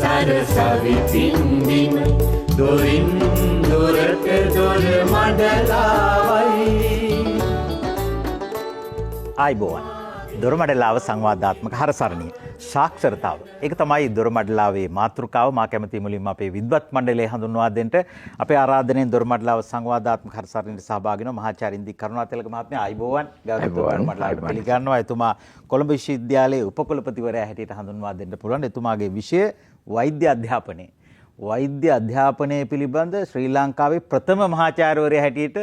සරසවි පින්දිම දොරින් දොරට දොර මඩලාවයි. ආයිබෝවන් දොරමඩලාව සංවාදාත්මක හරසරණිය සාක්ෂරතාව. ඒක තමයි දොරමඩලාවේ මාතෘකාව. මා කැමති මුලින්ම අපේ විද්වත් මණ්ඩලය හඳුන්වා දෙන්න අපේ ආරාධනෙන් දොරමඩලාව සංවාදාත්මක හරසරණියට සහභාගී වෙන මහාචාර්ය ඉන්දික කරුණාතිලක මහත්මයා ආයිබෝවන් ගෞරවනීය දොරමඩලාවට පිළිගන්නවා. එතුමා කොළඹ විශ්වවිද්‍යාලයේ උපකුලපතිවරයා හැටියට හඳුන්වා දෙන්න පුළුවන්. එතුමාගේ විෂය වෛද්‍ය අධ්‍යාපනය. වෛද්‍ය අධ්‍යාපනය පිළිබඳ ශ්‍රී ලංකාවේ ප්‍රථම මහාචාර්යවරයා හැටියට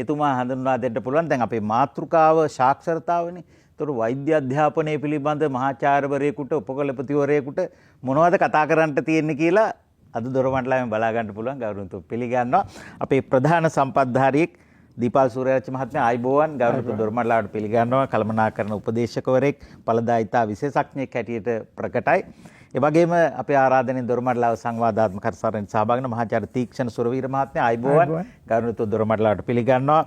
එතුමා හඳුන්වා දෙන්න පුළුවන්. දැන් අපේ මාතෘකාව සාක්ෂරතාවනේ. ඒතර වෛද්‍ය අධ්‍යාපනය පිළිබඳ මහාචාර්යවරයෙකුට උපකුලපතිවරයෙකුට මොනවද කතා කරන්න තියෙන්නේ කියලා අද දොරමඩලාවෙන් බලා ගන්න පුළුවන්. ගෞරවණීය පිළිගන්නවා. අපේ ප්‍රධාන සම්පත්ධාරියෙක් දීපල් සූර්යරච්චි මහත්මයා ආයිබෝවන් ගෞරවණීය දොරමඩලාවට පිළිගන්නවා. කළමනාකරන උපදේශකවරයෙක් ඵලදායිතා විශේෂඥයෙක් හැටියට ප්‍රකටයි. ඒ වගේම අපේ ආරාධනෙන් දොරමඩලාව සංවාදාත්මක හරසරණියට සහභාගී වෙන මහාචාර්ය තීක්ෂණ සුරවීර මහත්මයා ආයිබෝවන් ගෞරවනීය දොරමඩලාවට පිළිගන්නවා.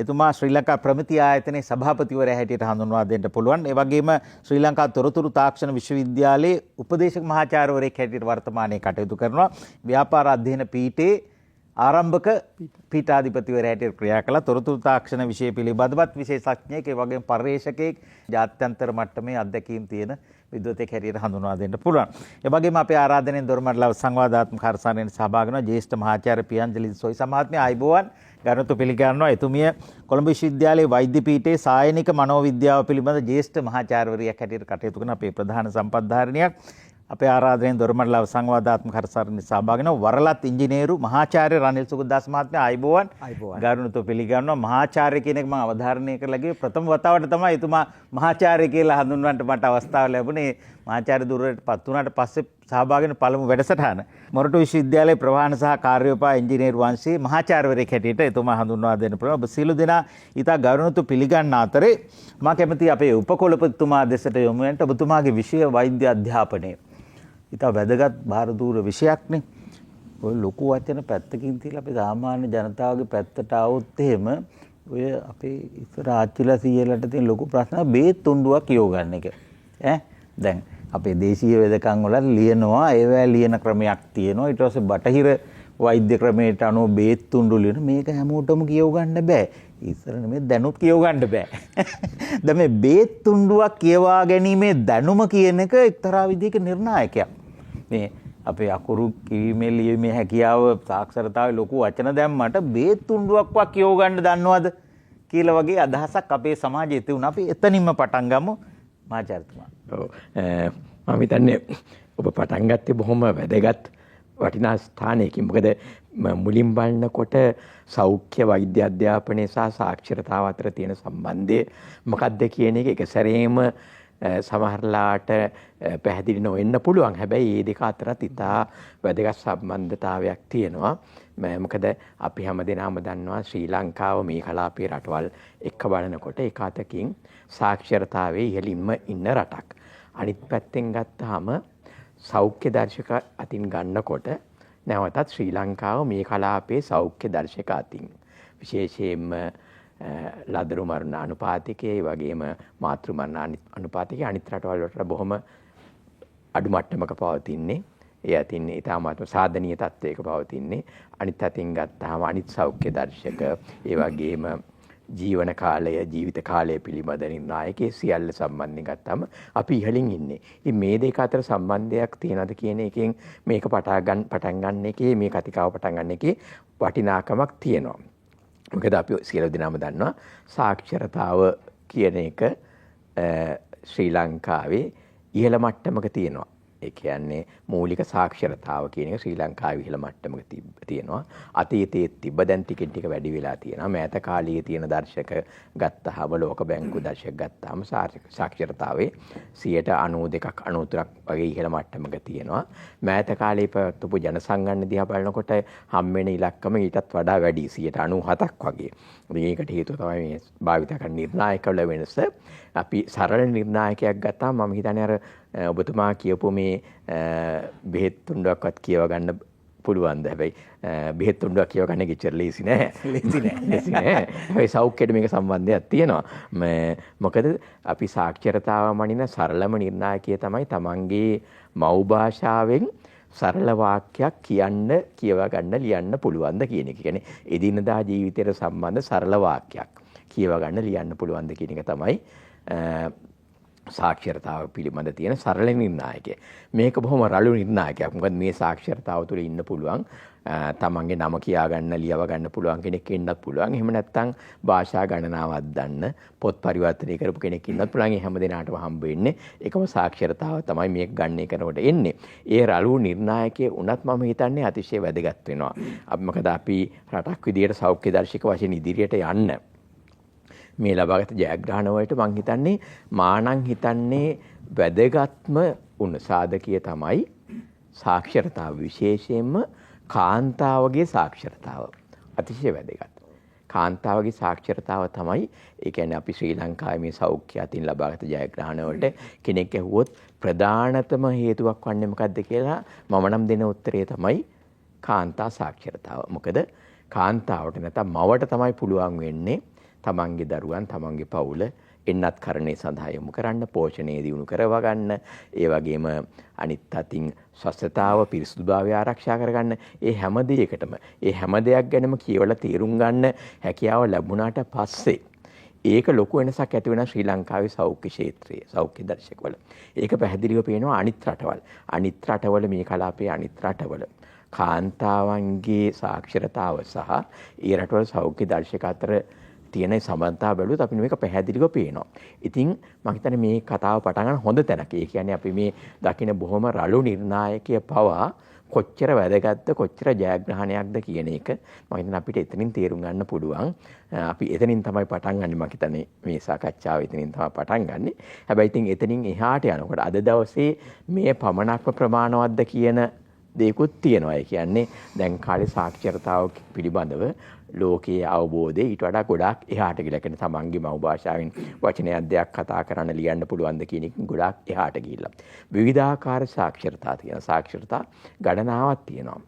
එතුමා ශ්‍රී ලංකා ප්‍රමිති ආයතනයේ සභාපතිවරයා හැටියට හඳුන්වා දෙන්න පුළුවන්. ඒ වගේම ශ්‍රී ලංකා තොරතුරු තාක්ෂණ විශ්වවිද්‍යාලයේ උපදේශක මහාචාර්යවරයෙක් හැටියට වර්තමානයේ කටයුතු කරනවා. ව්‍යාපාර අධ්‍යයන පීඨයේ ආරම්භක පීඨාධිපතිවරයා හැටියට ක්‍රියා කළා. තොරතුරු තාක්ෂණ විෂය පිළිබඳවත් විශේෂඥයෙක්, ඒ වගේම පර්යේෂකයෙක්, ජාත්‍යන්තර මට්ටමේ අත්දැකීම් තියෙන විද්වතෙක් හැටියට හඳුන්වා දෙන්න පුළුවන්. ඒ වගේම අපේ ආරාධනෙන් දොරමඩලාව සංවාදාත්මක හරසරණියට සහභාගී වෙන ජ්‍යෙෂ්ඨ මහාචාර්ය පියංජලි සොයිසා මහත්මයා ආයිබෝවන් ගෞරවනීය පිළිගන්නවා. එතුමිය කොළඹ විශ්වවිද්‍යාලයේ වෛද්‍ය පීඨයේ සායනික මනෝවිද්‍යාව පිළිබඳ ජ්‍යෙෂ්ඨ මහාචාර්යවරියක් හැටියට කටයුතු කරන අපේ ප්‍රධාන සම්පත්ධාරිනියක්. අපේ ආරාධනෙන් දොරමඩලාව සංවාදාත්මක හරසරණියට සහභාගී වෙන වරලත් ඉංජිනේරු මහාචාර්ය රනිල් සුගතදාස මහත්මයා ආයිබෝවන් ගෞරවනීය පිළිගන්නවා. මහාචාර්ය කියන එක මම අවධාරණය කරලා ගියේ ප්‍රථම වතාවට තමයි එතුමා මහාචාර්ය කියලා හඳුන්වන්නට මට අවස්ථාව ලැබුණේ. මහාචාර්ය දුරටපත් වුණාට පස්සේ සහභාගී වෙන පළමු වැඩසටහන මොරටු විශ්වවිද්‍යාලයේ ප්‍රවාහන සහ කාර්යෝපාය ඉංජිනේරු වංශයේ මහාචාර්යවරයෙක් හැටියට එතුමා හඳුන්වා දෙන්න පුළුවන්. ඔබ සියලු දෙනා ඉතා ගෞරවණීය පිළිගන්න අතරේ මම කැමති අපේ උපකුලපතිතුමා දෙසට යොමු වෙන්න. ඔබතුමාගේ විෂය වෛද්‍ය අධ්‍යාපනය ඉතා වැදගත් භාරදූර විෂයක්නේ. ඔය ලොකු වචන පැත්තකින් තියලා අපි සාමාන්‍ය ජනතාවගේ පැත්තට આવොත් එහෙම ඔය අපේ ඉස්සර ආච්චිලා සීයලට තියෙන ලොකු ප්‍රශ්න බේත් තුණ්ඩුවක් කියව ගන්න එක. දැන් අපේ දේශීය වෙදකම් වල ලියනවා, ඒවැ ලියන ක්‍රමයක් තියෙනවා. ඊට පස්සේ බටහිර වෛද්‍ය ක්‍රමයට අනුව බේත් තුණ්ඩු ලියන මේක හැමෝටම කියව ගන්න බෑ. ඉස්සර නෙමෙයි දැනුත් කියව ගන්න බෑ. දැන් මේ බේත් තුණ්ඩුවක් කියවා ගැනීමේ දැනුම කියන එක එක්තරා විදිහක නිර්ණායකයක්. මේ අපේ අකුරු කිරීමේ ලියීමේ හැකියාව සාක්ෂරතාවේ ලොකු වචන දැම්මට බේත් තුණ්ඩුවක්වත් කියව ගන්න දන්නවද කියලා වගේ අදහසක් අපේ සමාජයේ තියුණා. අපි එතනින්ම පටන් ගමු මහාචාර්යතුමා. ඔව් මම හිතන්නේ ඔබ පටන් ගත්තේ බොහොම වැදගත් වටිනා ස්ථානයකින්. මොකද මුලින් බලනකොට සෞඛ්‍ය වෛද්‍ය අධ්‍යාපනය සහ සාක්ෂරතාව අතර තියෙන සම්බන්ධය මොකක්ද කියන එක සැරේම සමහරලාට පැහැදිලි නොවෙන්න පුළුවන්. හැබැයි මේ දෙක අතරත් ඉතා වැදගත් සම්බන්ධතාවයක් තියෙනවා. මොකද අපි හැමදෙනාම දන්නවා ශ්‍රී ලංකාව මේ කලාපයේ රටවල් එක්ක බලනකොට එක අතකින් සාක්ෂරතාවයේ ඉහළින්ම ඉන්න රටක්. අනිත් පැත්තෙන් ගත්තාම සෞඛ්‍ය දර්ශක අතින් ගන්නකොට නැවතත් ශ්‍රී ලංකාව මේ කලාපයේ සෞඛ්‍ය දර්ශක අතින් විශේෂයෙන්ම ලදරු මරණ අනුපාතිකයේ වගේම මාතෘ මරණ අනුපාතිකයේ අනිත් රටවල් වලට බොහොම අඩු මට්ටමක පවතින්නේ. ඒ අතින් ඊටාමත් සාධනීය තත්ත්වයක පවතින්නේ. අනිත් අතින් ගත්තාම අනිත් සෞඛ්‍ය දර්ශක ඒ වගේම ජීවන කාලය ජීවිත කාලය පිළිබඳ නිර්ණායකයේ සියල්ල සම්බන්ධයෙන් ගත්තාම අපි ඉහළින් ඉන්නේ. ඉතින් මේ දෙක අතර සම්බන්ධයක් තියෙනවද කියන එකෙන් මේක පටන් ගන්න එකේ මේ කතිකාව පටන් ගන්න එකේ වටිනාකමක් තියෙනවා. මොකද අපි සියලු දෙනාම දන්නවා සාක්ෂරතාව කියන එක ශ්‍රී ලංකාවේ ඉහළ මට්ටමක තියෙනවා. ඒ කියන්නේ මූලික සාක්ෂරතාව කියන එක ශ්‍රී ලංකාවේ ඉහළ මට්ටමක තියෙනවා. අතීතයේ තිබ්බ දැන් ටිකෙන් ටික වැඩි වෙලා තියෙනවා. මෑත කාලයේ තියෙන දර්ශක ගත්තාම ලෝක බැංකුව දර්ශක ගත්තාම සාක්ෂරතාවේ 92ක් 93ක් වගේ ඉහළ මට්ටමක තියෙනවා. මෑත කාලේ පැවතුපු ජනසංගණන දිහා බලනකොට හම්බෙන ඉලක්කම ඊටත් වඩා වැඩි 97ක් වගේ. මේකට හේතුව තමයි මේ භාවිත කරන නිර්ණායකවල වෙනස. අපි සරල නිර්ණායකයක් ගත්තාම මම හිතන්නේ අර ඔබතුමා කියපු මේ බෙහෙත් තුණ්ඩුවක්වත් කියව ගන්න පුළුවන්ද? හැබැයි බෙහෙත් තුණ්ඩුවක් කියව ගන්න කිච්චර ලේසි නෑ. ලේසි නෑ. හැබැයි සෞඛ්‍යයට මේක සම්බන්ධයක් තියෙනවා. මොකද අපි සාක්ෂරතාව මනින සරලම නිර්ණායකය තමයි තමන්ගේ මව් භාෂාවෙන් සරල වාක්‍යයක් කියන්න, කියව ගන්න, ලියන්න පුළුවන්ද කියන එක. කියන්නේ එදිනදා ජීවිතයට සම්බන්ධ සරල වාක්‍යයක් කියව ගන්න, ලියන්න පුළුවන්ද කියන එක තමයි සාක්ෂරතාව පිළිබඳ තියෙන සරල නිර්ණායකය. මේක බොහොම රළු නිර්ණායකයක්. මොකද මේ සාක්ෂරතාව තුළ ඉන්න පුළුවන් තමන්ගේ නම කියා ගන්න, ලියව ගන්න පුළුවන් කෙනෙක් ඉන්නත් පුළුවන්. එහෙම නැත්නම් භාෂා ගණනාවක් දන්න, පොත් පරිවර්තනය කරපු කෙනෙක් ඉන්නත් පුළුවන්. ඒ හැම දිනාටම හම්බ වෙන්නේ එකම සාක්ෂරතාව තමයි මේක ගන්න කරනකොට එන්නේ. ඒ රළු නිර්ණායකයේ උනත් මම හිතන්නේ අතිශය වැදගත් වෙනවා. මොකද අපි රටක් විදියට සෞඛ්‍ය දර්ශක වශයෙන් ඉදිරියට යන්න මේ ලබාගත් ජයග්‍රහණ වලට මං හිතන්නේ මානම් හිතන්නේ වැදගත්ම උන සාධකය තමයි සාක්ෂරතාව, විශේෂයෙන්ම කාන්තාවගේ සාක්ෂරතාව. අතිශය වැදගත්. කාන්තාවගේ සාක්ෂරතාව තමයි ඒ කියන්නේ අපි ශ්‍රී ලංකාවේ මේ සෞඛ්‍ය අතින් ලබාගත් ජයග්‍රහණ වලට කෙනෙක් ඇහුවොත් ප්‍රධානතම හේතුවක් වන්නේ මොකද්ද කියලා මම නම් දෙන උත්තරය තමයි කාන්තා සාක්ෂරතාව. මොකද කාන්තාවට නැත්නම් මවට තමයි පුළුවන් වෙන්නේ තමන්ගේ දරුවන්, තමන්ගේ පවුල එන්නත් කරණේ සඳහා යොමු කරන්න, පෝෂණය දියුණු කරවා ගන්න, ඒ වගේම අනිත් අතින් ස්වස්ථතාව, පිරිසුදුභාවය ආරක්ෂා කරගන්න, ඒ හැම දෙයකටම, ඒ හැම දෙයක් ගැනම කියවලා තේරුම් ගන්න හැකියාව ලැබුණාට පස්සේ ඒක ලොකු වෙනසක් ඇති වෙනවා ශ්‍රී ලංකාවේ සෞඛ්‍ය ක්ෂේත්‍රයේ, සෞඛ්‍ය දර්ශකවල. ඒක පැහැදිලිව පේනවා අනිත් රටවල්. අනිත් රටවල මේ කලාපයේ අනිත් රටවල කාන්තාවන්ගේ සාක්ෂරතාව සහ ඒ රටවල සෞඛ්‍ය දර්ශක අතර තියෙන සම්බන්ධතාව බැලුවොත් අපිට මේක පැහැදිලිව පේනවා. ඉතින් මම හිතන්නේ මේ කතාව පටන් ගන්න හොඳ තැනක. ඒ කියන්නේ අපි මේ දකින බොහොම රළු නිර්ණායකය පවා කොච්චර වැදගත්ද, කොච්චර ජයග්‍රහණයක්ද කියන එක මම හිතන්නේ අපිට එතනින් තේරුම් ගන්න පුළුවන්. අපි එතනින් තමයි පටන් ගන්නේ. මම හිතන්නේ මේ සාකච්ඡාව එතනින් තමයි පටන් ගන්නෙ. හැබැයි ඉතින් එතනින් එහාට යනකොට අද දවසේ මේ පමණක්ම ප්‍රමාණවත්ද කියන දේකුත් තියෙනවා. ඒ කියන්නේ දැන් කාලේ සාක්ෂරතාව පිළිබඳව ලෝකයේ අවබෝධය ඊට වඩා ගොඩාක් එහාට ගිහිල්ලා කියන තමන්ගේ මව් භාෂාවෙන් වචනයක් දෙයක් කතා කරන්න ලියන්න පුළුවන්ද කියන එක ගොඩාක් එහාට ගිහිල්ලා. විවිධාකාර සාක්ෂරතා තියෙන සාක්ෂරතා ගණනාවක් තියෙනවා.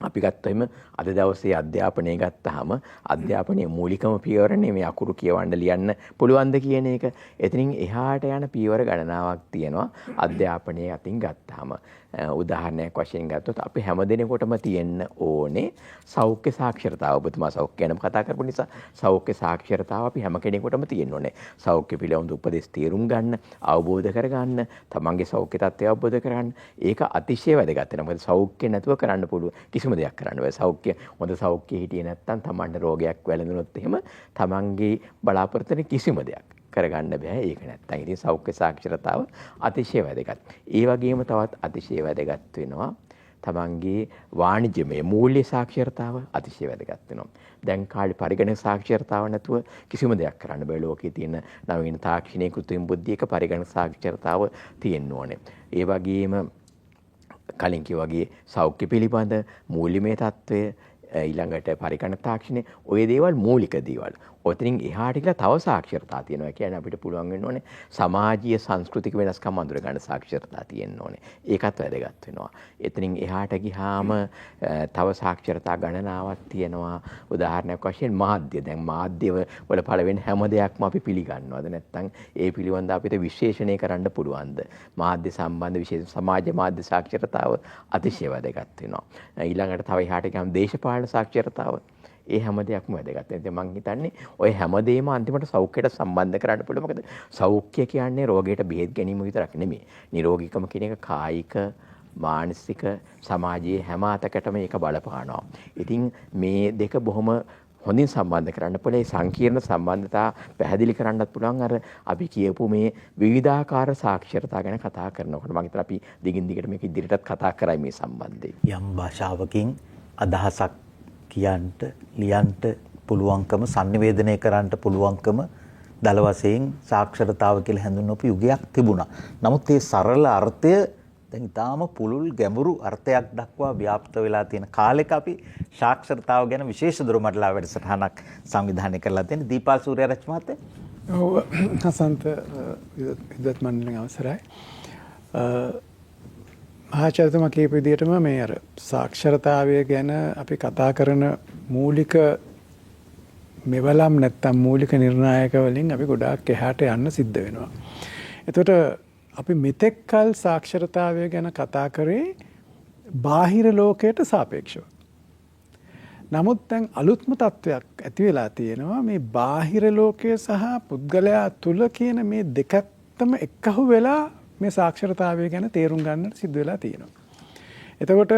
අපි ගත්තොත් අද දවසේ අධ්‍යාපනය ගත්තාම අධ්‍යාපනයේ මූලිකම පියවරනේ මේ අකුරු කියවන්න ලියන්න පුළුවන්ද කියන එක. එතනින් එහාට යන පියවර ගණනාවක් තියෙනවා අධ්‍යාපනයේ අතින් ගත්තාම. උදාහරණයක් වශයෙන් ගත්තොත් අපි හැමදෙනෙකුටම තියෙන්න ඕනේ සෞඛ්‍ය සාක්ෂරතාව. ඔබතුමා සෞඛ්‍ය ගැන කතා කරපු නිසා සෞඛ්‍ය සාක්ෂරතාව අපි හැම කෙනෙකුටම තියෙන්න ඕනේ. සෞඛ්‍ය පිළිබඳ උපදෙස් තේරුම් ගන්න, අවබෝධ කරගන්න, තමන්ගේ සෞඛ්‍ය තත්ත්වය අවබෝධ කරගන්න. ඒක අතිශය වැදගත් වෙනවා. මොකද සෞඛ්‍ය නැතුව කරන්න පුළුවන් කිසිම දෙයක් කරන්න බෑ. සෞඛ්‍ය හොඳ සෞඛ්‍ය හිටියේ නැත්නම් තමන්ට රෝගයක් වැළඳුනොත් එහෙම තමන්ගේ බලාපොරොත්තු වෙන කිසිම දෙයක් කරගන්න බෑ. ඒක නැත්තම් ඉතින් සෞඛ්‍ය සාක්ෂරතාව අතිශය වැදගත්. ඒ වගේම තවත් අතිශය වැදගත් වෙනවා තමන්ගේ වාණිජ්‍යමය මූල්‍ය සාක්ෂරතාව අතිශය වැදගත් වෙනවා. දැන් කාලේ පරිගණක සාක්ෂරතාව නැතුව කිසිම දෙයක් කරන්න බෑ. ලෝකයේ තියෙන නවීන තාක්ෂණික කෘත්‍රිම බුද්ධියක පරිගණක සාක්ෂරතාව තියෙන්න ඕනේ. ඒ වගේම කලින් කිව්වාගේ සෞඛ්‍ය පිළිබඳ මූල්‍යමය තත්ත්වය ඊළඟට පරිගණක තාක්ෂණය ඔය දේවල් මූලික දේවල්. ඔතනින් එහාට ගිහලා තව සාක්ෂරතා තියෙනවා. කියන්නේ අපිට පුළුවන් වෙන්න ඕනේ සමාජීය සංස්කෘතික වෙනස්කම් අඳුර ගන්න සාක්ෂරතා තියෙන්න ඕනේ. ඒකත් වැදගත් වෙනවා. එතනින් එහාට ගියාම තව සාක්ෂරතා ගණනාවක් තියෙනවා. උදාහරණයක් වශයෙන් මාධ්‍ය. දැන් මාධ්‍ය වල පළවෙනි හැම දෙයක්ම අපි පිළිගන්නවද නැත්නම් ඒ පිළිබඳව අපිට විශ්ලේෂණය කරන්න පුළුවන්ද? මාධ්‍ය සම්බන්ධ විශේෂ සමාජ මාධ්‍ය සාක්ෂරතාව අතිශය වැදගත් වෙනවා. ඊළඟට තව එහාට ගියාම දේශපාලන සාක්ෂරතාව ඒ හැම දෙයක්ම වැදගත්. ඉතින් මම හිතන්නේ ඔය හැමදේම අන්තිමට සෞඛ්‍යයට සම්බන්ධ කරන්න පුළුවන්. මොකද සෞඛ්‍ය කියන්නේ රෝගයට බෙහෙත් ගැනීම විතරක් නෙමෙයි. නිරෝගීකම කියන එක කායික, මානසික, සමාජයේ හැම අතකටම ඒක බලපානවා. ඉතින් මේ දෙක බොහොම හොඳින් සම්බන්ධ කරන්න පුළුවන්. ඒ සංකීර්ණ සම්බන්ධතා පැහැදිලි කරන්නත් පුළුවන්. අර අපි කියපු මේ විවිධාකාර සාක්ෂරතා ගැන කතා කරනකොට මම හිතලා අපි දිගින් දිගට මේක ඉදිරියටත් කතා කරයි මේ සම්බන්ධයෙන්. යම් භාෂාවකින් අදහසක් කියන්ට ලියන්ට පුළුවන්කම sannivedanaya කරන්නට පුළුවන්කම දල වශයෙන් සාක්ෂරතාව කියලා හැඳින්වපු යුගයක් තිබුණා. නමුත් මේ සරල අර්ථය දැන් ඊටාම පුළුල් ගැඹුරු අර්ථයක් දක්වා ව්‍යාප්ත වෙලා තියෙන කාලෙක අපි සාක්ෂරතාව ගැන විශේෂ දුරමඩලා වැඩසටහනක් සංවිධානය කරලා තියෙන දීපල් සූර්යරත්න මහත්තයා. ඔව් හසන්ත විද්වත් මණ්ඩලයෙන් අවසරයි. මහාචාර්යතුමා කියපු විදිහටම මේ අර සාක්ෂරතාවය ගැන අපි කතා කරන මූලික මෙවලම් නැත්තම් මූලික නිර්ණායක වලින් අපි ගොඩාක් එහාට යන්න සිද්ධ වෙනවා. එතකොට අපි මෙතෙක් කල සාක්ෂරතාවය ගැන කතා කරේ බාහිර ලෝකයට සාපේක්ෂව. නමුත් දැන් අලුත්ම තත්වයක් ඇති වෙලා තියෙනවා මේ බාහිර ලෝකය සහ පුද්ගලයා තුල කියන මේ දෙකක්ම එකහු වෙලා මේ සාක්ෂරතාවය ගැන තේරුම් ගන්නට සිද්ධ වෙලා තියෙනවා. එතකොට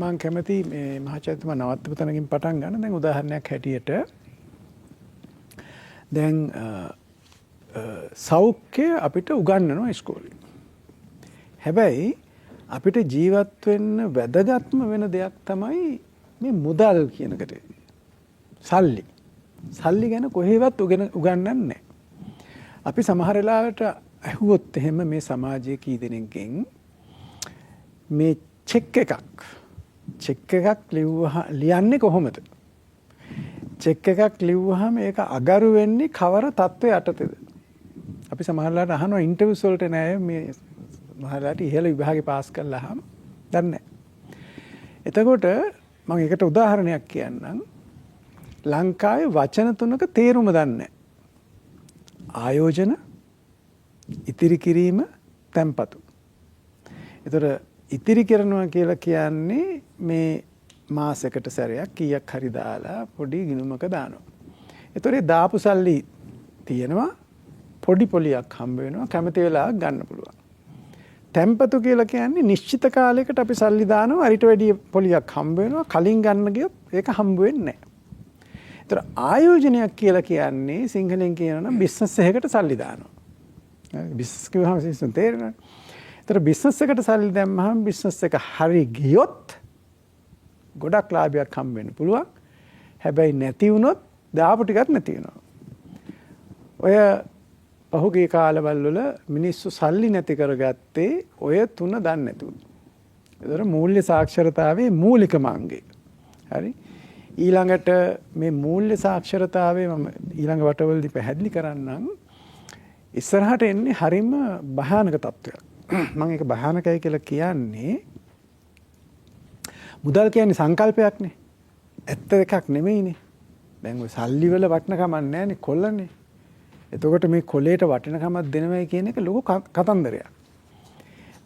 මම කැමති මේ මහාචාර්යතුමා නවත්තපු තැනකින් පටන් ගන්න. දැන් උදාහරණයක් හැටියට දැන් සෞඛ්‍ය අපිට උගන්වනවා ඉස්කෝලේ. හැබැයි අපිට ජීවත් වෙන්න වැදගත්ම වෙන දෙයක් තමයි මේ මුදල් කියන එකට. සල්ලි. සල්ලි ගැන කොහෙවත් උගන්වන්නේ නැහැ. අපි සමහර වෙලාවට අහුවොත් එහෙම මේ සමාජයේ කී දෙනෙක්ගෙන් මේ චෙක් එකක් ලියන්නේ කොහොමද? චෙක් එකක් ලිව්වහම ඒක අගරු වෙන්නේ කවර තත්ත්වයේ යටතේද? අපි සමහරලාට අහනවා ඉන්ටර්වියුස් වලට නෑ මේ මහරලාට ඉහළ විභාගේ පාස් කළාම දන්නේ නැහැ. එතකොට මම ඒකට උදාහරණයක් කියන්නම්. ලංකාවේ වචන තුනක තේරුම දන්නේ ආයෝජන, ඉතිරි කිරීම, තැන්පතු. ඒතර ඉතිරි කරනවා කියලා කියන්නේ මේ මාසයකට සැරයක් කීයක් හරි දාලා පොඩි ගිණුමක දානවා. ඒතර ඒ දාපු සල්ලි තියෙනවා පොඩි පොලියක් හම්බ වෙනවා කැමති වෙලාවක ගන්න පුළුවන්. තැන්පතු කියලා කියන්නේ නිශ්චිත කාලයකට අපි සල්ලි දානවා ඊට වැඩි පොලියක් හම්බ වෙනවා කලින් ගන්න ගියොත් ඒක හම්බ වෙන්නේ නැහැ. ඒතර ආයෝජනයක් කියලා කියන්නේ සිංහලෙන් කියනවා නම් බිස්නස් එකකට සල්ලි දානවා. බිස්නස් කියවහම සිස්ටම් තේරෙනවා. ඒතර බිස්නස් එකට සල්ලි දැම්මහම බිස්නස් එක හරි ගියොත් ගොඩක් ලාභයක් හම්බ වෙන්න පුළුවන්. හැබැයි නැති වුණොත් දාපු ටිකක් නැති වෙනවා. ඔය පහුගිය කාලවල වල මිනිස්සු සල්ලි නැති කරගත්තේ ඔය තුන දන්නේ නැතුව. ඒතර මූල්‍ය සාක්ෂරතාවේ මූලිකම අංගය. හරි. ඊළඟට මේ මූල්‍ය සාක්ෂරතාවේ මම ඊළඟ වටවලදී පැහැදිලි කරන්නම්. ඉස්සරහට එන්නේ හරිම භයානක තත්ත්වයක්. මම ඒක භයානකයි කියලා කියන්නේ මුදල් කියන්නේ සංකල්පයක්නේ. ඇත්ත එකක් නෙමෙයිනේ. දැන් ඔය සල්ලි වල වටිනකමක් නැහැනේ කොල්ලනේ. එතකොට මේ කොලේට වටිනකමක් දෙනවයි කියන එක ලොකු කතන්දරයක්.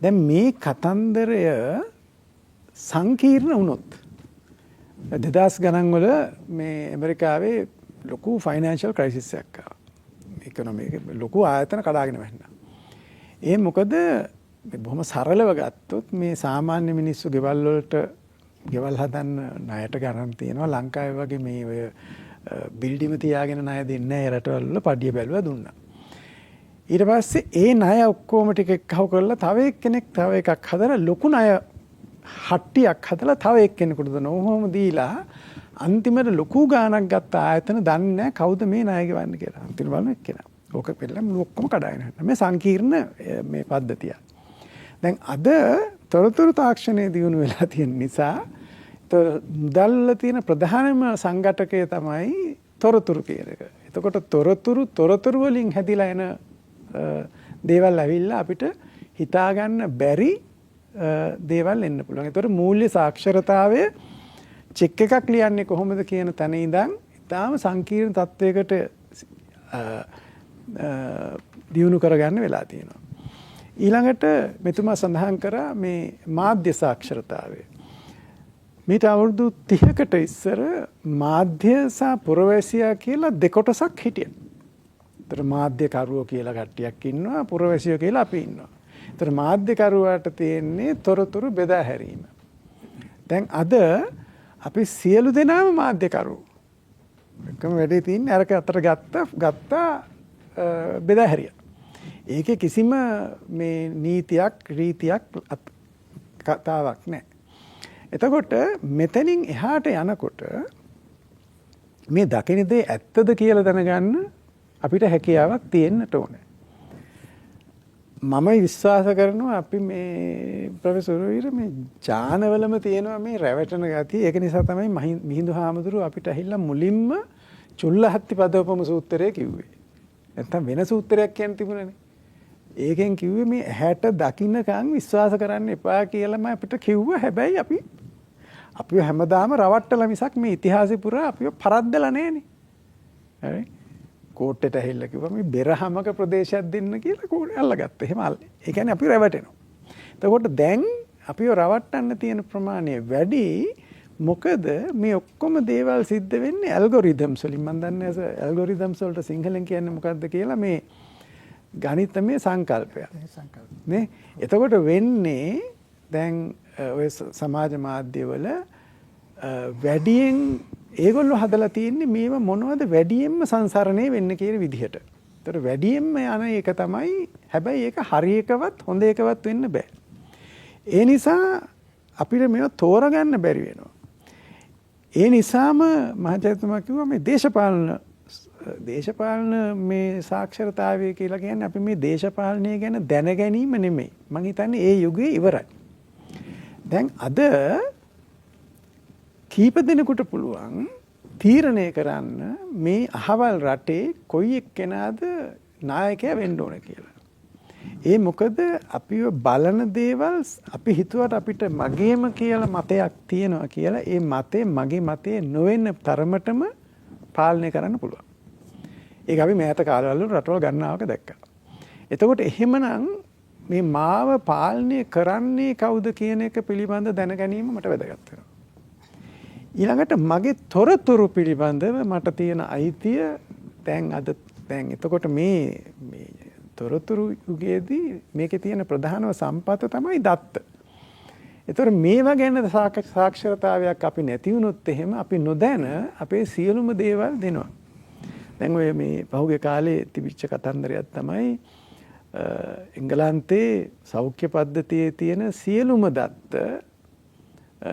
දැන් මේ කතන්දරය සංකීර්ණ වුණොත් 2000 ගණන් වල මේ ඇමරිකාවේ ලොකු ෆයිනෑන්ෂල් ක්‍රයිසිස් එකක් ආවා. ඉකොනොමි එක ලොකු ආයතන කඩාගෙන වැටුණා. ඒ මොකද බොහොම සරලව ගත්තොත් මේ සාමාන්‍ය මිනිස්සු ගෙවල් වලට ගෙවල් හදන්න ණයට ගන්න තියෙනවා. ලංකාවේ වගේ මේ ඔය බිල්ඩිම තියාගෙන ණය දෙන්නේ නැහැ. රටවල් වල පඩිය බැලුවා දුන්නා. ඊට පස්සේ ඒ ණය ඔක්කොම ටික එක්කව කරලා තව එක්කෙනෙක් තව එකක් හදලා ලොකු ණය හට්ටියක් හදලා තව එක්කෙනෙකුට දෙනවා. ඔහොම දීලා අන්තිමට ලොකු ගාණක් ගත්ත ආයතන දන්නේ නැහැ කවුද මේ ණය ගෙවන්නේ කියලා. අන්තිම බලන එක්කෙනා. ඕක පෙළම ඔක්කොම කඩාගෙන යනවා. මේ සංකීර්ණ මේ පද්ධතිය. දැන් අද තොරතුරු තාක්ෂණයේ දියුණු වෙලා තියෙන නිසා මුදල් තියෙන ප්‍රධානම සංඝටකය තමයි තොරතුරු කියන එක. එතකොට තොරතුරු වලින් හැදිලා එන දේවල් ඇවිල්ලා අපිට හිතා ගන්න බැරි දේවල් එන්න පුළුවන්. ඒතකොට මූල්‍ය සාක්ෂරතාවය චෙක් එකක් ලියන්නේ කොහොමද කියන තැන ඉඳන් ඉතාම සංකීර්ණ තත්වයකට දියුණු කරගන්න වෙලා තියෙනවා. ඊළඟට මෙතුමා සඳහන් කරා මේ මාධ්‍ය සාක්ෂරතාවය. මීට අවුරුදු 30කට ඉස්සර මාධ්‍ය සහ පුරවැසියා කියලා දෙකොටසක් හිටියා. ඒතර මාධ්‍යකරුවෝ කියලා කට්ටියක් ඉන්නවා, පුරවැසියෝ කියලා අපි ඉන්නවා. ඒතර මාධ්‍යකරුවාට තියෙන්නේ තොරතුරු බෙදා හැරීම. දැන් අද අපි සියලු දෙනාම මාධ්‍යකරුවෝ. එකම වැඩේ තියෙන්නේ අරක අතට ගත්තා බෙදා හැරියා. ඒකේ කිසිම මේ නීතියක් රීතියක් කතාවක් නැහැ. එතකොට මෙතනින් එහාට යනකොට මේ දකින දේ ඇත්තද කියලා දැනගන්න අපිට හැකියාවක් තියෙන්නට ඕනේ. මම විශ්වාස කරනවා අපි මේ ප්‍රොෆෙසර් වීර මේ ඥානවලම තියෙනවා මේ රැවටෙන ගතිය. ඒක නිසා තමයි මිහිඳු හාමුදුරුව අපිට ඇහිලා මුලින්ම චුල්ලහත්ති පදෝපම සූත්‍රය කිව්වේ. නැත්තම් වෙන සූත්‍රයක් කියන්න තිබුණනේ. ඒකෙන් කිව්වේ මේ ඇහැට දකින්නකම් විශ්වාස කරන්න එපා කියලාම අපිට කිව්වා. හැබැයි අපිව හැමදාම රවට්ටලා මිසක් මේ ඉතිහාසෙ පුරා අපිව පරද්දලා නැහනේ. හරි? කෝට්ටේට ඇහිල්ලා කිව්වා මේ බෙරහමක ප්‍රදේශයක් දෙන්න කියලා කෝට්ටේ අල්ලගත්තා. එහෙම අල්ලේ. ඒ කියන්නේ අපි රැවටෙනවා. එතකොට දැන් අපිව රවට්ටන්න තියෙන ප්‍රමාණය වැඩි. මොකද මේ ඔක්කොම දේවල් සිද්ධ වෙන්නේ ඇල්ගොරිතම්ස් වලින්. මම දන්නේ ඇල්ගොරිතම්ස් වලට සිංහලෙන් කියන්නේ මොකක්ද කියලා මේ ගණිතමය සංකල්පය. නේ? එතකොට වෙන්නේ දැන් ඔය සමාජ මාධ්‍යවල වැඩියෙන් ඒගොල්ලෝ හදලා තියෙන්නේ මේව මොනවද වැඩියෙන්ම සංසරණය වෙන්න කියන විදිහට. ඒතර වැඩියෙන්ම යන එක තමයි. හැබැයි ඒක හරි එකවත් හොඳ එකවත් වෙන්න බෑ. ඒ නිසා අපිට මේව තෝරගන්න බැරි වෙනවා. ඒ නිසාම මහජනතුමා කිව්වා මේ දේශපාලන මේ සාක්ෂරතාවය කියලා කියන්නේ අපි මේ දේශපාලනය ගැන දැන ගැනීම නෙමෙයි. මම හිතන්නේ ඒ යුගයේ ඉවරයි. දැන් අද කීප දෙනෙකුට පුළුවන් තීරණය කරන්න මේ අහවල් රටේ කොයි එක්කෙනාද නායකයා වෙන්න ඕන කියලා. ඒ මොකද අපිව බලන දේවල් අපි හිතුවට අපිට මගේම කියලා මතයක් තියෙනවා කියලා ඒ මතේ මගේ මතේ නොවෙන තරමටම පාලනය කරන්න පුළුවන්. ඒක අපි මෑත කාලවල රටවල් ගණනාවක දැක්කා. එතකොට එහෙමනම් මේ මාව පාලනය කරන්නේ කවුද කියන එක පිළිබඳ දැන ගැනීම මට වැදගත් වෙනවා. ඊළඟට මගේ තොරතුරු පිළිබඳව මට තියෙන අයිතිය දැන් එතකොට මේ තොරතුරු යුගයේදී මේකේ තියෙන ප්‍රධානම සම්පත තමයි දත්ත. ඒතර මේවා ගැන සාක්ෂරතාවයක් අපි නැති වුණොත් එහෙම අපි නොදැන අපේ සියලුම දේවල් දෙනවා. දැන් ඔය මේ පහුගිය කාලේ තිබිච්ච කතන්දරයක් තමයි එංගලන්තේ සෞඛ්‍ය පද්ධතියේ තියෙන සියලුම දත්ත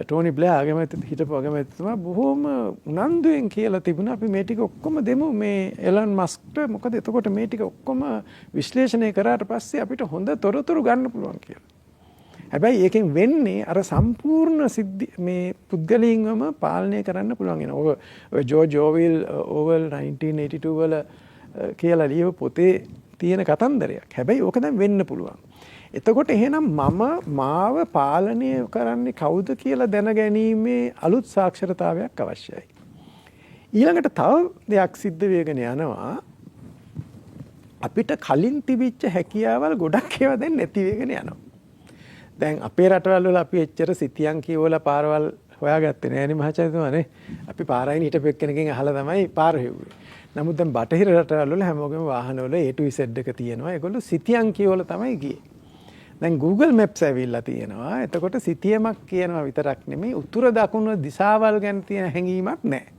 ටෝනි බ්ලෑ හිටපු අගමැතිතුමා බොහොම උනන්දුවෙන් කියලා තිබුණා අපි මේ ටික ඔක්කොම දෙමු මේ එලන් මස්ක්ට. මොකද එතකොට මේ ටික ඔක්කොම විශ්ලේෂණය කරාට පස්සේ අපිට හොඳ තොරතුරු ගන්න පුළුවන් කියලා. හැබැයි ඒකෙන් වෙන්නේ අර සම්පූර්ණ මේ පුද්ගලයන්වම පාලනය කරන්න පුළුවන් වෙනවා. ඔය ජෝර්ජ් ඕවෙල් 1982 වල කියලා ලියව පොතේ තියෙන කතන්දරයක්. හැබැයි ඕක දැන් වෙන්න පුළුවන්. එතකොට එහෙනම් මාව පාලනය කරන්නේ කවුද කියලා දැනගැනීමේ අලුත් සාක්ෂරතාවයක් අවශ්‍යයි. ඊළඟට තව දෙයක් සිද්ධ වෙගෙන යනවා. අපිට කලින් තිබිච්ච හැකියාවල් ගොඩක් ඒවා දැන් නැති වෙගෙන යනවා. දැන් අපේ රටවල් වල අපි එච්චර සිතියන් කියවලා පාරවල් හොයාගත්තේ නෑනේ මහචාර්යතුමානේ. අපි පාරයින් හිටපු එක්කෙනකින් අහලා තමයි පාර හෙව්වේ. නමුත් දැන් බටහිර රටවල් වල හැමෝගෙම වාහනවල A to Z එක තියෙනවා. ඒගොල්ලෝ සිතියන් කියවලා තමයි ගියේ. දැන් Google Maps ඇවිල්ලා තියෙනවා. එතකොට සිතියමක් කියනවා විතරක් නෙමෙයි උතුර දකුණ දිශාවල් ගැන තියෙන හැඟීමක් නැහැ.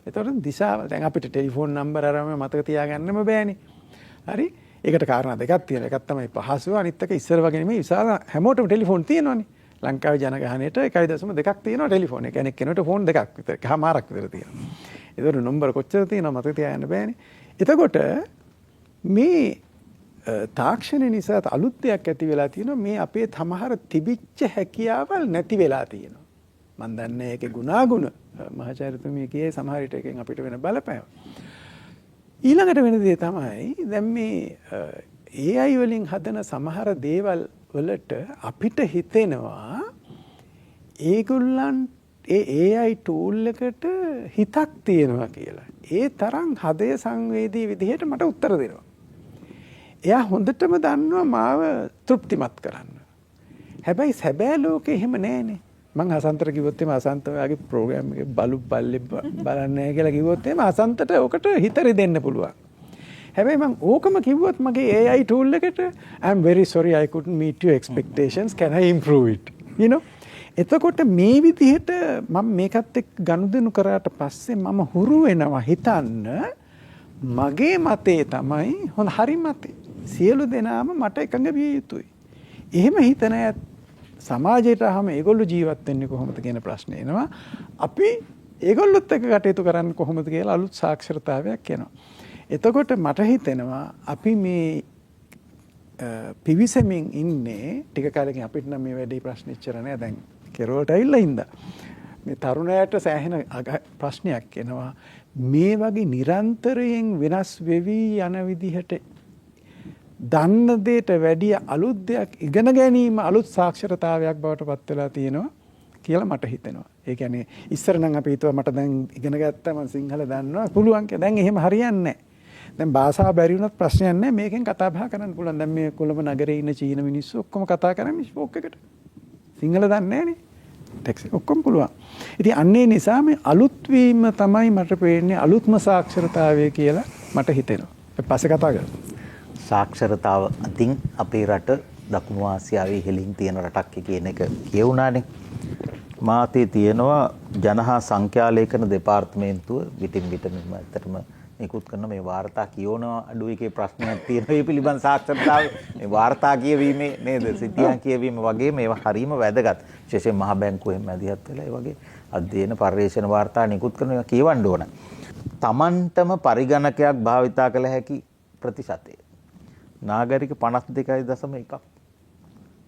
එතකොට දිශාවල් දැන් අපිට ටෙලිෆෝන් නම්බර අරම මතක තියාගන්නම බෑනේ. හරි? ඒකට කාරණා දෙකක් තියෙනවා. එකක් තමයි පහසුව අනිත් එක ඉස්සර වගේ නෙමෙයි විශාල හැමෝටම ටෙලිෆෝන් තියෙනවානේ. ලංකාවේ ජනගහනයට 1.2ක් තියෙනවා ටෙලිෆෝන්. ඒ කියන්නේ කෙනෙකුට ෆෝන් දෙකක් විතර කමාරක් විතර තියෙනවා. ඒතකොට නම්බර කොච්චර තියෙනවද මතක තියාගන්න බෑනේ. එතකොට මේ තාක්ෂණය නිසා අලුත් දෙයක් ඇති වෙලා තියෙනවා. මේ අපේ සමහර තිබිච්ච හැකියාවල් නැති වෙලා තියෙනවා. මම දන්නේ ඒකේ ගුණාගුණ මහාචාර්යතුමිය කියේ සමහර විට එකෙන් අපිට වෙන බලපෑම. ඊළඟට වෙන දේ තමයි දැන් මේ AI වලින් හදන සමහර දේවල් වලට අපිට හිතෙනවා ඒගොල්ලන් ඒ AI tool එකට හිතක් තියෙනවා කියලා. ඒ තරම් හදය සංවේදී විදිහට මට උත්තර දෙනවා. එයා හොඳටම දන්නවා මාව තෘප්තිමත් කරන්න. හැබැයි සැබෑ ලෝකේ එහෙම නෑනේ. මං හසන්තට කිව්වොත් එimhe හසන්ත ඔයාගේ ප්‍රෝග්‍රෑම් එකේ බල්ලෙක් බලන්නේ නැහැ කියලා කිව්වොත් එimhe හසන්තට ඔකට හිතරි දෙන්න පුළුවන්. හැබැයි මං ඕකම කිව්වොත් මගේ AI tool එකට I'm very sorry I couldn't meet your expectations, can I improve it? You know? එතකොට මේ විදිහට මම මේකත් එක්ක ගනුදෙනු කරාට පස්සේ මම හුරු වෙනවා හිතන්න මගේ මතේ තමයි හොඳ හරි මතේ. සියලු දෙනාම මට එකඟ විය යුතුයි. එහෙම හිතන සමාජයට හැම ඒගොල්ලෝ ජීවත් වෙන්නේ කොහොමද කියන ප්‍රශ්නේ එනවා. අපි ඒගොල්ලොත් එක්ක කටයුතු කරන්නේ කොහොමද කියලා අලුත් සාක්ෂරතාවයක් එනවා. එතකොට මට හිතෙනවා අපි මේ පිවිසෙමින් ඉන්නේ ටික කාලෙකින් අපිට නම් මේ වැඩේ ප්‍රශ්න ඉච්චර නෑ. දැන් කෙරවලට ඇවිල්ලා ඉඳා. මේ තරුණයාට සෑහෙන ප්‍රශ්නයක් එනවා. මේ වගේ නිරන්තරයෙන් වෙනස් වෙවි යන විදිහට දන්න දෙයට වැඩිය අලුත් දෙයක් ඉගෙන ගැනීම අලුත් සාක්ෂරතාවයක් බවට පත් වෙලා තියෙනවා කියලා මට හිතෙනවා. ඒ කියන්නේ ඉස්සර නම් අපි හිතුවා මට දැන් ඉගෙන ගත්තා මම සිංහල දන්නවා පුළුවන් කියලා. දැන් එහෙම හරියන්නේ නැහැ. දැන් භාෂාව බැරි වුණත් ප්‍රශ්නයක් නැහැ. මේකෙන් කතා බහ කරන්න පුළුවන්. දැන් මේ කොළඹ නගරේ ඉන්න චීන මිනිස්සු ඔක්කොම කතා කරන්නේ ස්පෝක් එකට. සිංහල දන්නේ නැහනේ. ටෙක්ස්ට් ඔක්කොම පුළුවන්. ඉතින් අන්නේ නිසා මේ අලුත් වීම තමයි මට පේන්නේ අලුත්ම සාක්ෂරතාවය කියලා මට හිතෙනවා. පස්සේ කතා කරමු. සාක්ෂරතාව අතින් අපේ රට දකුණු ආසියාවේ ඉහළින් තියෙන රටක් කියන එක කියුණානේ. මාතේ තියෙනවා ජනහා සංඛ්‍යාලේඛන දෙපාර්තමේන්තුව විටින් විට මෙහෙම ඇත්තටම නිකුත් කරන මේ වාර්තා කියවන අඩු එකේ ප්‍රශ්නයක් තියෙනවා. මේ පිළිබඳ සාක්ෂරතාව මේ වාර්තා කියවීමේ නේද සිතියන් කියවීම වගේ මේවා හරීම වැදගත්. විශේෂයෙන් මහ බැංකුවෙන් මැදිහත් වෙලා ඒ වගේ අධ්‍යයන පර්යේෂණ වාර්තා නිකුත් කරන ඒවා කියවන්න ඕන. Tamanටම පරිගණකයක් භාවිතා කළ හැකි ප්‍රතිශතය. නාගරික 52.1.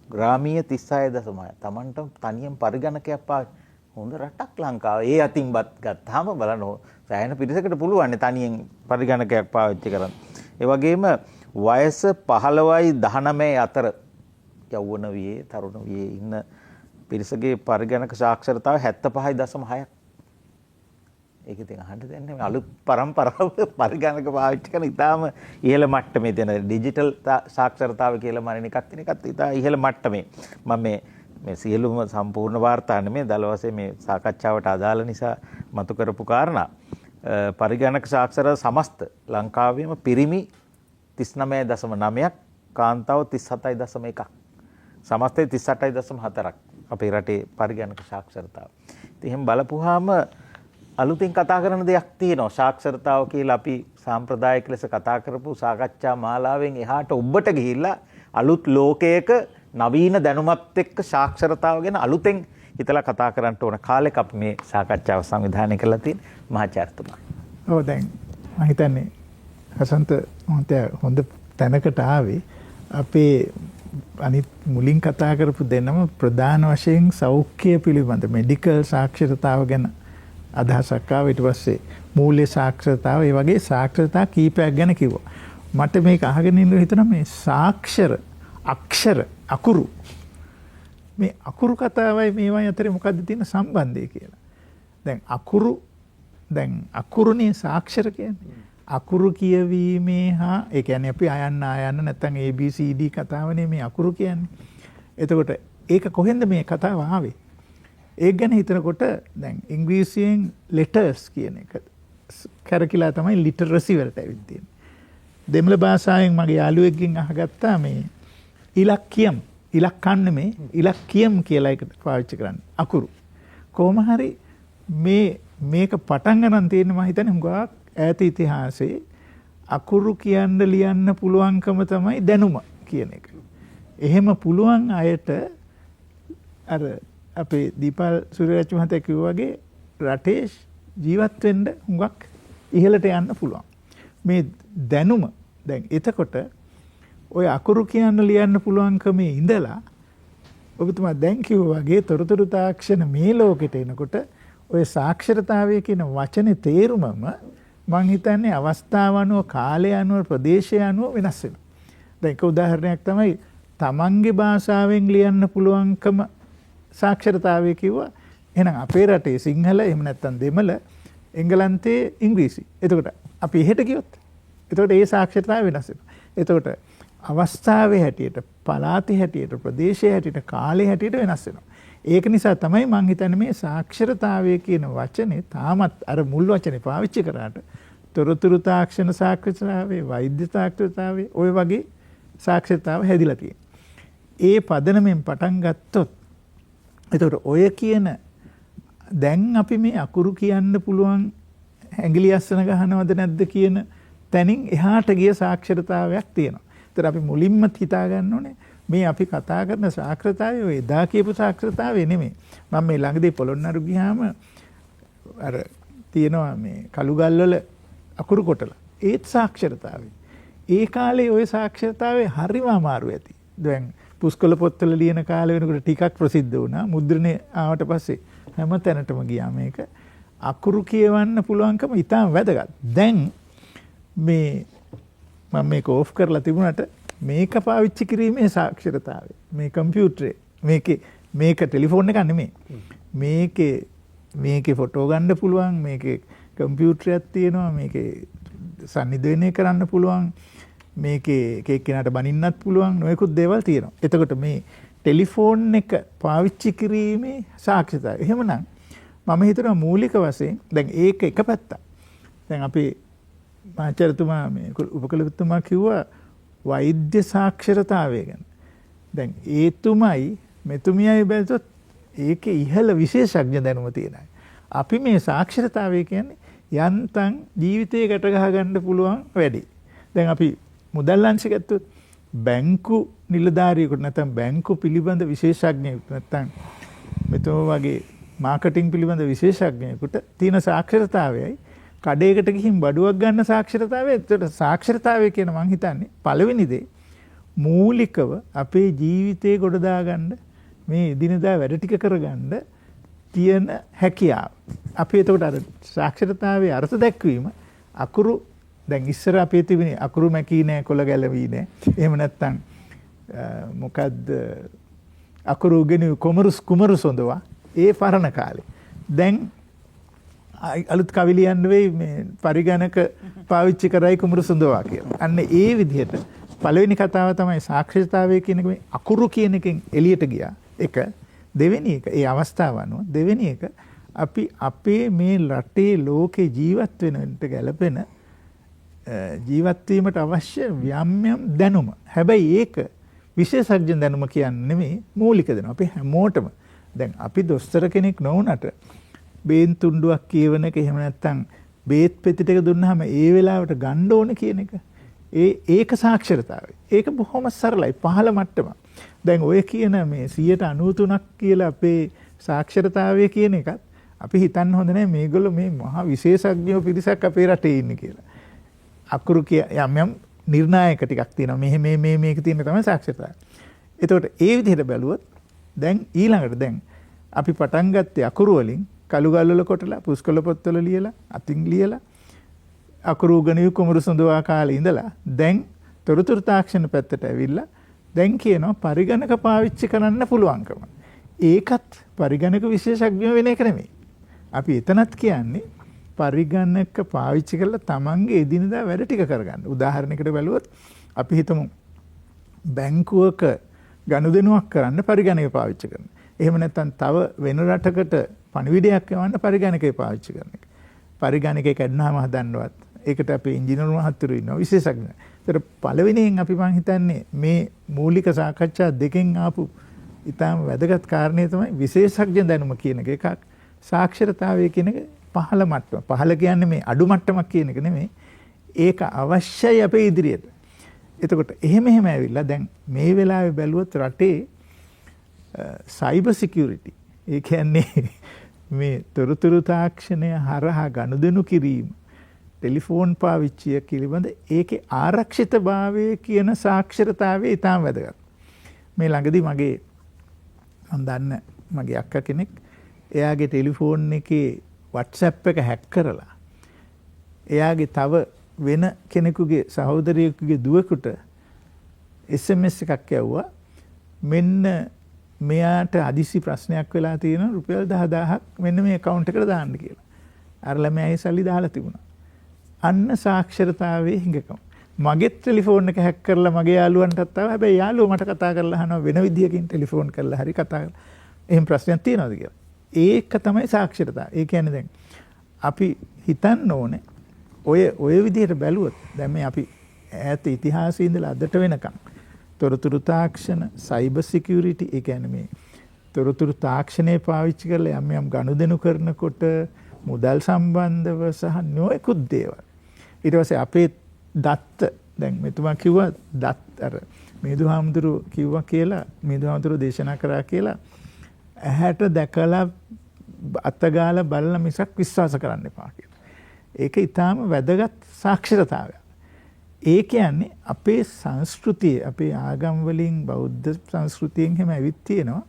ග්‍රාමීය 36.6. Tamanටම තනියෙන් පරිගණකයක් පාවිච්චි හොඳ රටක් ලංකාව. ඒ අතින්වත් ගත්තාම බලන්න සෑහෙන පිරිසකට පුළුවන් තනියෙන් පරිගණකයක් පාවිච්චි කරන්න. ඒ වගේම වයස 15යි 19 අතර යෞවන වියේ තරුණ වියේ ඉන්න පිරිසගේ පරිගණක සාක්ෂරතාව 75.6ක්. ඒක ඉතින් අහන්න දෙන්නේ අලුත් පරම්පරාව පරිගණක පාවිච්චි කරන ඉතාලම ඉහළ මට්ටමේ තියෙන ඩිජිටල් සාක්ෂරතාව කියලා මනින එකක් තියෙන එකත් ඉතා ඉහළ මට්ටමේ. මම මේ සියලුම සම්පූර්ණ වාර්තා නෙමෙයි දල වශයෙන් මේ සාකච්ඡාවට අදාළ නිසා මතු කරපු කාරණා. පරිගණක සාක්ෂර සමස්ත ලංකාවේම පිරිමි 39.9ක් කාන්තාව 37.1ක්. සමස්තය 38.4ක් අපේ රටේ පරිගණක සාක්ෂරතාව. ඉතින් එහෙම බලපුවාම අලුතින් කතා කරන දෙයක් තියෙනවා. සාක්ෂරතාව කියලා අපි සාම්ප්‍රදායික ලෙස කතා කරපු සාකච්ඡා මාලාවෙන් එහාට ඔබට ගිහිල්ලා අලුත් ලෝකයක නවීන දැනුමත් එක්ක සාක්ෂරතාව ගැන අලුතෙන් හිතලා කතා කරන්න ඕන කාලෙක අපි මේ සාකච්ඡාව සංවිධානය කරලා තියෙන මහාචාර්යතුමා. ඔව් දැන් මම හිතන්නේ හසන්ත මහත්තයා හොඳ තැනකට ආවේ. අපේ අනිත් මුලින් කතා කරපු දෙන්නම ප්‍රධාන වශයෙන් සෞඛ්‍ය පිළිබඳ මෙඩිකල් සාක්ෂරතාව ගැන අදහසක් ආවා. ඊට පස්සේ මූල්‍ය සාක්ෂරතාව ඒ වගේ සාක්ෂරතා කීපයක් ගැන කිව්වා. මට මේක අහගෙන ඉන්න හිතනවා මේ සාක්ෂර අක්ෂර අකුරු මේ අකුරු කතාවයි මේවයි අතරේ මොකද්ද තියෙන සම්බන්ධය කියලා. දැන් අකුරුනේ සාක්ෂර කියන්නේ. අකුරු කියවීමේ හා ඒ කියන්නේ අපි අයන්න නැත්නම් ABCD කතාවනේ මේ අකුරු කියන්නේ. එතකොට ඒක කොහෙන්ද මේ කතාව ආවේ? ඒක ගැන හිතනකොට දැන් ඉංග්‍රීසියෙන් letters කියන එක කරකිලා තමයි literacy වලට ඇවිත් තියෙන්නේ. දෙමළ භාෂාවෙන් මගේ යාළුවෙක්ගෙන් අහගත්තා මේ ඉලක්කම් කියලා එකට පාවිච්චි කරන්නේ අකුරු. කොහොම හරි මේක පටන් ගන්න තියෙන මම හිතන්නේ හුඟක් ඈත ඉතිහාසයේ අකුරු කියන්න ලියන්න පුළුවන්කම තමයි දැනුම කියන එක. එහෙම පුළුවන් අයට අර අපේ දීපල් සූර්යරත්න මහත්තයා කිව්වා වගේ රටේ ජීවත් වෙන්න හුඟක් ඉහළට යන්න පුළුවන්. මේ දැනුම දැන් එතකොට ඔය අකුරු කියන්න ලියන්න පුළුවන්කමේ ඉඳලා ඔබතුමා දැන් කිව්වා වගේ තොරතුරු තාක්ෂණ මේ ලෝකෙට එනකොට ඔය සාක්ෂරතාවය කියන වචනේ තේරුමම මම හිතන්නේ අවස්ථාව අනුව කාලය අනුව ප්‍රදේශය අනුව වෙනස් වෙනවා. දැන් එක උදාහරණයක් තමයි තමන්ගේ භාෂාවෙන් ලියන්න පුළුවන්කම සාක්ෂරතාවය කිව්වා. එහෙනම් අපේ රටේ සිංහල එහෙම නැත්නම් දෙමළ එංගලන්තේ ඉංග්‍රීසි. එතකොට අපි එහෙට ගියොත් එතකොට ඒ සාක්ෂරතාවය වෙනස් වෙනවා. එතකොට අවස්ථාවේ හැටියට පළාතේ හැටියට ප්‍රදේශයේ හැටියට කාලේ හැටියට වෙනස් වෙනවා. ඒක නිසා තමයි මම හිතන්නේ මේ සාක්ෂරතාවය කියන වචනේ තාමත් අර මුල් වචනේ පාවිච්චි කරාට තොරතුරු තාක්ෂණ සාක්ෂරතාවය, වෛද්‍ය සාක්ෂරතාවය ඔය වගේ සාක්ෂරතාව හැදිලා තියෙනවා. ඒ පදනමෙන් පටන් ගත්තොත් එතකොට ඔය කියන දැන් අපි මේ අකුරු කියන්න පුළුවන් ඇඟිලි අස්සන ගහනවද නැද්ද කියන තැනින් එහාට ගිය සාක්ෂරතාවයක් තියෙනවා. ඒතර අපි මුලින්ම හිතා ගන්න ඕනේ මේ අපි කතා කරන සාක්ෂරතාවය ඔය එදා කියපු සාක්ෂරතාවය නෙමෙයි. මම මේ ළඟදී පොළොන්නරු ගියාම අර තියෙනවා මේ කළුගල් වල අකුරු කොටලා. ඒත් සාක්ෂරතාවය. ඒ කාලේ ওই සාක්ෂරතාවය හරිම අමාරු ඇති. දැන් පුස්කොළ පොත්වල ලියන කාලේ වෙනකොට ටිකක් ප්‍රසිද්ධ වුණා. මුද්‍රණේ ආවට පස්සේ හැම තැනටම ගියා මේක. අකුරු කියවන්න පුළුවන්කම ඉතාම වැදගත්. දැන් මේ මම මේක ඕෆ් කරලා තිබුණාට මේක පාවිච්චි කිරීමේ සාක්ෂරතාවය. මේ කම්පියුටරේ මේක ටෙලිෆෝන් එක නෙමෙයි. මේකේ ෆොටෝ ගන්න පුළුවන්, මේකේ කම්පියුටරයක් තියෙනවා, මේකේ සංනිධානය කරන්න පුළුවන්, මේකේ එක එක්කෙනාට බනින්නත් පුළුවන්, නොයෙකුත් දේවල් තියෙනවා. එතකොට මේ ටෙලිෆෝන් එක පාවිච්චි කිරීමේ සාක්ෂරතාවය. එහෙමනම් මම හිතනවා මූලික වශයෙන් දැන් ඒක එක පැත්තක්. දැන් අපි මහාචාර්යතුමා මේ උපකුලපතිතුමා කිව්වා වෛද්‍ය සාක්ෂරතාවය ගැන. දැන් ඒතුමයි මෙතුමියයි බැලුවොත් ඒකේ ඉහළ විශේෂඥ දැනුම තියෙනවා. අපි මේ සාක්ෂරතාවය කියන්නේ යන්තම් ජීවිතේ ගැට ගහ ගන්න පුළුවන් වැඩි. දැන් අපි මුදල් අංශ ගත්තොත් බැංකු නිලධාරියෙකුට නැත්නම් බැංකු පිළිබඳ විශේෂඥයෙකුට නැත්නම් මෙතුම වගේ මාකටිං පිළිබඳ විශේෂඥයෙකුට තියෙන සාක්ෂරතාවයයි කඩේකට ගිහින් බඩුවක් ගන්න සාක්ෂරතාවය. ඒකට සාක්ෂරතාවය කියන මං හිතන්නේ පළවෙනි දේ මූලිකව අපේ ජීවිතේ ගොඩ දාගන්න මේ දිනදා වැඩ ටික කරගන්න තියෙන හැකියාව. අපි එතකොට අර සාක්ෂරතාවයේ අර්ථ දැක්වීම අකුරු දැන් ඉස්සර අපේ තිබුණේ අකුරු මැකී නෑ කොළ ගැලවී නෑ. එහෙම නැත්නම් මොකද්ද අකුරු උගෙනුවේ කුමරු සොඳවා ඒ පරණ කාලේ. දැන් අලුත් කවි ලියන්න වෙයි මේ පරිගණක පාවිච්චි කරයි කුමරු සොඳවා කියලා. අන්න ඒ විදිහට පළවෙනි කතාව තමයි සාක්ෂරතාවය කියන එක මේ අකුරු කියන එකෙන් එළියට ගියා. එක දෙවෙනි එක ඒ අවස්ථාව අනුව දෙවෙනි එක අපි අපේ මේ රටේ ලෝකේ ජීවත් වෙනට ගැලපෙන ජීවත් වීමට අවශ්‍ය යම් දැනුම. හැබැයි ඒක විශේෂඥ දැනුම කියන්නේ නෙමෙයි මූලික දැනුම. අපි හැමෝටම දැන් අපි දොස්තර කෙනෙක් නොවුනට බේන් තුණ්ඩුවක් කියවන එක එහෙම නැත්නම් බේත් පෙති ටික දුන්නාම ඒ වෙලාවට ගන්න ඕන කියන එක ඒක සාක්ෂරතාවය. ඒක බොහොම සරලයි පහළ මට්ටම. දැන් ඔය කියන මේ 93% කියලා අපේ සාක්ෂරතාවය කියන එකත් අපි හිතන්න හොඳ නැහැ මේගොල්ලෝ මේ මහා විශේෂඥයෝ පිරිසක් අපේ රටේ ඉන්නේ කියලා. අකුරු යම් නිර්ණායක ටිකක් තියෙනවා. මේක තියෙන තමයි සාක්ෂරතාවය. එතකොට ඒ විදිහට බැලුවොත් දැන් ඊළඟට දැන් අපි පටන් ගත්තේ අකුරු වලින් කළුගල් වල කොටලා පුස්කොළ පොත්වල ලියලා අතින් ලියලා අකුරු උගණිය කුමරු සඳවා කාලේ ඉඳලා දැන් තොරතුරු තාක්ෂණ පැත්තට ඇවිල්ලා දැන් කියනවා පරිගණක පාවිච්චි කරන්න පුළුවන්කම. ඒකත් පරිගණක විශේෂඥ වෙන එක නෙමෙයි. අපි එතනත් කියන්නේ පරිගණක පාවිච්චි කරලා තමන්ගේ එදිනදා වැඩ ටික කරගන්න. උදාහරණයකට බැලුවොත් අපි හිතමු බැංකුවක ගනුදෙනුවක් කරන්න පරිගණක පාවිච්චි කරනවා. එහෙම නැත්නම් තව වෙන රටකට පණිවිඩයක් යවන්න පරිගණකය පාවිච්චි කරන එක. පරිගණකේ කැඩුනහම හදන්නවත් ඒකට අපේ ඉංජිනේරු මහත්තුරු ඉන්නවා විශේෂඥ. ඒතර පළවෙනියෙන් අපි මං හිතන්නේ මේ මූලික සාකච්ඡා දෙකෙන් ආපු ඊටාම වැදගත් කාරණේ තමයි විශේෂඥ දැනුම කියන එකක්. සාක්ෂරතාවය කියන එක පහළ මට්ටම. පහළ කියන්නේ මේ අඩු මට්ටමක් කියන එක නෙමෙයි. ඒක අවශ්‍යයි අපේ ඉදිරියට. එතකොට එහෙම ඇවිල්ලා දැන් මේ වෙලාවේ බැලුවොත් රටේ සයිබර් සිකියුරිටි ඒ කියන්නේ මේ තොරතුරු තාක්ෂණය හරහා ගනුදෙනු කිරීම ටෙලිෆෝන් පාවිච්චිය පිළිබඳ ඒකේ ආරක්ෂිතභාවය කියන සාක්ෂරතාවය ඉතාම වැදගත්. මේ ළඟදී මම දන්න මගේ අක්කා කෙනෙක් එයාගේ ටෙලිෆෝන් එකේ WhatsApp එක හැක් කරලා එයාගේ තව වෙන කෙනෙකුගේ සහෝදරියෙකුගේ දුවෙකුට SMS එකක් යවුවා මෙන්න මෙයාට අදිසි ප්‍රශ්නයක් වෙලා තියෙනවා රුපියල් 10000ක් මෙන්න මේ account එකට දාන්න කියලා. අර ළමයා ඒ සල්ලි දාලා තිබුණා. අන්න සාක්ෂරතාවයේ හිඟකම. මගෙත් ටෙලිෆෝන් එක හැක් කරලා මගේ යාළුවන්ටත් ආවා. හැබැයි යාළුවා මට කතා කරලා අහනවා වෙන විදියකින් ටෙලිෆෝන් කරලා හරි කතා කරලා. එහෙම ප්‍රශ්නයක් තියෙනවද කියලා. ඒක තමයි සාක්ෂරතාව. ඒ කියන්නේ දැන් අපි හිතන්න ඕනේ ඔය විදිහට බැලුවොත් දැන් මේ අපි ඈත ඉතිහාසයේ ඉඳලා අදට වෙනකම් තොරතුරු තාක්ෂණ සයිබර් සිකියුරිටි ඒ කියන්නේ මේ තොරතුරු තාක්ෂණය පාවිච්චි කරලා යම් ගනුදෙනු කරනකොට මුදල් සම්බන්ධව සහ නොයෙකුත් දේවල්. ඊට පස්සේ අපේ දත්ත දැන් මෙතුමා කිව්වා දත් අර මේදුහාමුදුරු කිව්වා කියලා මේදුහාමුදුරු දේශනා කරා කියලා ඇහැට දැකලා අතගාලා බලලා මිසක් විශ්වාස කරන්න එපා කියලා. ඒක ඊටාම වැදගත් සාක්ෂරතාවයක්. ඒ කියන්නේ අපේ සංස්කෘතිය අපේ ආගම් වලින් බෞද්ධ සංස්කෘතියෙන් හැම ඇවිත් තියෙනවා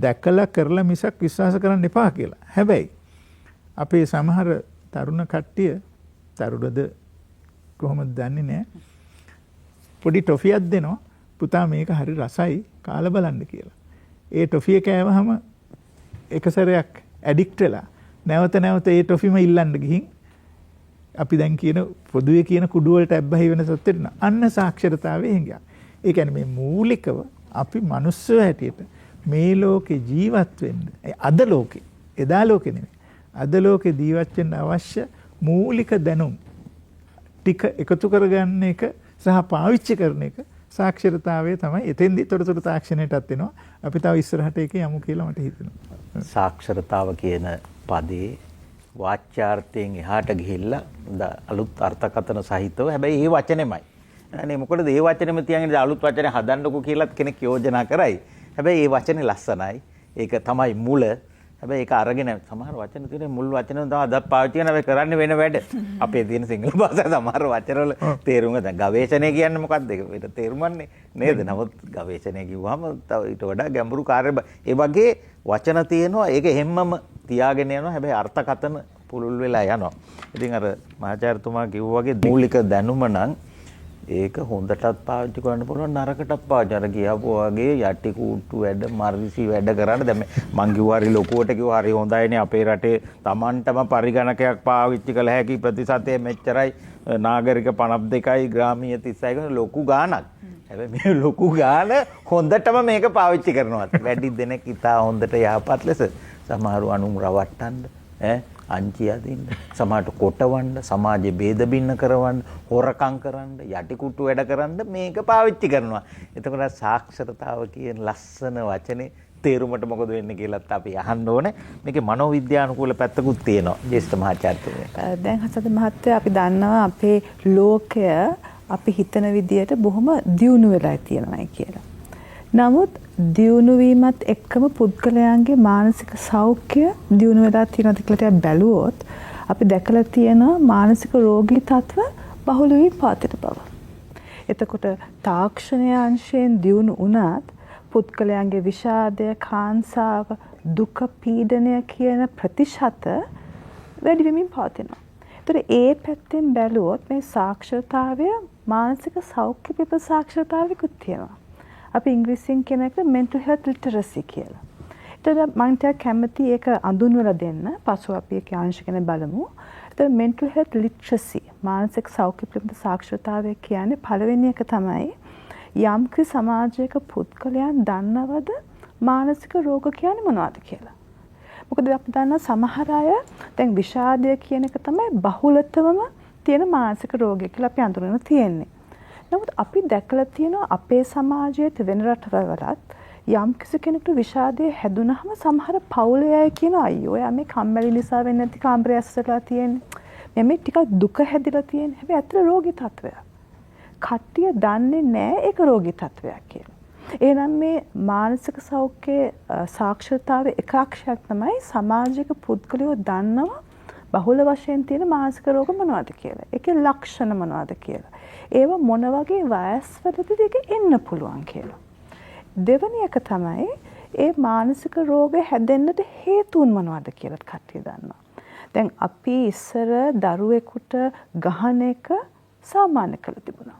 දැකලා කරලා මිසක් විශ්වාස කරන්න එපා කියලා. හැබැයි අපේ සමහර තරුණ කට්ටිය තරුණද කොහොමද දන්නේ නැහැ. පොඩි ටොෆියක් දෙනවා පුතා මේක හරි රසයි කාලා බලන්න කියලා. ඒ ටොෆිය කෑවහම එක සැරයක් ඇඩික්ට් වෙලා නැවත ඒ ටොෆිම ඉල්ලන්න ගිහින් අපි දැන් කියන පොදුවේ කියන කුඩු වලට ඇබ්බැහි වෙන සත්‍යෙට අන්න සාක්ෂරතාවයේ හිඟයක්. ඒ කියන්නේ මේ මූලිකව අපි මිනිස්සු හැටියට මේ ලෝකේ ජීවත් වෙන්න අද ලෝකේ එදා ලෝකේ නෙමෙයි අද ලෝකේ ජීවත් වෙන්න අවශ්‍ය මූලික දැනුම් ටික එකතු කරගන්න එක සහ පාවිච්චි කරන එක සාක්ෂරතාවය තමයි. එතෙන්දී තොරතුරු තාක්ෂණයටත් එනවා. අපි තව ඉස්සරහට ඒක යමු කියලා මට හිතෙනවා. සාක්ෂරතාව කියන පදේ වාචාර්ථයෙන් එහාට ගිහිල්ලා අලුත් අර්ථකථන සහිතව හැබැයි ඒ වචනේමයි. අනේ මොකටද ඒ වචනේම තියන්නේ අලුත් වචනේ හදන්නකෝ කියලාත් කෙනෙක් යෝජනා කරයි. හැබැයි ඒ වචනේ ලස්සනයි. ඒක තමයි මුල. හැබැයි ඒක අරගෙන සමහර වචන තියෙන මුල් වචන තමයි අදත් පාවිච්චි කරන අපි කරන්නේ වෙන වැඩ. අපේ තියෙන සිංහල භාෂාවේ සමහර වචන වල තේරුම දැන් ගවේෂණය කියන්නේ මොකක්ද ඒක තේරුම්න්නේ නේද? නමුත් ගවේෂණය කිව්වම තව ඊට වඩා ගැඹුරු කාර්ය ඒ වගේ වචන තියෙනවා. ඒක හැමම තියාගෙන යනවා. හැබැයි අර්ථකථන පුළුල් වෙලා යනවා. ඉතින් අර මහාචාර්යතුමා කිව්වා වගේ මූලික දැනුම නම් ඒක හොඳටත් පාවිච්චි කරන්න පුළුවන් නරකටත් පාවිච්චි අර කියපුව වගේ යටි කූට්ටු වැඩ මර්සි වැඩ කරන්න දැන් මං කිව්වා හරි ලොකුවට කිව්වා හරි හොඳයිනේ අපේ රටේ Tamanටම පරිගණකයක් පාවිච්චි කළ හැකි ප්‍රතිශතය මෙච්චරයි නාගරික 52යි ග්‍රාමීය 36යි ලොකු ගාණක්. හැබැයි මේ ලොකු ගාණ හොඳටම මේක පාවිච්චි කරනවා. වැඩි දෙනෙක් ඉතා හොඳට යහපත් ලෙස සමහරව අනුන් රවට්ටන්න අංචි අදින්න සමාජට කොටවන්න සමාජයේ ભેද බින්න කරවන්න හොරකම් කරන්න යටිකුට්ටු වැඩ කරන්න මේක පාවිච්චි කරනවා. එතකොට සාක්ෂරතාව කියන ලස්සන වචනේ තේරුමට මොකද වෙන්නේ කියලාත් අපි අහන්න ඕනේ. මේකේ මනෝවිද්‍යානුකූල පැත්තකුත් තියෙනවා. ජේෂ්ඨ මහාචාර්යතුමා. දැන් හසද මහත්තයා අපි දන්නවා අපේ ලෝකය අපි හිතන විදියට බොහොම දියුණු වෙලා තියෙනවායි කියලා. නමුත් දියුණු වීමත් එක්කම පුද්ගලයන්ගේ මානසික සෞඛ්‍ය දියුණු වෙලා තියෙනවද කියලා බැලුවොත් අපි දැකලා තියෙනවා මානසික රෝගී තත්ත්ව බහුල වී පවතින බව. එතකොට තාක්ෂණය අංශයෙන් දියුණු වුණත් පුද්ගලයන්ගේ විෂාදය, කාංසාව, දුක, පීඩනය කියන ප්‍රතිශත වැඩි වෙමින් පවතිනවා. ඒතර ඒ පැත්තෙන් බැලුවොත් මේ සාක්ෂරතාවය මානසික සෞඛ්‍ය පිළිබඳ සාක්ෂරතාවයකුත් තියෙනවා. අපි ඉංග්‍රීසියෙන් කියන එක mental health literacy කියලා. ඒතර මම ටිකක් කැමති ඒක අඳුන්වලා දෙන්න. පසු අපි ඒක අංශ ගැන බලමු. ඒතර mental health literacy මානසික සෞඛ්‍ය පිළිබඳ සාක්ෂරතාවය කියන්නේ පළවෙනි එක තමයි යම්කිසි සමාජයක පුද්ගලයන් දන්නවද මානසික රෝග කියන්නේ මොනවද කියලා. මොකද අපි දන්නා සමහර අය දැන් විෂාදය කියන එක තමයි බහුලතමම තියෙන මානසික රෝගය කියලා අපි අඳුරගෙන තියෙන්නේ. නමුත් අපි දැකලා තියෙනවා අපේ සමාජයේ වෙන රටවලත් යම් කිසි කෙනෙකුට විෂාදය හැදුනහම සමහර පවුලේ අය කියන අයියෝ යා මේ කම්මැලි නිසා වෙන්නේ නැති කාමරය ඇස්සලා තියෙන්නේ. මේ ටිකක් දුක හැදිලා තියෙන්නේ. හැබැයි අතට රෝගී තත්වයක්. කට්ටිය දන්නේ නැහැ ඒක රෝගී තත්වයක් කියලා. එහෙනම් මේ මානසික සෞඛ්‍ය සාක්ෂරතාවයේ එක අක්ෂරයක් තමයි සමාජික පුද්ගලයෝ දන්නවා බහුල වශයෙන් තියෙන මානසික රෝග මොනවද කියලා. ඒකේ ලක්ෂණ මොනවද කියලා. ඒව මොන වගේ වයස්වලදී ඒක එන්න පුළුවන් කියලා. දෙවැනි එක තමයි ඒ මානසික රෝග හැදෙන්නට හේතුන් මොනවද කියලා කට්ටිය දන්නවා. දැන් අපි ඉස්සර දරුවෙකුට ගහන එක සාමාන්‍ය කළ තිබුණා.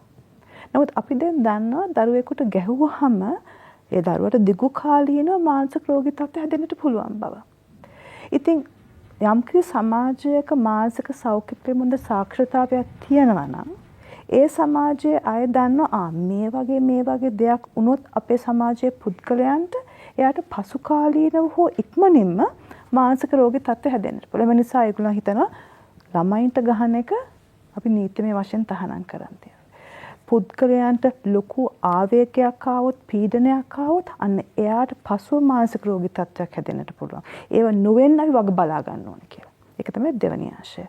නමුත් අපි දැන් දන්නවා දරුවෙකුට ගැහුවහම ඒ දරුවට දිගු කාලීනව මානසික රෝගී තත්ත්ව හැදෙන්නට පුළුවන් බව. ඉතින් යම්කිසි සමාජයක මානසික සෞඛ්‍ය පිළිබඳ සාක්ෂරතාවයක් තියෙනවා නම් ඒ සමාජයේ අය දන්නවා මේ වගේ දෙයක් වුණොත් අපේ සමාජයේ පුද්ගලයන්ට එයාට පසු කාලීනව හෝ ඉක්මනින්ම මානසික රෝගී තත්ත්ව හැදෙන්නට පුළුවන්. ඒ නිසා ඒගොල්ලෝ හිතනවා ළමයින්ට ගහන එක අපි නීතිමය වශයෙන් තහනම් කරන් තියෙනවා. පුද්ගලයන්ට ලොකු ආවේගයක් ආවොත් පීඩනයක් ආවොත් අන්න එයාට පසුව මානසික රෝගී තත්ත්වයක් හැදෙන්නට පුළුවන්. ඒව නොවෙන්න අපි වග බලා ගන්න ඕනේ කියලා. ඒක තමයි දෙවෙනි ආශය.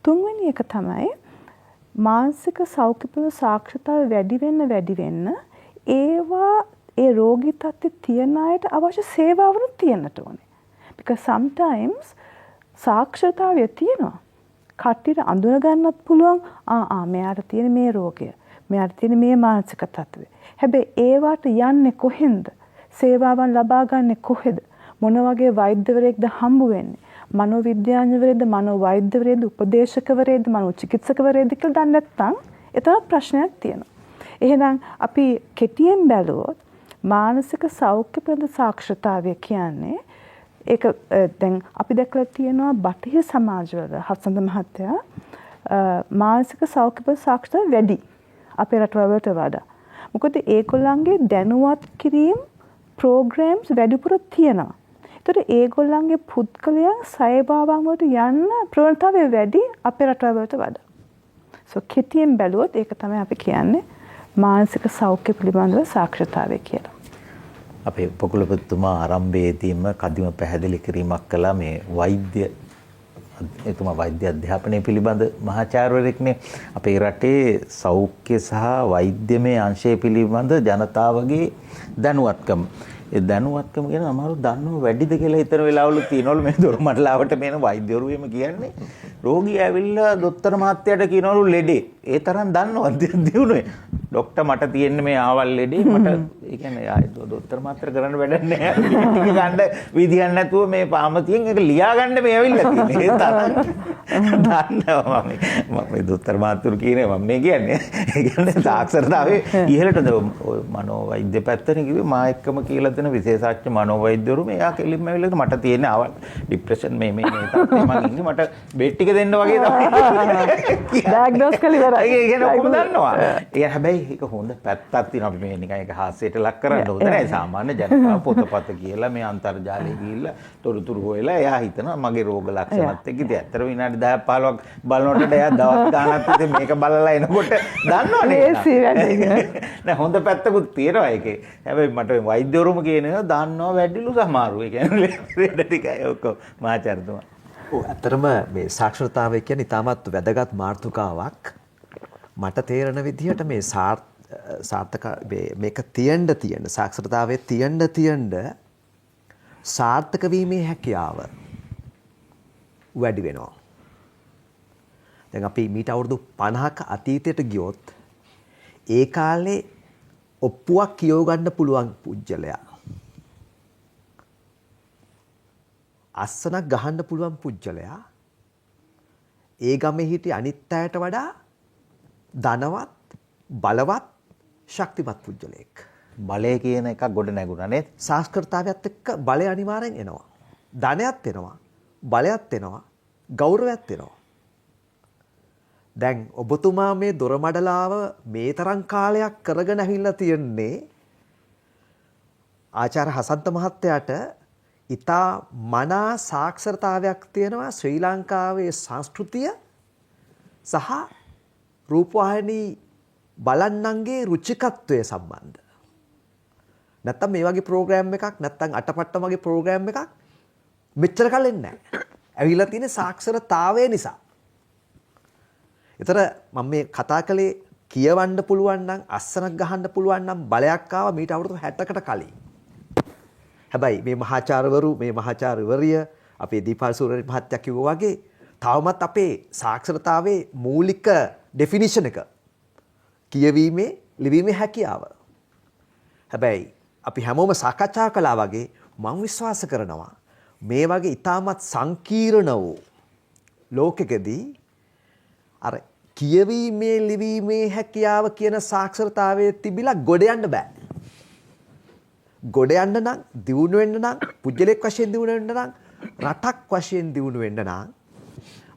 තුන්වෙනි එක තමයි මානසික සෞඛ්‍ය පිළිබඳ සාක්ෂරතාවය වැඩි වෙන්න ඒවා ඒ රෝගී තත්ත්වයේ තියන අයට අවශ්‍ය සේවාවලුත් තියෙන්නට ඕනේ. because sometimes සාක්ෂරතාවය තියෙනවා. කට්ටියට අඳුන ගන්නත් පුළුවන් මෙයාට තියෙන මේ රෝගය. මෙයාට තියෙන මේ මානසික තත්ත්වය. හැබැයි ඒවට යන්නේ කොහෙන්ද? සේවාවන් ලබා ගන්නේ කොහෙද? මොන වගේ වෛද්‍යවරයෙක්ද හම්බ වෙන්නේ? මනෝවිද්‍යාඥවරයෙක්ද, මනෝවෛද්‍යවරයෙක්ද, උපදේශකවරයෙක්ද, මනෝචිකිත්සකවරයෙක්ද කියලා දන්නේ නැත්නම් එතන ප්‍රශ්නයක් තියෙනවා. එහෙනම් අපි කෙටියෙන් බැලුවොත් මානසික සෞඛ්‍ය පිළිබඳ සාක්ෂරතාවය කියන්නේ ඒක දැන් අපි දැක්ලා තියෙනවා බටහිර සමාජවල හසන්ත මහත්තයා මානසික සෞඛ්‍ය පිළිබඳ සාක්ෂරතාවය වැඩි අපේ රටවලට වඩා. මොකද ඒගොල්ලන්ගේ දැනුවත් කිරීම ප්‍රෝග්‍රෑම්ස් වැඩිපුර තියෙනවා. ඒතර ඒගොල්ලන්ගේ පුද්ගලයන් සේවාවන් වලට යන්න ප්‍රවණතාවය වැඩි අපේ රටවලට වඩා. සෝ කෙටියෙන් බැලුවොත් ඒක තමයි අපි කියන්නේ මානසික සෞඛ්‍ය පිළිබඳව සාක්ෂරතාවය කියලා. අපේ උපකුලපතිතුමා ආරම්භයේදීම කදිම පැහැදිලි කිරීමක් කළා මේ එතුමා වෛද්‍ය අධ්‍යාපනය පිළිබඳ මහාචාර්යවරයෙක්නේ. අපේ රටේ සෞඛ්‍ය සහ වෛද්‍යමය අංශය පිළිබඳ ජනතාවගේ දැනුවත්කම. ඒ දැනුවත්කම ගැන අමාරු දන්නව වැඩිද කියලා හිතන වෙලාවලු තියෙනවලු මේ දොරමඩලාවට මේන වෛද්‍යවරු එහෙම කියන්නේ. රෝගී ඇවිල්ලා දොස්තර මහත්තයාට කියනවලු ලෙඩේ. ඒ තරම් දන්නවද දිනුනේ. ડોක්ටර් මට තියෙන්නේ මේ ආවල් ලෙඩේ මට ඒ කියන්නේ ආයේ දොස්තර මහත්තයා කරන්න වැඩක් නැහැ. ටික ගන්න විදියක් නැතුව මේ පාමතියෙන් ඒක ලියා ගන්න මේ ඇවිල්ලා තියෙන්නේ. ඒ තරම් දන්නවා මම මේ දොස්තර මහත්තයා කියන්නේ මම මේ කියන්නේ. ඒ කියන්නේ සාක්ෂරතාවේ ඉහළටද මනෝවෛද්‍ය පැත්තනේ කිව්වේ මා එක්කම කියලා දෙන විශේෂඥ මනෝවෛද්‍යවරු මෙයා කෙලින්ම ඇවිල්ලා මට තියෙන ආවල් ડિප්‍රෙෂන් මේ තත්ත්වයේ මම ඉන්නේ මට බෙඩ් ටික දෙන්න වගේ තමයි ඩයග්නෝස් කළා ඉවරයි. ඒක කියන ඔක්කොම දන්නවා. ඒ හැබැයි ඒක හොඳ පැත්තක් තියෙනවා. අපි මේ නිකන් ඒක හාස්‍යයට ලක් කරන්න හොඳ නැහැ. සාමාන්‍ය ජනතාව පොතපත කියලා මේ අන්තර්ජාලයේ ගිහිල්ලා තොරතුරු හොයලා එයා හිතනවා මගේ රෝග ලක්ෂණත් එක්ක ඉතින් ඇත්තට විනාඩි 10 15ක් බලනකොට එයා දවස් ගානක් ඉතින් මේක බලලා එනකොට දන්නවනේ. නෑ හොඳ පැත්තකුත් තියෙනවා ඒකේ. හැබැයි මට වෛද්‍යවරුම කියනවා දන්නවා වැඩිලු සමහරු. ඒ කියන්නේ ලෙඩ ටිකයි ඔක්කොම මහාචාර්යතුමා. ඔව් ඇත්තටම මේ සාක්ෂරතාවය කියන්නේ ඉතාමත් වැදගත් මාතෘකාවක්. මට තේරෙන විදිහට මේ සාර්ථක මේක තියෙන්න සාක්ෂරතාවයේ තියෙන්න සාර්ථක වීමේ හැකියාව වැඩි වෙනවා. දැන් අපි මීට අවුරුදු 50ක අතීතයට ගියොත් ඒ කාලේ ඔප්පුවක් කියව ගන්න පුළුවන් පුජ්‍යලයා. අස්සනක් ගහන්න පුළුවන් පුජ්‍යලයා ඒ ගමේ හිටිය අනිත් අයට වඩා ධනවත් බලවත් ශක්තිමත් පුජ්‍යලෙක්. බලය කියන එකක් ගොඩ නැගුණා නේද? සාක්ෂරතාවයත් එක්ක බලය අනිවාර්යෙන් එනවා. ධනයත් එනවා, බලයත් එනවා, ගෞරවයත් එනවා. දැන් ඔබතුමා මේ දොරමඩලාව මේ තරම් කාලයක් කරගෙන ඇවිල්ලා තියන්නේ ආචාර්ය හසන්ත මහත්තයාට ඉතා මනා සාක්ෂරතාවයක් තියෙනවා ශ්‍රී ලංකාවේ සංස්කෘතිය සහ රූපවාහිනී බලන්නන්ගේ රුචිකත්වය සම්බන්ධ. නැත්තම් මේ වගේ ප්‍රෝග්‍රෑම් එකක් නැත්තම් අටපට්ටම වගේ ප්‍රෝග්‍රෑම් එකක් මෙච්චර කල් එන්නේ නැහැ. ඇවිල්ලා තියෙන සාක්ෂරතාවය නිසා. ඒතර මම මේ කතා කළේ කියවන්න පුළුවන් නම් අස්සනක් ගහන්න පුළුවන් නම් බලයක් ආවා මීට අවුරුදු 60කට කලින්. හැබැයි මේ මහාචාර්යවරිය අපේ දීපාල් සූරිය මහත්තයා කිව්වා වගේ තවමත් අපේ සාක්ෂරතාවයේ මූලික ඩෙෆිනිෂන් එක කියවීමේ ලිවීමේ හැකියාව. හැබැයි අපි හැමෝම සාකච්ඡා කළා වගේ මම විශ්වාස කරනවා මේ වගේ ඉතාමත් සංකීර්ණ වූ ලෝකෙකදී අර කියවීමේ ලිවීමේ හැකියාව කියන සාක්ෂරතාවයේ තිබිලා ගොඩ යන්න බෑ. ගොඩ යන්න නම් දියුණු වෙන්න නම් පුජ්‍යලෙක් වශයෙන් දියුණු වෙන්න නම් රටක් වශයෙන් දියුණු වෙන්න නම්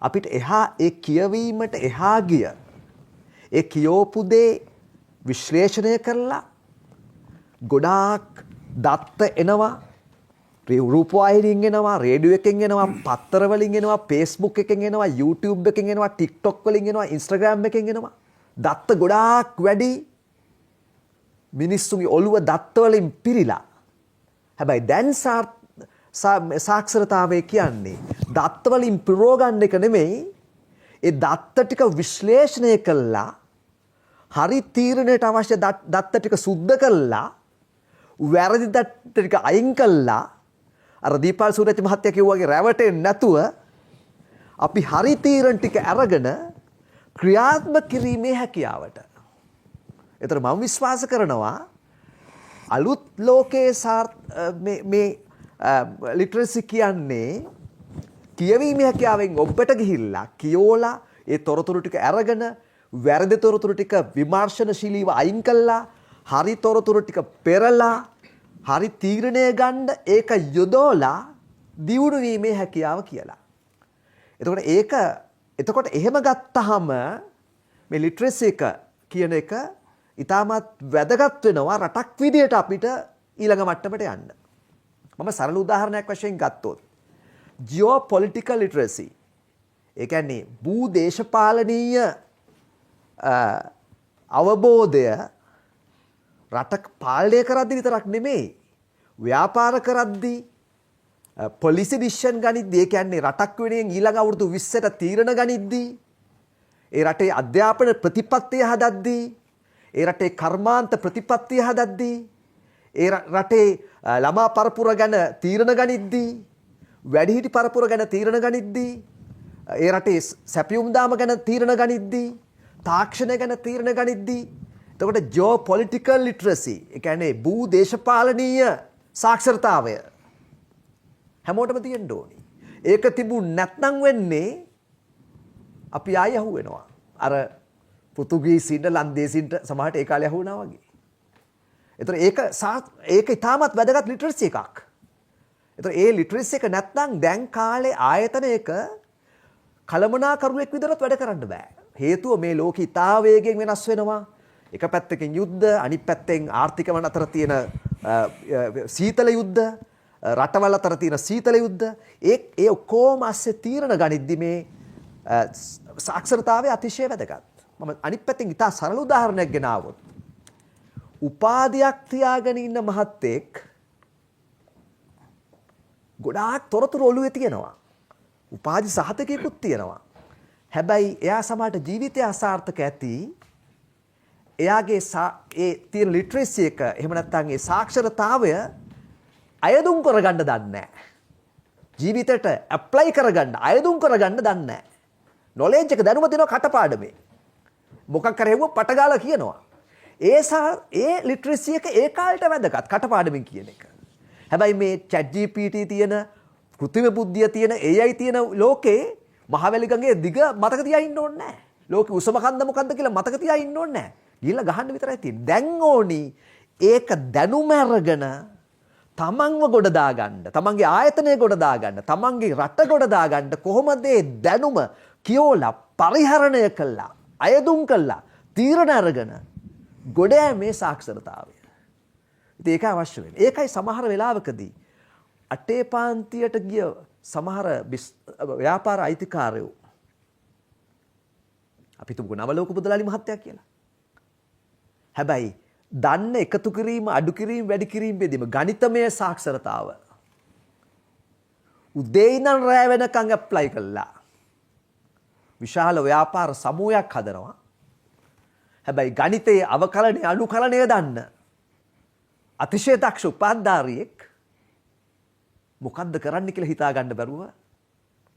අපිට එහා ඒ කියවීමට එහා ගිය ඒ කියෝපු දේ විශ්ලේෂණය කරලා ගොඩාක් දත්ත එනවා රූපවාහිනියෙන් එනවා රේඩියෝ එකෙන් එනවා පත්තර වලින් එනවා Facebook එකෙන් එනවා YouTube එකෙන් එනවා TikTok වලින් එනවා Instagram එකෙන් එනවා දත්ත ගොඩාක් වැඩි. මිනිස්සුන්ගේ ඔළුව දත්ත වලින් පිරීලා. හැබැයි දැන් සාක්ෂරතාවය කියන්නේ දත්ත වලින් පිරව ගන්න එක නෙමෙයි. ඒ දත්ත ටික විශ්ලේෂණය කළා හරි තීරණයට අවශ්‍ය දත්ත ටික සුද්ධ කළා වැරදි දත්ත ටික අයින් කළා අර දීපාල් සූරජ් මහත්තයා කිව්වාගේ රැවටෙන්නේ නැතුව අපි හරි තීරණ ටික අරගෙන ක්‍රියාත්මක කිරීමේ හැකියාවට. ඒතර මම විශ්වාස කරනවා අලුත් ලෝකයේ මේ ලිටරසි කියන්නේ කියවීමේ හැකියාවෙන් ඔබට ගිහිල්ලා කියෝලා ඒ තොරතුරු ටික අරගෙන වැරදි තොරතුරු ටික විමර්ශනශීලීව අයින් කළා හරි තොරතුරු ටික පෙරලා හරි තීරණය ගන්න ඒක යොදවලා දියුණු වීමේ හැකියාව කියලා. එතකොට එහෙම ගත්තාම මේ ලිටරසි එක කියන එක ඉතාමත් වැදගත් වෙනවා රටක් විදියට අපිට ඊළඟ මට්ටමට යන්න. මම සරල උදාහරණයක් වශයෙන් ගත්තොත් ජියෝපොලිටිකල් ලිටරසි. ඒ කියන්නේ භූ දේශපාලනීය අවබෝධය රටක් පාලනය කරද්දී විතරක් නෙමෙයි ව්‍යාපාර කරද්දී පොලිසි ඩිසිෂන් ගනිද්දී ඒ කියන්නේ රටක් වෙනුවෙන් ඊළඟ අවුරුදු 20ට තීරණ ගනිද්දී ඒ රටේ අධ්‍යාපන ප්‍රතිපත්තිය හදද්දී ඒ රටේ කර්මාන්ත ප්‍රතිපත්තිය හදද්දී ඒ රටේ ළමා පරපුර ගැන තීරණ ගනිද්දී වැඩිහිටි පරපුර ගැන තීරණ ගනිද්දී ඒ රටේ සැපියුම් දාම ගැන තීරණ ගනිද්දී තාක්ෂණය ගැන තීරණ ගනිද්දී එතකොට ජියෝපොලිටිකල් ලිටරසි ඒ කියන්නේ භූ දේශපාලනීය සාක්ෂරතාවය හැමෝටම තියෙන්න ඕනි. ඒක තිබුණ නැත්නම් වෙන්නේ අපි ආයෙ අහු වෙනවා. අර පෘතුගීසින්ට ලන්දේසින්ට සමහරට ඒ කාලේ අහු වුණා වගේ. ඒතර ඒක ඉතාමත් වැදගත් ලිටරසි එකක්. ඒතර ඒ ලිටරසි එක නැත්නම් දැන් කාලේ ආයතනයක කළමනාකරුවෙක් විතරක් වැඩ කරන්න බෑ. හේතුව මේ ලෝකෙ ඉතා වේගෙන් වෙනස් වෙනවා. එක පැත්තකින් යුද්ධ අනිත් පැත්තෙන් ආර්ථිකවන් අතර තියෙන සීතල යුද්ධ රටවල් අතර තියෙන සීතල යුද්ධ ඒ ඔක්කොම අස්සේ තීරණ ගනිද්දි මේ සාක්ෂරතාවය අතිශය වැදගත්. මම අනිත් පැත්තෙන් ඉතා සරල උදාහරණයක් ගෙනාවොත් උපාධියක් තියාගෙන ඉන්න මහත්තයෙක් ගොඩාක් තොරතුරු ඔළුවේ තියෙනවා. උපාධි සහතිකයකුත් තියෙනවා. හැබැයි එයා සමහරට ජීවිතය අසාර්ථක ඇති. එයාගේ ඒ තියෙන ලිටරසි එක එහෙම නැත්නම් ඒ සාක්ෂරතාවය අයදුම් කරගන්න දන්නේ නැහැ. ජීවිතයට ඇප්ලයි කරගන්න අයදුම් කරගන්න දන්නේ නැහැ. නොලෙජ් එක දැනුම දෙනවා කටපාඩමේ. මොකක් කරේව පටගාලා කියනවා. ඒ ලිටරසි එක ඒ කාලේට වැදගත් කටපාඩමින් කියන එක. හැබැයි මේ chat GPT තියෙන කෘත්‍රිම බුද්ධිය තියෙන AI තියෙන ලෝකේ මහවැලි ගඟේ දිග මතක තියා ඉන්න ඕනේ නැහැ. ලෝකේ උසම කන්ද මොකද්ද කියලා මතක තියා ඉන්න ඕනේ නැහැ. ගිහිල්ලා ගහන්න විතරයි තියෙන්නේ. දැන් ඕනි ඒක දැනුම අරගෙන තමන්ව ගොඩ දාගන්න, තමන්ගේ ආයතනය ගොඩ දාගන්න, තමන්ගේ රට ගොඩ දාගන්න කොහොමද ඒ දැනුම කියෝලා පරිහරණය කළා, අයදුම් කළා, තීරණ අරගෙන ගොඩ යෑමේ සාක්ෂරතාවය. ඉතින් ඒක අවශ්‍ය වෙන්නේ. ඒකයි සමහර වෙලාවකදී අටේ පාන්තියට ගිය සමහර ව්‍යාපාර අයිතිකාරයෝ අපි තුමුකෝ නවලෝක බුදලාලි මහත්තයා කියලා. හැබැයි දන්න එකතු කිරීම අඩු කිරීම වැඩි කිරීම බෙදීම ගණිතමය සාක්ෂරතාව උදේ ඉඳන් රැ වෙනකන් ඇප්ලයි කළා. විශාල ව්‍යාපාර සමූහයක් හදනවා. හැබැයි ගණිතයේ අවකලනය අනුකලනය දන්න අතිශය දක්ෂ උපාධාරියෙක් මොකද්ද කරන්න කියලා හිතා ගන්න බැරුව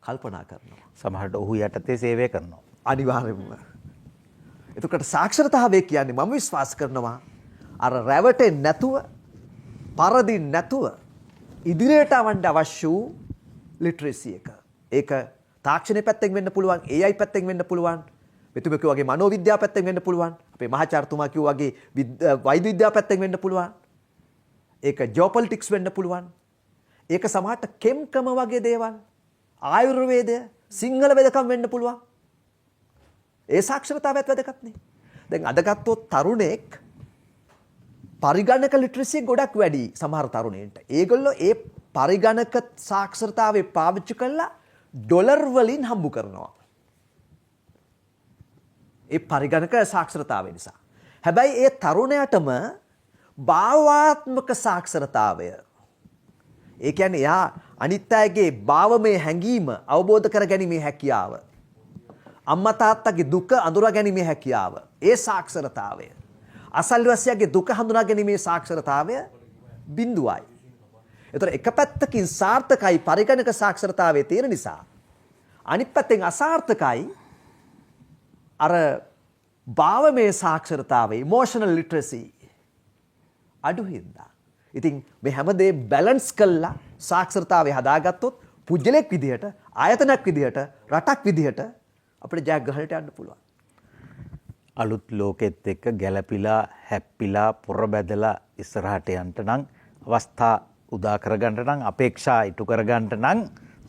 කල්පනා කරනවා. සමහරට ඔහු යටතේ සේවය කරනවා. අනිවාර්යයෙන්ම. එතකොට සාක්ෂරතාවය කියන්නේ මම විශ්වාස කරනවා අර රැවටෙන්නේ නැතුව පරදින්නේ නැතුව ඉදිරියට යවන්න අවශ්‍ය වූ ලිටරසි එක. ඒක තාක්ෂණය පැත්තෙන් වෙන්න පුළුවන්, AI පැත්තෙන් වෙන්න පුළුවන්, මෙතුම කිව්වාගේ මනෝවිද්‍යාව පැත්තෙන් වෙන්න පුළුවන්, අපේ මහාචාර්යතුමා කිව්වාගේ වෛද්‍ය විද්‍යාව පැත්තෙන් වෙන්න පුළුවන්. ඒක ජියෝපොලිටික්ස් වෙන්න පුළුවන්. ඒක සමහරට කෙම්කම වගේ දේවල්, ආයුර්වේදය, සිංහල වෙදකම් වෙන්න පුළුවන්. ඒ සාක්ෂරතාවයත් වැදගත්නේ. දැන් අද ගත්තොත් තරුණෙක් පරිගණක ලිටරසි ගොඩක් වැඩි සමහර තරුණයින්ට. ඒගොල්ලෝ ඒ පරිගණක සාක්ෂරතාවේ පාවිච්චි කරලා ඩොලර් වලින් හම්බ කරනවා. ඒ පරිගණක සාක්ෂරතාවය නිසා. හැබැයි ඒ තරුණයාටම භාවාත්මක සාක්ෂරතාවය, ඒ කියන්නේ එයා අනිත් අයගේ භාවමය හැඟීම අවබෝධ කර ගැනීමේ හැකියාව, අම්මා තාත්තගේ දුක අඳුරා ගැනීමේ හැකියාව, ඒ සාක්ෂරතාවය, අසල්වැසියාගේ දුක හඳුනා ගැනීමේ සාක්ෂරතාවය බිඳුවයි. එතකොට එක පැත්තකින් සාර්ථකයි පරිගණක සාක්ෂරතාවයේ තියෙන නිසා, අනිත් පැත්තෙන් අසාර්ථකයි අර භාවමය සාක්ෂරතාවයේ ඉමෝෂනල් ලිටරසි අඩු හින්දා. ඉතින් මේ හැමදේ බැලන්ස් කළා සාක්ෂරතාවය හදාගත්තොත් පුජ්‍යලෙක් විදිහට, ආයතනයක් විදිහට, රටක් විදිහට අපිට ජයග්‍රහණයට යන්න පුළුවන්. අලුත් ලෝකෙත් එක්ක ගැළපිලා හැප්පිලා පොරබැදලා ඉස්සරහට යන්න නම් අවස්ථා උදා කරගන්න නම් අපේක්ෂා ඉටු කරගන්න නම්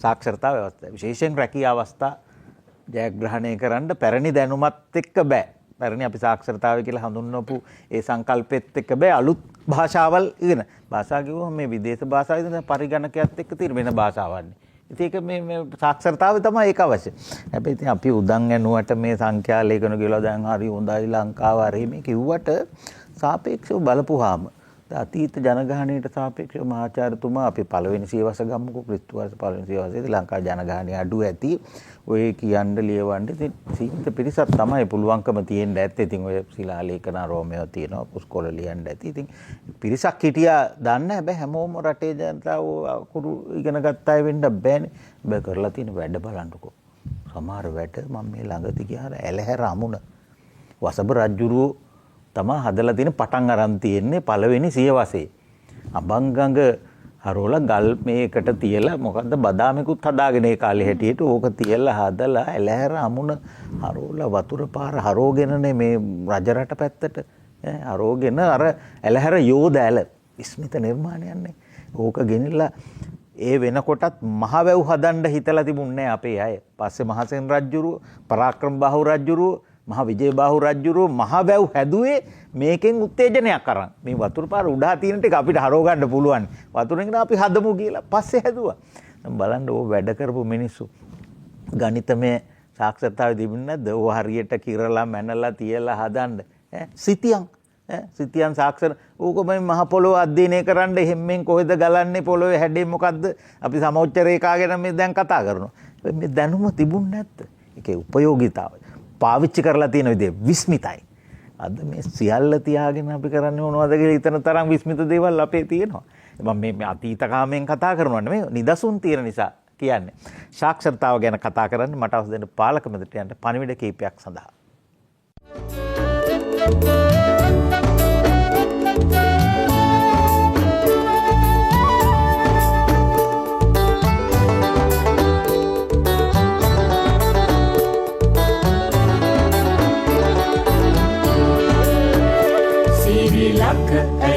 සාක්ෂරතාව ව්‍යවස්ථාව විශේෂයෙන් රැකියා අවස්ථා ජයග්‍රහණය කරන්න පැරණි දැනුමත් එක්ක බෑ. පැරණි අපි සාක්ෂරතාවය කියලා හඳුන්වපු ඒ සංකල්පෙත් එක්ක බෑ අලුත් භාෂාවල් ඉගෙන. භාෂා කිව්වම මේ විදේශ භාෂා විදිහට පරිගණකයත් එක්ක තියෙන වෙන භාෂාවන්නේ. ඉතින් ඒක මේ සාක්ෂරතාවය තමයි ඒක අවශ්‍ය. හැබැයි ඉතින් අපි උදන් ඇනුවට මේ සංඛ්‍යා ලේඛන කියලා දැන් හරි හොඳයි ලංකාව හරි මේ කිව්වට සාපේක්ෂව බලපුවාම අතීත ජනගහනයට සාපේක්ෂව මහාචාර්යතුමා අපි පළවෙනි සියවස ගමුකෝ ක්‍රිස්තු වර්ෂ පළවෙනි සියවසේදී ලංකාවේ ජනගහනය අඩු ඇති ඔය කියන්න ලියවන්න ඉතින් සීමිත පිරිසක් තමයි පුළුවන්කම තියෙන්න ඇත්තේ. ඉතින් ඔය ශිලාලේඛන රෝමයෝ තියෙනවා පුස්කොළ ලියන්න ඇති. ඉතින් පිරිසක් හිටියා දන්න හැබැයි හැමෝම රටේ ජනතාව අකුරු ඉගෙන ගත්ත අය වෙන්න බෑනේ. බෑ කරලා තියෙන වැඩ බලන්නකෝ. සමහර වැඩ මම මේ ළඟදී ගියාර ඇලහැර අමුණ වසබ රජුරුවෝ තමා හදලා තියෙන පටන් අරන් තියෙන්නේ පළවෙනි සියවසේ. අබංගඟ හරෝලා ගල් මේකට තියලා මොකද්ද බදාමෙකුත් හදාගෙන ඒ කාලේ හැටියට ඕක තියලා හදලා ඇලහැර අමුණ හරෝලා වතුර පාර හරෝගෙනනේ මේ රජරට පැත්තට හරෝගෙන අර ඇලහැර යෝධ ඇල විස්මිත නිර්මාණයක් නේ. ඕක ගෙනිලා ඒ වෙනකොටත් මහවැව් හදන්න හිතලා තිබුණේ අපේ අය. පස්සේ මහසෙන් රජුරුව, පරාක්‍රම බාහු රජුරුව, මහ විජයබාහු රජුරුව මහවැව් හැදුවේ මේකෙන් උත්තේජනයක් අරන්. මේ වතුර පාර උඩහා තියෙන ටික අපිට හරව ගන්න පුළුවන්. වතුරෙන් අපි හදමු කියලා පස්සේ හැදුවා. දැන් බලන්න ඕ වැඩ කරපු මිනිස්සු ගණිතමය සාක්ෂරතාවය තිබුණේ නැද්ද? ඕ හරියට කිරලා මැනලා තියලා හදන්න. සිතියන් සාක්ෂර ඕක මේ මහ පොළොව අධ්‍යයනය කරන්න හැම්මෙන් කොහෙද ගලන්නේ පොළොවේ හැඩේ මොකද්ද? අපි සමෝච්ච රේඛා ගැන මේ දැන් කතා කරනවා. මේ දැනුම තිබුණ නැත්ද? ඒකේ උපයෝගීතාවය පාවිච්චි කරලා තියෙන විදිහ විස්මිතයි. අද මේ සියල්ල තියාගෙන අපි කරන්නේ මොනවද කියලා හිතන තරම් විස්මිත දේවල් අපේ තියෙනවා. මම මේ අතීත කාමයෙන් කතා කරනවා නෙමෙයි නිදසුන් තියෙන නිසා කියන්නේ. සාක්ෂරතාව ගැන කතා කරන්නේ මට අවශ්‍ය දෙන පාලක මැදට යන්න පණිවිඩ කීපයක් සඳහා.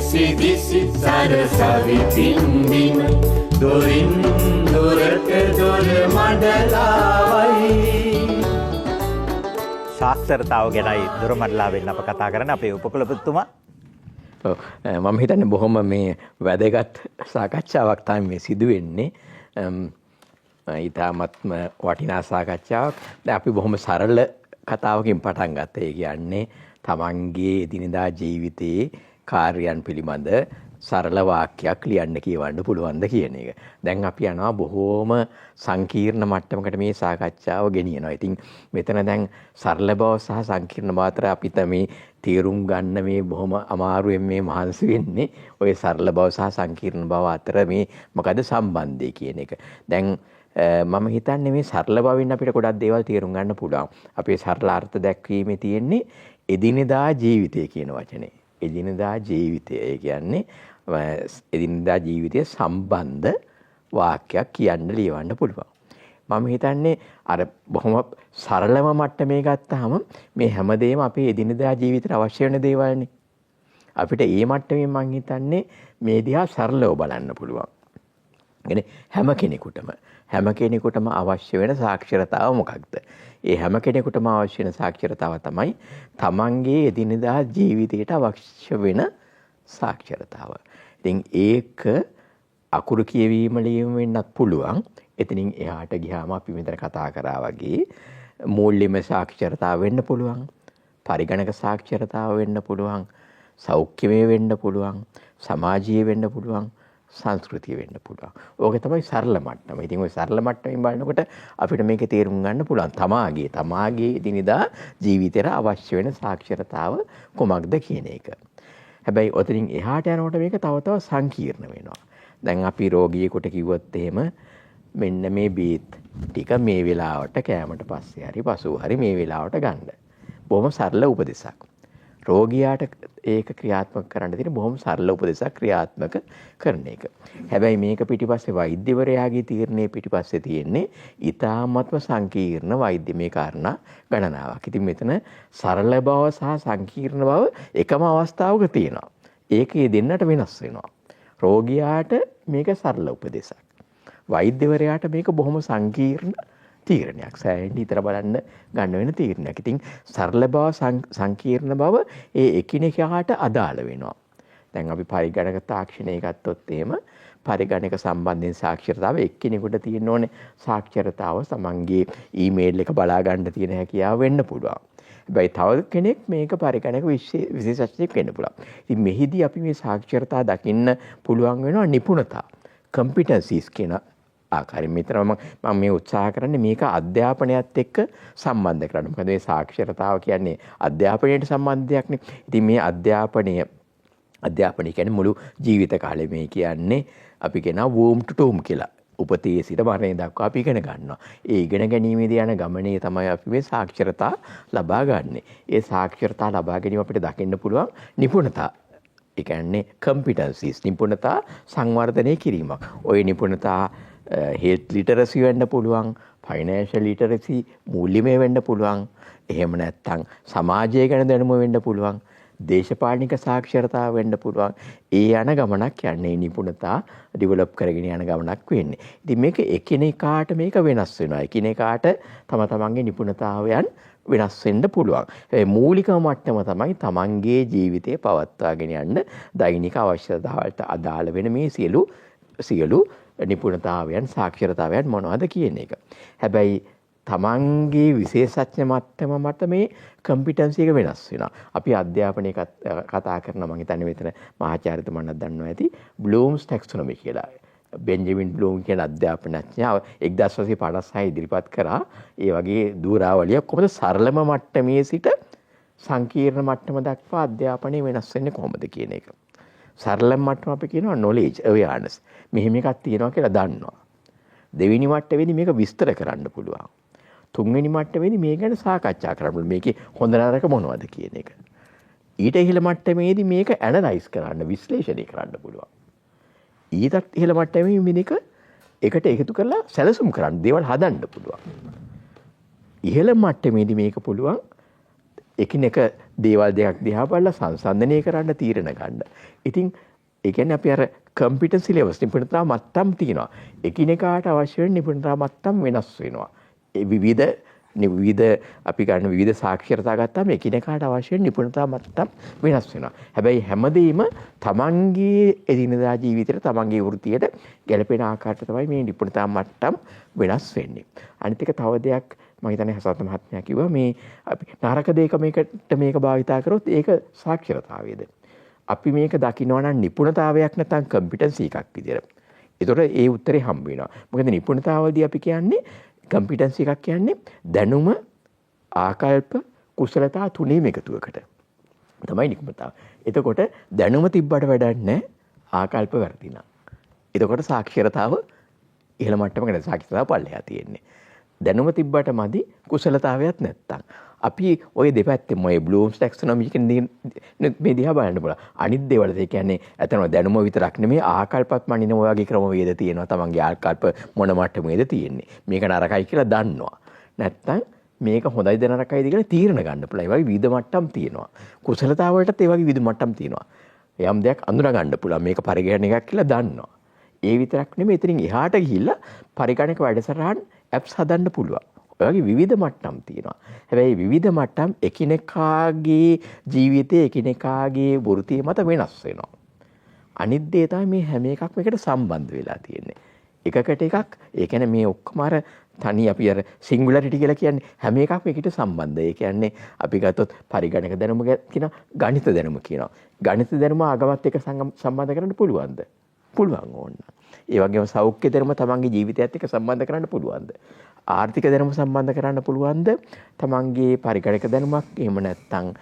ඇසිදිසි සරසවි පින්දිම දොරින් දොරට දොර මඩලාවයි. සාක්ෂරතාව ගැනයි දොරමඩලාවෙන් අප කතා කරන්නේ අපේ උපකුලපතිතුමා. මම හිතන්නේ බොහොම මේ වැදගත් සාකච්ඡාවක් තමයි මේ සිදු වෙන්නේ. ඊටාත්ම වටිනා සාකච්ඡාවක්. දැන් අපි බොහොම සරල කතාවකින් පටන් ගත්තා. ඒ කියන්නේ තමන්ගේ එදිනදා ජීවිතයේ කාර්යයන් පිළිබඳ සරල වාක්‍යයක් ලියන්න කියවන්න පුළුවන්ද කියන එක. දැන් අපි යනවා බොහෝම සංකීර්ණ මට්ටමකට මේ සාකච්ඡාව ගෙනියනවා. ඉතින් මෙතන දැන් සරල බව සහ සංකීර්ණ බව අතර අපිට මේ තේරුම් ගන්න මේ බොහොම අමාරුවෙන් මේ මහන්සි වෙන්නේ ওই සරල බව සහ සංකීර්ණ බව අතර මේ මොකද සම්බන්ධය කියන එක. දැන් මම හිතන්නේ මේ සරල බවින් අපිට ගොඩක් දේවල් තේරුම් ගන්න පුළුවන්. අපේ සරල අර්ථ දැක්වීමේ තියෙන්නේ එදිනෙදා ජීවිතය කියන වචනේ. එදිනෙදා ජීවිතය කියන්නේ එදිනෙදා ජීවිතය සම්බන්ධ වාක්‍යයක් කියන්න ලියවන්න පුළුවන්. මම හිතන්නේ අර බොහොම සරලම මට්ටමේ ගත්තාම මේ හැමදේම අපේ එදිනෙදා ජීවිතේට අවශ්‍ය වෙන දේවල්නේ. අපිට ඒ මට්ටමින් මම හිතන්නේ මේ දිහා සරලව බලන්න පුළුවන්. يعني හැම කෙනෙකුටම අවශ්‍ය වෙන සාක්ෂරතාව මොකක්ද? ඒ හැම කෙනෙකුටම අවශ්‍ය වෙන සාක්ෂරතාව තමයි තමන්ගේ එදිනෙදා ජීවිතයට අවශ්‍ය වෙන සාක්ෂරතාව. ඉතින් ඒක අකුරු කියවීම ලියවීම වෙන්නත් පුළුවන්. එතනින් එහාට ගියාම අපි මෙතන කතා කරා වගේ මූල්‍යමය සාක්ෂරතාව වෙන්න පුළුවන්. පරිගණක සාක්ෂරතාව වෙන්න පුළුවන්, සෞඛ්‍යමය වෙන්න පුළුවන්, සමාජීය වෙන්න පුළුවන්, සංස්කෘතිය වෙන්න පුළුවන්. ඕක තමයි සරල මට්ටම. ඉතින් ওই සරල මට්ටමින් බලනකොට අපිට මේක තේරුම් ගන්න පුළුවන්. තමාගේ දිනදා ජීවිතේට අවශ්‍ය වෙන සාක්ෂරතාව කොමක්ද කියන එක. හැබැයි ඔතනින් එහාට යනකොට මේක තව සංකීර්ණ වෙනවා. දැන් අපි රෝගියෙකුට කිව්වොත් එහෙම මෙන්න මේ බීත් ටික මේ වෙලාවට කෑමට පස්සේ හරි පසුව හරි මේ වෙලාවට ගන්න. බොහොම සරල උපදෙසක්. රෝගියාට ඒක ක්‍රියාත්මක කරන්න තියෙන බොහොම සරල උපදෙසක් ක්‍රියාත්මක කරන එක. හැබැයි මේක පිටිපස්සේ වෛද්‍යවරයාගේ තීරණයේ පිටිපස්සේ තියෙන්නේ ඊ타ත්ම සංකීර්ණ වෛද්‍යමය කාරණා ගණනාවක්. ඉතින් මෙතන සරල බව සහ සංකීර්ණ බව එකම අවස්ථාවක තියෙනවා. ඒකේ දෙන්නට වෙනස් වෙනවා. රෝගියාට මේක සරල උපදෙසක්. වෛද්‍යවරයාට මේක බොහොම සංකීර්ණ තීරණයක්. සෑහෙන විතර බලන්න ගන්න වෙන තීරණයක්. ඉතින් සරල බව සංකීර්ණ බව ඒ එකිනෙකාට අදාළ වෙනවා. දැන් අපි පරිගණක තාක්ෂණය ගත්තොත් එහෙම පරිගණක සම්බන්ධයෙන් සාක්ෂරතාව එක්කෙනෙකුට තියෙන්න ඕනේ. සාක්ෂරතාව තමන්ගේ ඊමේල් එක බලා ගන්න තියෙන හැකියාව වෙන්න පුළුවන්. හැබැයි තව කෙනෙක් මේක පරිගණක විශේෂඥයෙක් වෙන්න පුළුවන්. ඉතින් මෙහිදී අපි මේ සාක්ෂරතාව දකින්න පුළුවන් වෙනවා නිපුණතා. competencies කියන ආකාරයෙන් මෙතන මම මේ උත්සාහ කරන්නේ මේක අධ්‍යාපනයත් එක්ක සම්බන්ධ කරන්න. මොකද මේ සාක්ෂරතාව කියන්නේ අධ්‍යාපනයට සම්බන්ධයක් නේ. ඉතින් මේ අධ්‍යාපනය කියන්නේ මුළු ජීවිත කාලෙ මේ කියන්නේ අපි කියනවා womb to tomb කියලා. උපතේ සිට මරණය දක්වා අපි ඉගෙන ගන්නවා. ඒ ඉගෙන ගැනීමේදී යන ගමනේ තමයි අපි මේ සාක්ෂරතා ලබා ගන්නෙ. ඒ සාක්ෂරතා ලබා ගැනීම අපිට දකින්න පුළුවන් නිපුණතා. ඒ කියන්නේ competencies නිපුණතා සංවර්ධනය කිරීමක්. ওই නිපුණතා health literacy වෙන්න පුළුවන්, financial literacy මූල්‍යමය වෙන්න පුළුවන්. එහෙම නැත්නම් සමාජය ගැන දැනුම වෙන්න පුළුවන්. දේශපාලනික සාක්ෂරතාව වෙන්න පුළුවන්. ඒ යන ගමනක් යන්නේ නිපුණතා ඩෙවලොප් කරගෙන යන ගමනක් වෙන්නේ. ඉතින් මේක එකිනෙකාට මේක වෙනස් වෙනවා. එකිනෙකාට තම තමන්ගේ නිපුණතාවයන් වෙනස් වෙන්න පුළුවන්. ඒ මූලිකම මට්ටම තමයි තමන්ගේ ජීවිතය පවත්වාගෙන යන්න දෛනික අවශ්‍යතාවලට අදාළ වෙන මේ සියලු නිපුණතාවයන් සාක්ෂරතාවයන් මොනවද කියන එක. හැබැයි තමන්ගේ විශේෂඥ මට්ටම මත මේ කම්පිටන්සි එක වෙනස් වෙනවා. අපි අධ්‍යාපනය කතා කරනවා මම හිතන්නේ මෙතන මහාචාර්යතුමන්වත් දන්නවා ඇති බ්ලූම්ස් ටැක්සොනොමි කියලා. බෙන්ජමින් බ්ලූම් කියන අධ්‍යාපනඥයා 1956 ඉදිරිපත් කරා. ඒ වගේ දූරාවලියක් කොහොමද සරලම මට්ටමේ සිට සංකීර්ණ මට්ටම දක්වා අධ්‍යාපනය වෙනස් වෙන්නේ කොහොමද කියන එක. සරලම මට්ටම අපි කියනවා knowledge awareness. මෙහෙම එකක් තියෙනවා කියලා දන්නවා. දෙවෙනි මට්ටමේදී මේක විස්තර කරන්න පුළුවන්. තුන්වෙනි මට්ටමේදී මේ ගැන සාකච්ඡා කරන්න පුළුවන්. මේකේ හොඳ නරක මොනවද කියන එක. ඊට ඉහළ මට්ටමේදී මේක ඇනලයිස් කරන්න, විශ්ලේෂණය කරන්න පුළුවන්. ඊටත් ඉහළ මට්ටමේ මේක එකට එකතු කරලා සැලසුම් කරන්න, දේවල් හදන්න පුළුවන්. ඉහළ මට්ටමේදී මේක පුළුවන් එකිනෙක දේවල් දෙකක් දිහා බලලා සංසන්දනය කරන්න, තීරණ ගන්න. ඉතින් ඒ කියන්නේ අපි අර කම්පිටන්සි ලෙවල්ස් නිපුණතා මට්ටම් තියෙනවා. එකිනෙකාට අවශ්‍ය වෙන නිපුණතා මට්ටම් වෙනස් වෙනවා. ඒ විවිධ අපි ගන්න විවිධ සාක්ෂරතා ගත්තාම එකිනෙකාට අවශ්‍ය වෙන නිපුණතා මට්ටම් වෙනස් වෙනවා. හැබැයි හැමදේම තමන්ගේ එදිනදා ජීවිතේට තමන්ගේ වෘත්තියට ගැලපෙන ආකාරයට තමයි මේ නිපුණතා මට්ටම් වෙනස් වෙන්නේ. අනිත් එක තව දෙයක් මම හිතන්නේ හසත් මහත්මයා කිව්වා මේ අපි නරක දෙයක මේක භාවිතා කරොත් ඒක සාක්ෂරතාවයේද. අපි මේක දකිනවා නම් නිපුණතාවයක් නැත්නම් කම්පිටන්සි එකක් විදියට. ඒතකොට ඒ උත්තරේ හම්බ වෙනවා. මොකද නිපුණතාවදී අපි කියන්නේ කම්පිටන්සි එකක් කියන්නේ දැනුම, ආකල්ප, කුසලතා තුනේම එකතුවකට තමයි නිපුණතාව. එතකොට දැනුම තිබ්බට වැඩක් නැහැ, ආකල්ප වැරදිනා. එතකොට සාක්ෂරතාව ඉහළ මට්ටමක නැහැ, සාක්ෂරතාව පල්ලෙහා තියෙන්නේ. දැනුම තිබ්බට මදි, කුසලතාවයක් නැත්තම්. අපි ওই දෙපැත්තෙම ඔය බ්ලූම්ස් ටැක්සොනොමි කියන මේ දිහා බලන්න බලන්න. අනිත් දේවල් ඒ කියන්නේ ඇත්තම දැනුම විතරක් නෙමෙයි ආකල්පත් මනින ඔය වගේ ක්‍රමවේද තියෙනවා. තමන්ගේ ආකල්ප මොන මට්ටමේද තියෙන්නේ. මේක නරකයි කියලා දන්නවා. නැත්තම් මේක හොඳයිද නරකයිද කියලා තීරණ ගන්න පුළුවන්. ඒ වගේ විවිධ මට්ටම් තියෙනවා. කුසලතාවලටත් ඒ වගේ විවිධ මට්ටම් තියෙනවා. යම් දෙයක් අඳුනා ගන්න පුළුවන්. මේක පරිගණකයක් කියලා දන්නවා. ඒ විතරක් නෙමෙයි එතනින් එහාට ගිහිල්ලා පරිගණක වැඩසටහන් ඇප්ස් හදන්න පුළුවන්. ඔය වගේ විවිධ මට්ටම් තියෙනවා. හැබැයි විවිධ මට්ටම් එකිනෙකාගේ ජීවිතයේ එකිනෙකාගේ වෘත්තිය මත වෙනස් වෙනවා. අනිත් දේ තමයි මේ හැම එකක්ම එකට සම්බන්ධ වෙලා තියෙන්නේ. එකකට එකක් ඒ කියන්නේ මේ ඔක්කොම අර තනි අපි අර සිංගුලරිටි කියලා කියන්නේ හැම එකක්ම එකට සම්බන්ධයි. ඒ කියන්නේ අපි ගත්තොත් පරිගණක දැනුම කියනවා ගණිත දැනුම කියනවා. ගණිත දැනුම අගවත් එක සම්බන්ධ කරන්න පුළුවන්ද? පුළුවන් ඕන. ඒ වගේම සෞඛ්‍ය දැනුම තමන්ගේ ජීවිතයත් එක්ක සම්බන්ධ කරන්න පුළුවන්ද? ආර්ථික දැනුම සම්බන්ධ කරන්න පුළුවන්ද? තමන්ගේ පරිගණක දැනුමක් එහෙම නැත්නම්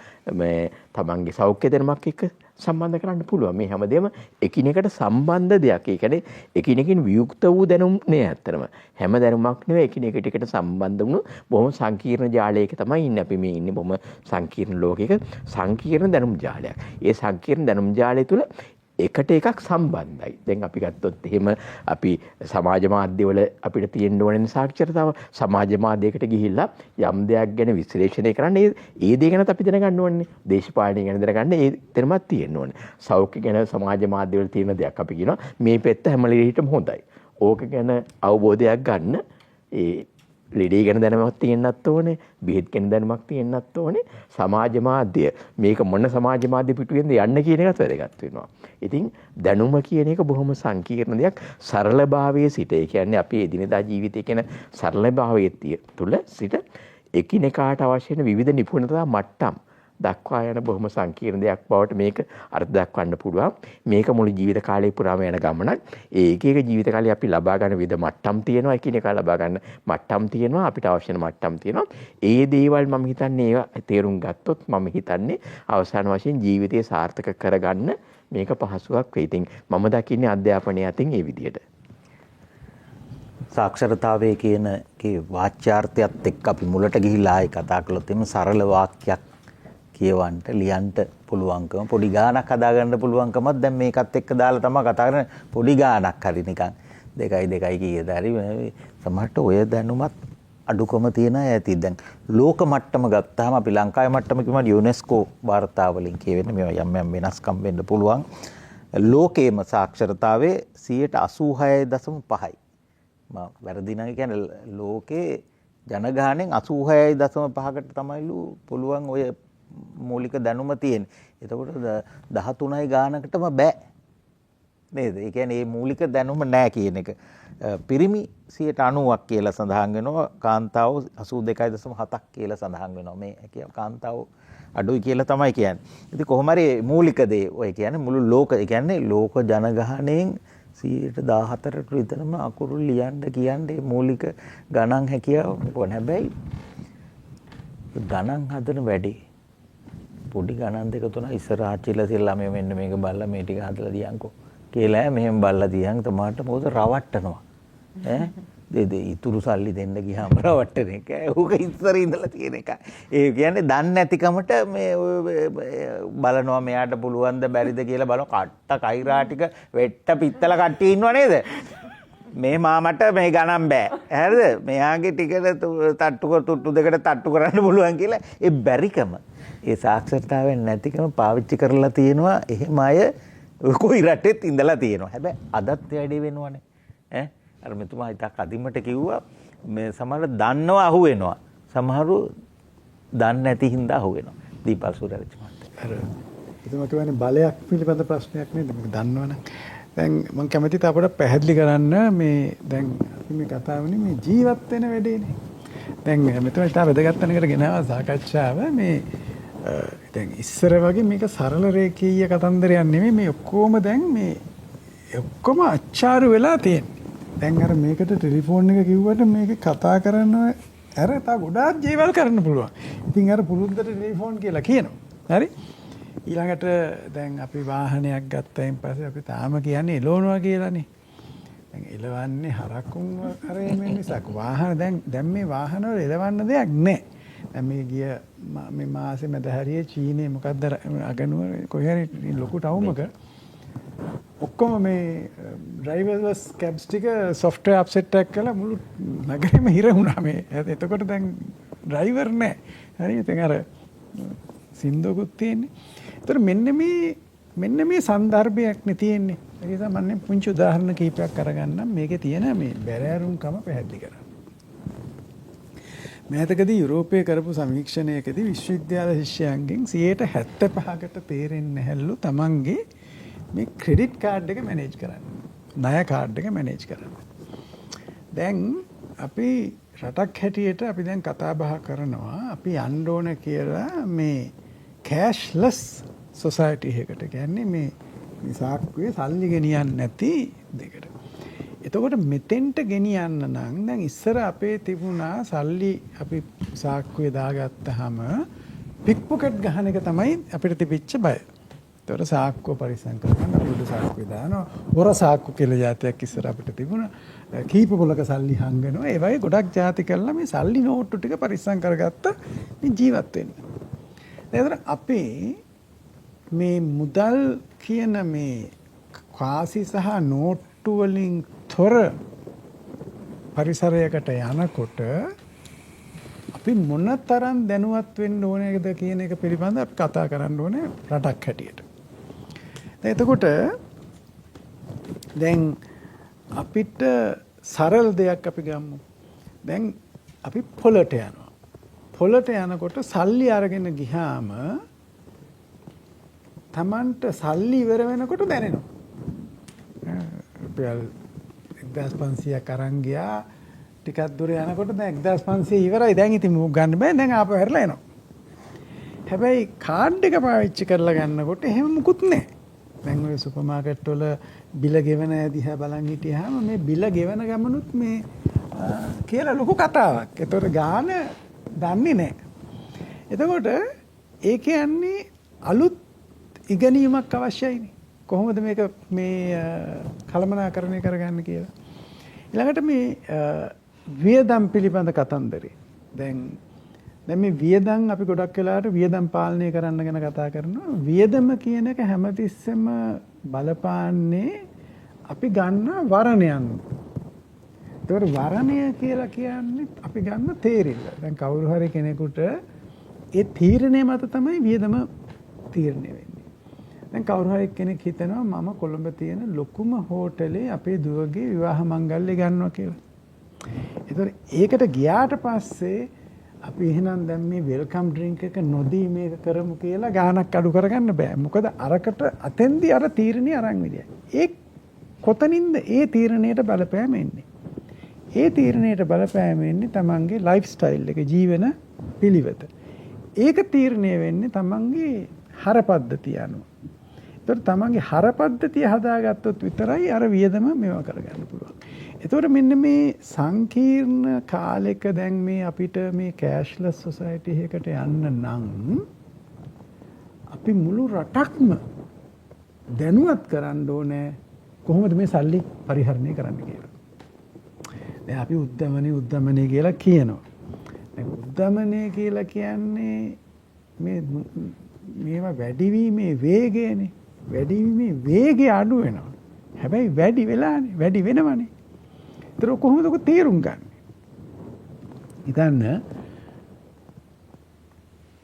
මේ තමන්ගේ සෞඛ්‍ය දැනුමක් එක්ක සම්බන්ධ කරන්න පුළුවන්. මේ හැමදේම එකිනෙකට සම්බන්ධ දෙයක්. ඒ කියන්නේ එකිනෙකින් වියුක්ත වූ දැනුම් නේ ඇත්තටම. හැම දැනුමක් නෙවෙයි එකිනෙකට එකට සම්බන්ධ වුණු බොහොම සංකීර්ණ ජාලයක තමයි ඉන්නේ. අපි මේ ඉන්නේ බොහොම සංකීර්ණ ලෝකයක සංකීර්ණ දැනුම් ජාලයක්. ඒ සංකීර්ණ දැනුම් ජාලය තුළ එකට එකක් සම්බන්ධයි. දැන් අපි ගත්තොත් එහෙම අපි සමාජ මාධ්‍යවල අපිට තියෙන්න ඕනේ සාක්ෂරතාව. සමාජ මාධ්‍යයකට ගිහිල්ලා යම් දෙයක් ගැන විශ්ලේෂණය කරන්න ඒ දේ ගැනත් අපි දැනගන්න ඕනේ. දේශපාලනය ගැන දැනගන්න ඒ තැනමත් තියෙන්න ඕනේ. සෞඛ්‍ය ගැන සමාජ මාධ්‍යවල තියෙන දෙයක් අපි කියනවා මේ පැත්ත හැම ලෙඩේටම හොඳයි. ඕක ගැන අවබෝධයක් ගන්න ඒ ලෙඩේ ගැන දැනුමක් තියෙන්නත් ඕනේ. බෙහෙත් ගැන දැනුමක් තියෙන්නත් ඕනේ. සමාජ මාධ්‍ය මේක මොන සමාජ මාධ්‍ය පිටුවෙන්ද යන්න කියන එකත් වැදගත් වෙනවා. ඉතින් දැනුම කියන එක බොහොම සංකීර්ණ දෙයක්. සරලභාවයේ සිට ඒ කියන්නේ අපි එදිනෙදා ජීවිතයේ කියන සරලභාවයේ තුල සිට එකිනෙකාට අවශ්‍ය වෙන විවිධ නිපුණතා මට්ටම් දක්වා යන බොහොම සංකීර්ණ දෙයක් බවට මේක අර්ථ දක්වන්න පුළුවන්. මේක මුළු ජීවිත කාලය පුරාම යන ගමනක්. ඒ එක එක ජීවිත කාලේ අපි ලබා ගන්න විවිධ මට්ටම් තියෙනවා. එකිනෙකා ලබා ගන්න මට්ටම් තියෙනවා. අපිට අවශ්‍ය වෙන මට්ටම් තියෙනවා. ඒ දේවල් මම හිතන්නේ ඒවා තේරුම් ගත්තොත් මම හිතන්නේ අවසාන වශයෙන් ජීවිතය සාර්ථක කරගන්න මේක පහසුවක් වෙයි. ඉතින් මම දකින්නේ අධ්‍යාපනය අතින් ඒ විදිහට. සාක්ෂරතාවයේ කියන වාච්‍යාර්ථයත් එක්ක අපි මුලට ගිහිලා ආයි කතා කළොත් එimhe සරල වාක්‍යයක් කියවන්න ලියන්න පුළුවන්කම පොඩි ගානක් හදාගන්න පුළුවන්කමත් දැන් මේකත් එක්ක දාලා තමයි කතා කරන්නේ. පොඩි ගානක් හරි නිකන් 2 කීයද හරි සමහරට ඔය දැනුමත් අඩුකම තියෙන ඇති. දැන් ලෝක මට්ටම ගත්තාම අපි ලංකාවේ මට්ටම කිව්වම යුනෙස්කෝ වාර්තාවලින් කියවෙන්නේ මේවා යම් යම් වෙනස්කම් වෙන්න පුළුවන්. ලෝකේම සාක්ෂරතාවයේ 86.5යි. මම වැරදි නැහැ කියන්නේ ලෝකේ ජනගහණයෙන් 86.5කට තමයිලු පුළුවන් ඔය මූලික දැනුම තියෙන්නේ. එතකොට 13යි ගානකටම බෑ නේද? ඒ කියන්නේ මේ මූලික දැනුම නැහැ කියන එක. පිරිමි 90ක් කියලා සඳහන් වෙනවා. කාන්තාව 82.7ක් කියලා සඳහන් වෙනවා. මේ කාන්තාව අඩුයි කියලා තමයි කියන්නේ. ඉතින් කොහොම හරි මූලික දේ ඔය කියන්නේ මුළු ලෝක ඒ කියන්නේ ලෝක ජනගහණයෙන් 14%ට විතරම අකුරු ලියන්න කියන්නේ මූලික ගණන් හැකියාව ඕන. හැබැයි ගණන් හදන වැඩි පොඩි ගණන් දෙක තුන ඉස්සරහා චිලසිල්ලා මේ මෙන්න මේක බලලා මේ ටික හදලා දියන්කෝ කියලා මෙහෙම බලලා දියන් තමාට මොකද රවට්ටනවා ඈ ඉතුරු සල්ලි දෙන්න ගියාම රවට්ටන එක ඕක ඉස්සර ඉඳලා තියෙන එක. ඒ කියන්නේ දන්නේ නැතිකමට මේ බලනවා මෙයාට පුළුවන්ද බැරිද කියලා බලන කට්ට කයිරා ටික වෙට්ට පිත්තල කට්ටිය ඉන්නව නේද? මේ මාමට මේ ගණන් බෑ. හරිද? මෙයාගේ ටිකට තුට්ටු දෙකට තට්ටු කරන්න පුළුවන් කියලා ඒ බැරිකම ඒ සාක්ෂරතාවයෙන් නැතිකම පාවිච්චි කරලා තියෙනවා. එහෙම අය කොයි රටෙත් ඉඳලා තියෙනවා. හැබැයි අදත් වැඩි වෙනවනේ. ඈ අර මෙතුමා හිතක් අදිමට කිව්වා මේ සමහර දන්නව අහු වෙනවා. සමහරු දන්නේ නැති හින්දා අහු වෙනවා. දීපල් සූර්යරච්චි මහත්තයා. අර එතුමා කියන්නේ බලයක් පිළිබඳ ප්‍රශ්නයක් නේද? මේක දන්නවනේ. දැන් මම කැමතියි අපට පැහැදිලි කරන්න මේ දැන් අපි මේ කතා වුණේ මේ ජීවත් වෙන වැඩේනේ. දැන් මෙතන ඉතාල වැදගත් තැනකට ගෙනාවා සාකච්ඡාව මේ දැන් ඉස්සර වගේ මේක සරල රේඛීය කතන්දරයක් නෙමෙයි මේ ඔක්කොම දැන් මේ ඔක්කොම අච්චාරු වෙලා තියෙන්නේ. දැන් අර මේකට ටෙලිෆෝන් එක කිව්වට මේක කතා කරනවා අර තා ගොඩාක් ජීවල් කරන්න පුළුවන්. ඉතින් අර පුරුද්දට ටෙලිෆෝන් කියලා කියනවා. හරි? ඊළඟට දැන් අපි වාහනයක් ගත්තයින් පස්සේ අපි තාම කියන්නේ එලවනවා කියලානේ. දැන් එලවන්නේ හරකුන් කරේ මේ මිසක් වාහන දැන් මේ වාහන වල එලවන්න දෙයක් නැහැ. දැන් මේ ගිය මේ මාසේ මැද හරියේ චීනේ මොකද්ද අගනුව කොහේ හරි ලොකු ටවුමක ඔක්කොම මේ ඩ්‍රයිවර්ස් කැබ්ස් ටික සොෆ්ට්වෙයාර් අප්සෙට් එකක් කළා මුළු නගරෙම හිර වුණා මේ. එතකොට දැන් ඩ්‍රයිවර් නැහැ. හරි ඉතින් අර සින්දුවකුත් තියෙන්නේ. ඒතර මෙන්න මේ සන්දර්භයක් නේ තියෙන්නේ. ඒ නිසා මම පුංචි උදාහරණ කීපයක් අරගන්නම් මේකේ තියෙන මේ බැරෑරුම්කම පැහැදිලි කරන්න. මෑතකදී යුරෝපයේ කරපු සමීක්ෂණයකදී විශ්වවිද්‍යාල ශිෂ්‍යයන්ගෙන් 75%කට තේරෙන්නේ නැහැලු තමන්ගේ මේ ක්‍රෙඩිට් කාඩ් එක මැනේජ් කරන්න. ණය කාඩ් එක මැනේජ් කරන්න. දැන් අපි රටක් හැටියට අපි දැන් කතා බහ කරනවා අපි යන්න ඕන කියලා මේ කෑෂ්ලස් සොසයිටි එකකට. කියන්නේ මේ සාක්කුවේ සල්ලි ගෙනියන්නේ නැති දෙකට. එතකොට මෙතෙන්ට ගෙනියන්න නම් දැන් ඉස්සර අපේ තිබුණා සල්ලි අපි සාක්කුවේ දාගත්තාම පික් පොකට් ගහන එක තමයි අපිට තිබිච්ච බය. ඒතකොට සාක්කුව පරිස්සම් කරගන්න අපි උඩ සාක්කුවේ දානවා. හොර සාක්කු කියලා જાතියක් ඉස්සර අපිට තිබුණා. කීප පොලක සල්ලි හංගනවා. ඒ වගේ ගොඩක් જાති කරලා මේ සල්ලි නෝට්ටු ටික පරිස්සම් කරගත්ත මේ ජීවත් වෙන්න. ඒතර අපේ මේ මුදල් කියන මේ කාසි සහ නෝට්ටු වලින් තොර පරිසරයකට යනකොට අපි මොනතරම් දැනුවත් වෙන්න ඕනේද කියන එක පිළිබඳව අපි කතා කරන්න ඕනේ රටක් හැටියට. එතකොට දැන් අපිට සරල දෙයක් අපි ගමු. දැන් අපි පොලට යනවා. පොලට යනකොට සල්ලි අරගෙන ගියාම Tamanට සල්ලි ඉවර වෙනකොට දැනෙනවා. රුපියල් 1500ක් අරන් ගියා ටිකක් දුර යනකොට දැන් 1500 ඉවරයි. දැන් ඉතින් මූ ගන්න බෑ. දැන් ආපහු හැරලා එනවා. හැබැයි කාඩ් එක පාවිච්චි කරලා ගන්නකොට එහෙම මුකුත් නැහැ. දැන් ඔය සුපර් මාකට් වල බිල ගෙවන දිහා බලන් හිටියාම මේ බිල ගෙවන ගමනුත් මේ කියලා ලොකු කතාවක්. ඒතකොට ගාන දන්නේ නැහැ. එතකොට ඒ කියන්නේ අලුත් ඉගෙනීමක් අවශ්‍යයිනේ. කොහොමද මේක මේ කළමනාකරණය කරගන්න කියලා. ඊළඟට මේ වියදම් පිළිබඳ කතන්දරේ. දැන් මේ වියදම් අපි ගොඩක් වෙලාවට වියදම් පාලනය කරන්න ගැන කතා කරනවා. වියදම කියන එක හැමතිස්සෙම බලපාන්නේ අපි ගන්න වරණයන්. ඒතකොට වරණය කියලා කියන්නේ අපි ගන්න තීරණ. දැන් කවුරු හරි කෙනෙකුට ඒ තීරණය මත තමයි වියදම තීරණය වෙන්නේ. දැන් කවුරු හරි කෙනෙක් හිතනවා මම කොළඹ තියෙන ලොකුම හෝටලේ අපේ දුවගේ විවාහ මංගල්‍ය ගන්නවා කියලා. ඒතකොට ඒකට ගියාට පස්සේ අපි එහෙනම් දැන් මේ වෙල්කම් ඩ්‍රින්ක් එක නොදී මේක කරමු කියලා ගාණක් අඩු කරගන්න බෑ. මොකද අරකට අතෙන්දී අර තීරණي අරන් විදියයි. ඒ කොතනින්ද ඒ තීරණයට බලපෑම එන්නේ? ඒ තීරණයට බලපෑම එන්නේ තමන්ගේ ලයිෆ් ස්ටයිල් එක ජීවන පිළිවෙත. ඒක තීරණය වෙන්නේ තමන්ගේ හර පද්ධතිය අනුව. ඒතර තමන්ගේ හර පද්ධතිය හදාගත්තොත් විතරයි අර වියදම මේවා කරගන්න පුළුවන්. ඒතර මෙන්න මේ සංකීර්ණ කාලෙක දැන් මේ අපිට මේ කෑෂ්ලස් සොසයිටි එකකට යන්න නම් අපි මුළු රටක්ම දැනුවත් කරන්න ඕනේ කොහොමද මේ සල්ලි පරිහරණය කරන්න කියලා. දැන් අපි උද්දමනය කියලා කියනවා. දැන් උද්දමනය කියලා කියන්නේ මේවා වැඩිවීමේ වේගයනේ. වැඩිවීමේ වේගය අඩු වෙනවා. හැබැයි වැඩි වෙලානේ වැඩි වෙනවනේ. ඒතර කොහොමද ඔක තේරුම් ගන්න? ඉතින්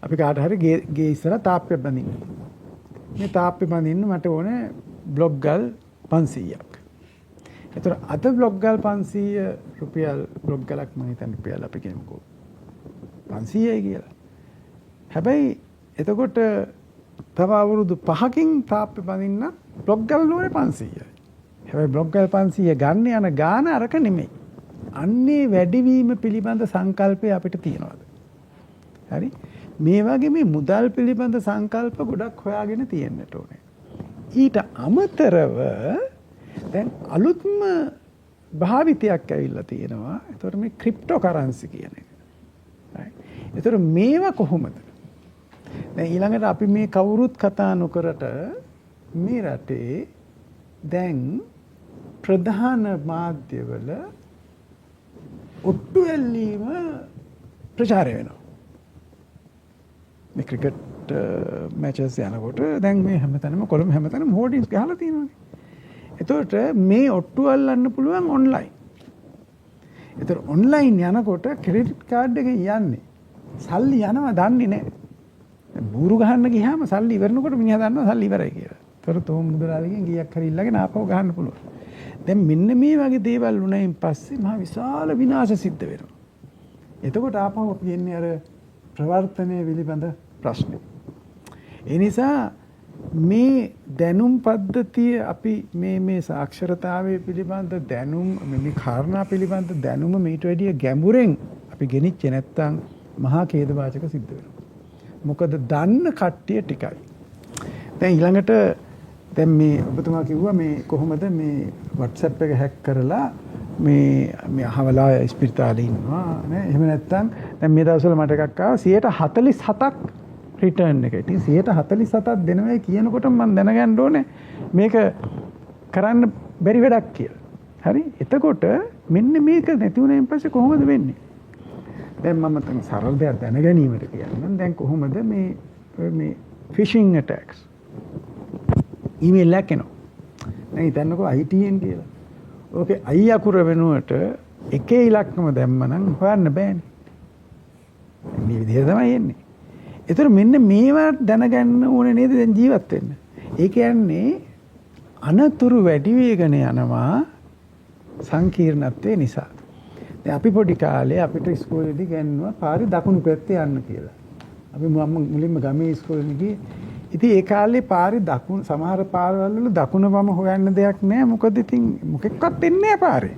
අපි කාට හරි ගේ ඉස්සර තාප්පයක් බඳින්න. මේ තාප්පේ බඳින්න මට ඕනේ බ්ලොක් ගල් 500ක්. ඒතර අද බ්ලොක් ගල් 500 රුපියල් බ්ලොක් ගලක් මම හිතන්නේ රුපියල් අපි කියමුකෝ 500යි කියලා. හැබැයි එතකොට තව අවුරුදු 5කින් තාප්පේ බඳින්න බ්ලොක් ගල් ඕනේ 500යි. හැබැයි බ්ලොක් ගල් 500 ගන්න යන ගාන අරක නෙමෙයි. අන්නේ වැඩිවීම පිළිබඳ සංකල්පය අපිට තියෙනවද? හරි. මේ වගේ මේ මුදල් පිළිබඳ සංකල්ප ගොඩක් හොයාගෙන තියෙන්නට ඕනේ. ඊට අමතරව දැන් අලුත්ම භාවිතයක් ඇවිල්ලා තියෙනවා. ඒතකොට මේ ක්‍රිප්ටෝ කරන්සි කියන එක. right. ඒතකොට මේවා කොහොමද? දැන් ඊළඟට අපි මේ කවුරුත් කතා නොකරට මේ රටේ දැන් ප්‍රධාන මාධ්‍යවල ඔට්ටු ඇල්ලීම ප්‍රචාරය වෙනවා. මේ ක්‍රිකට් මැචස් යනකොට දැන් මේ හැමතැනම කොළඹ හැමතැනම හෝඩින්ස් ගහලා තියෙනවානේ. එතකොට මේ ඔට්ටු අල්ලන්න පුළුවන් ඔන්ලයින්. එතකොට ඔන්ලයින් යනකොට ක්‍රෙඩිට් කාඩ් එකෙන් යන්නේ. සල්ලි යනවා දන්නේ නැහැ. බూరు ගහන්න ගියාම සල්ලි ඉවරනකොට මිනිහා දන්නවා සල්ලි ඉවරයි කියලා. ඒතර තෝම් මුදලාලිගෙන් ගියක් හරි ඉල්ලගෙන ආපහු ගහන්න පුළුවන්. දැන් මෙන්න මේ වගේ දේවල් වුණයින් පස්සේ මහ විශාල විනාශ සිද්ධ වෙනවා. එතකොට ආපහු අපි එන්නේ අර ප්‍රවර්තනයේ පිළිබඳ ප්‍රශ්නේ. ඒ නිසා මේ දැනුම් පද්ධතිය අපි මේ සාක්ෂරතාවය පිළිබඳ දැනුම් මේ කාරණා පිළිබඳ දැනුම මීට වැඩිය ගැඹුරෙන් අපි ගෙනිච්ච නැත්තම් මහා ඛේදවාචක සිද්ධ වෙනවා. මොකද දන්න කට්ටිය ටිකයි. දැන් ඊළඟට දැන් මේ ඔබතුමා කිව්වා මේ කොහොමද මේ WhatsApp එක හැක් කරලා මේ අහවලා ස්පිරිතාලේ ඉන්නවා නේ. එහෙම නැත්තම් දැන් මේ දවස්වල මට එකක් ආවා 147ක් රිටර්න් එක. ඉතින් 147ක් දෙනවයි කියනකොට මම දැනගන්න ඕනේ මේක කරන්න බැරි වැඩක් කියලා. හරි? එතකොට මෙන්න මේක නැති වුණාන් පස්සේ කොහොමද වෙන්නේ? දැන් මම තන සරල දෙයක් දැන ගැනීමට කියන්නම්. දැන් කොහොමද මේ ෆිෂිං ඇටැක්ස් ඊමේල් එකක් එනවා. දැන් හිතන්නකෝ ITN කියලා. ඕකේ I අකුර වෙනුවට එකේ ඉලක්කම දැම්මනම් හොයන්න බෑනේ. මේ විදිහට තමයි එන්නේ. ඒතර මෙන්න මේවා දැනගන්න ඕනේ නේද දැන් ජීවත් වෙන්න. ඒ කියන්නේ අනතුරු වැඩි වෙගෙන යනවා සංකීර්ණත්වය නිසා. දැන් අපි පොඩි කාලේ අපිට ඉස්කෝලේදී ගන්නවා පාරේ දකුණු පැත්තේ යන්න කියලා. අපි මුලින්ම ගමේ ඉස්කෝලේ ගියේ. ඉතින් ඒ කාලේ පාරේ දකුණු සමහර පාරවල් වල දකුණ වම හොයන්න දෙයක් නැහැ. මොකද ඉතින් මොකෙක්වත් එන්නේ නැහැ පාරේ.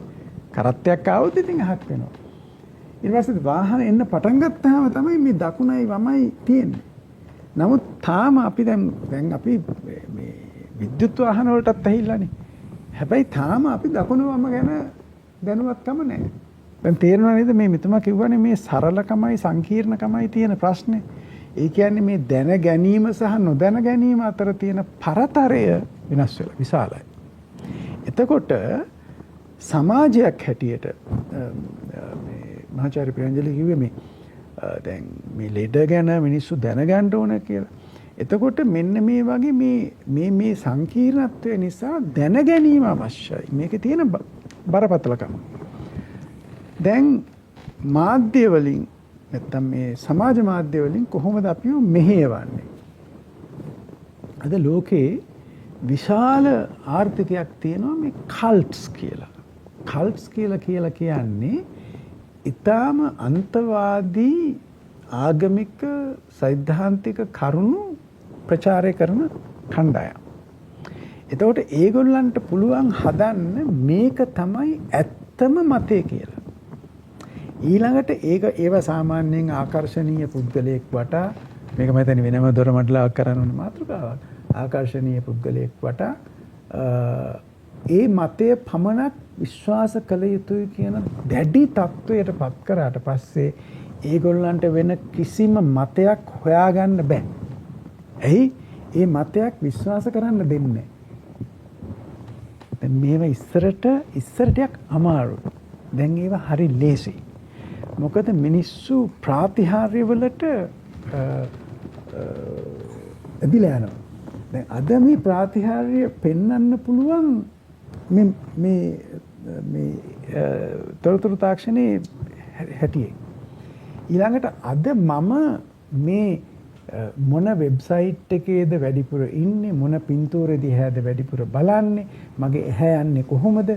කරත්තයක් ආවොත් ඉතින් අහක් වෙනවා. ඊට පස්සේ වාහන එන්න පටන් ගත්තාම තමයි මේ දකුණයි වමයි තියෙන්නේ. නමුත් තාම අපි දැන් අපි මේ විද්‍යුත් වාහන වලටත් ඇහිලානේ. හැබැයි තාම අපි දකුණු වම ගැන දැනුවත්කම නැහැ. දැන් තේරෙනව නේද මේ මෙතන කිව්වනේ මේ සරලකමයි සංකීර්ණකමයි තියෙන ප්‍රශ්නේ. ඒ කියන්නේ මේ දැන ගැනීම සහ නොදැන ගැනීම අතර තියෙන පරතරය වෙනස් වෙලා විශාලයි. එතකොට සමාජයක් හැටියට මහාචාර්ය ප්‍රියංජලි කිව්වේ මේ දැන් මේ ලෙඩ ගැන මිනිස්සු දැනගන්න ඕන කියලා. එතකොට මෙන්න මේ වගේ මේ සංකීර්ණත්වය නිසා දැන ගැනීම අවශ්‍යයි. මේකේ තියෙන බරපතලකම. දැන් මාධ්‍ය වලින් නැත්තම් මේ සමාජ මාධ්‍ය වලින් කොහොමද අපිව මෙහෙයවන්නේ? අද ලෝකේ විශාල ආර්ථිකයක් තියෙනවා මේ කල්ට්ස් කියලා. කල්ට්ස් කියලා කියන්නේ ඊටාම අන්තවාදී ආගමික සෛද්ධාන්තික කරුණු ප්‍රචාරය කරන කණ්ඩායම්. එතකොට ඒගොල්ලන්ට පුළුවන් හදන්න මේක තමයි ඇත්තම මතය කියලා. ඊළඟට ඒව සාමාන්‍යයෙන් ආකර්ශනීය පුද්ගලයෙක් වටා මේක මම හිතන්නේ වෙනම දොරමඩලාවක් කරන්න ඕන මාතෘකාවක්. ආකර්ශනීය පුද්ගලයෙක් වටා ඒ මතය පමණක් විශ්වාස කළ යුතුයි කියන දැඩි තත්වයට පත් කරාට පස්සේ ඒගොල්ලන්ට වෙන කිසිම මතයක් හොයාගන්න බෑ. ඇයි? ඒ මතයක් විශ්වාස කරන්න දෙන්නේ නැහැ. දැන් මේවා ඉස්සරට ටිකක් අමාරුයි. දැන් ඒවා හරි ලේසි. මොකද මිනිස්සු ප්‍රාතිහාර්ය වලට ඇදිලා යනවා. දැන් අද මේ ප්‍රාතිහාර්ය පෙන්වන්න පුළුවන් මේ තොරතුරු තාක්ෂණයේ හැටියේ. ඊළඟට අද මම මේ මොන වෙබ්සයිට් එකේද වැඩිපුර ඉන්නේ, මොන පින්තූරෙ දිහාද වැඩිපුර බලන්නේ, මගේ ඇහැ යන්නේ කොහොමද,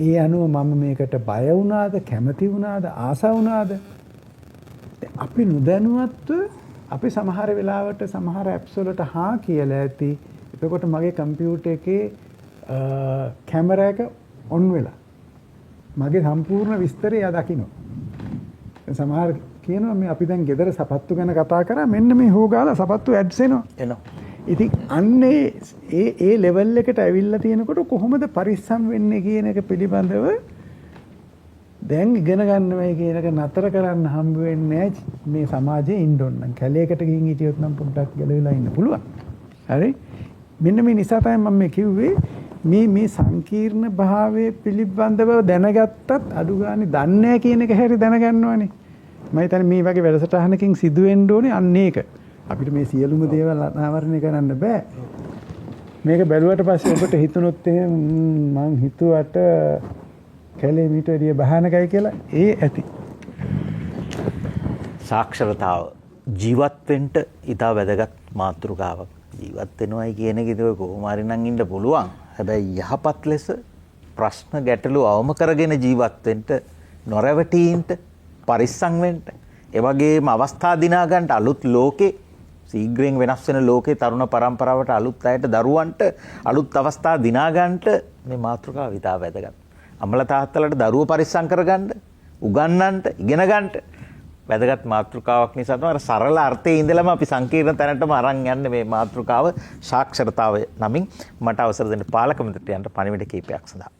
ඒ අනුව මම මේකට බය වුණාද, කැමති වුණාද, ආසා වුණාද? අපි නොදැනුවත්ව අපි සමහර වෙලාවට සමහර ඇප්ස් වලට හා කියලා ඇති. එතකොට මගේ කම්පියුටර් එකේ කැමරා එක ඔන් වෙලා මගේ සම්පූර්ණ විස්තරය එයා දකිනවා. සමහර කියනවා මේ අපි දැන් ගෙදර සපත්තු ගැන කතා කරා, මෙන්න මේ හොගාලා සපත්තු ඇඩ්ස් එනවා. ඉතින් අන්නේ ඒ ලෙවල් එකට ඇවිල්ලා තියෙනකොට කොහොමද පරිස්සම් වෙන්නේ කියන එක පිළිබඳව දැන් ඉගෙන ගන්නවයි කියන එක නතර කරන්න හම්බ වෙන්නේ මේ සමාජයේ ඉන්න ඕන නම්. කැලේකට ගිහින් හිටියොත් නම් පොඩ්ඩක් ගැලවිලා ඉන්න පුළුවන්. හරි? මෙන්න මේ නිසා තමයි මම මේ කිව්වේ මේ සංකීර්ණ භාවයේ පිළිබඳව දැනගත්තත් අඩු ගානේ දන්නේ නැහැ කියන එක හැරි දැනගන්නවනේ. මම හිතන්නේ මේ වගේ වැඩසටහනකින් සිදු වෙන්න ඕනේ අන්න ඒක. අපිට මේ සියලුම දේවල් අනාවරණය කරන්න බෑ. මේක බැලුවට පස්සේ ඔබට හිතුනොත් එහෙම මං හිතුවට කැලේ මීට වැඩිය භයානකයි කියලා ඒ ඇති. සාක්ෂරතාව ජීවත් වෙන්න ඉතා වැදගත් මාතෘකාවක්. ජීවත් වෙනවයි කියන එක ඒක කොහොම හරි නම් ඉන්න පුළුවන්. හැබැයි යහපත් ලෙස ප්‍රශ්න ගැටලු අවම කරගෙන ජීවත් වෙන්න, නොරැවටීන්ට, පරිස්සම් වෙන්න, ඒ වගේම අවස්ථා දිනා ගන්න අලුත් ලෝකේ ශීඝ්‍රයෙන් වෙනස් වෙන ලෝකේ තරුණ පරම්පරාවට අලුත් අයට දරුවන්ට අලුත් අවස්ථා දිනා ගන්නට මේ මාතෘකාව විතා වැදගත්. අම්මලා තාත්තලාට දරුවෝ පරිස්සම් කරගන්න, උගන්වන්නට, ඉගෙන ගන්නට වැදගත් මාතෘකාවක් නිසා තමයි සරල අර්ථයේ ඉඳලම අපි සංකීර්ණ තැනටම අරන් යන්නේ මේ මාතෘකාව සාක්ෂරතාවය නමින්. මට අවසර දෙන්න පාලක මන්ත්‍රීයන්ට පණිවිඩ කීපයක් සඳහා.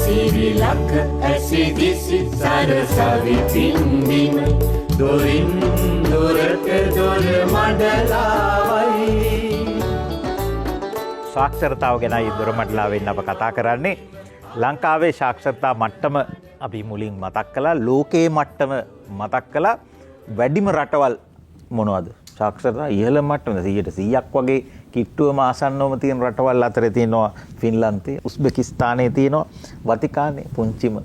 සිරිලක ඇසිදිසි සරසවි පින්දිම දොරින් දොරට දොර මඩලාවයි. සාක්ෂරතාව ගැනයි දොරමඩලාවෙන් අප කතා කරන්නේ. ලංකාවේ සාක්ෂරතා මට්ටම අපි මුලින් මතක් කළා. ලෝකයේ මට්ටම මතක් කළා. වැඩිම රටවල් මොනවද? සාක්ෂරතා ඉහළ මට්ටම 100%ක් වගේ කිට්ටුවම ආසන්නවම තියෙන රටවල් අතරේ තියෙනවා ෆින්ලන්තේ, උස්බෙකිස්තානයේ තියෙනවා, වතිකානේ පුංචිම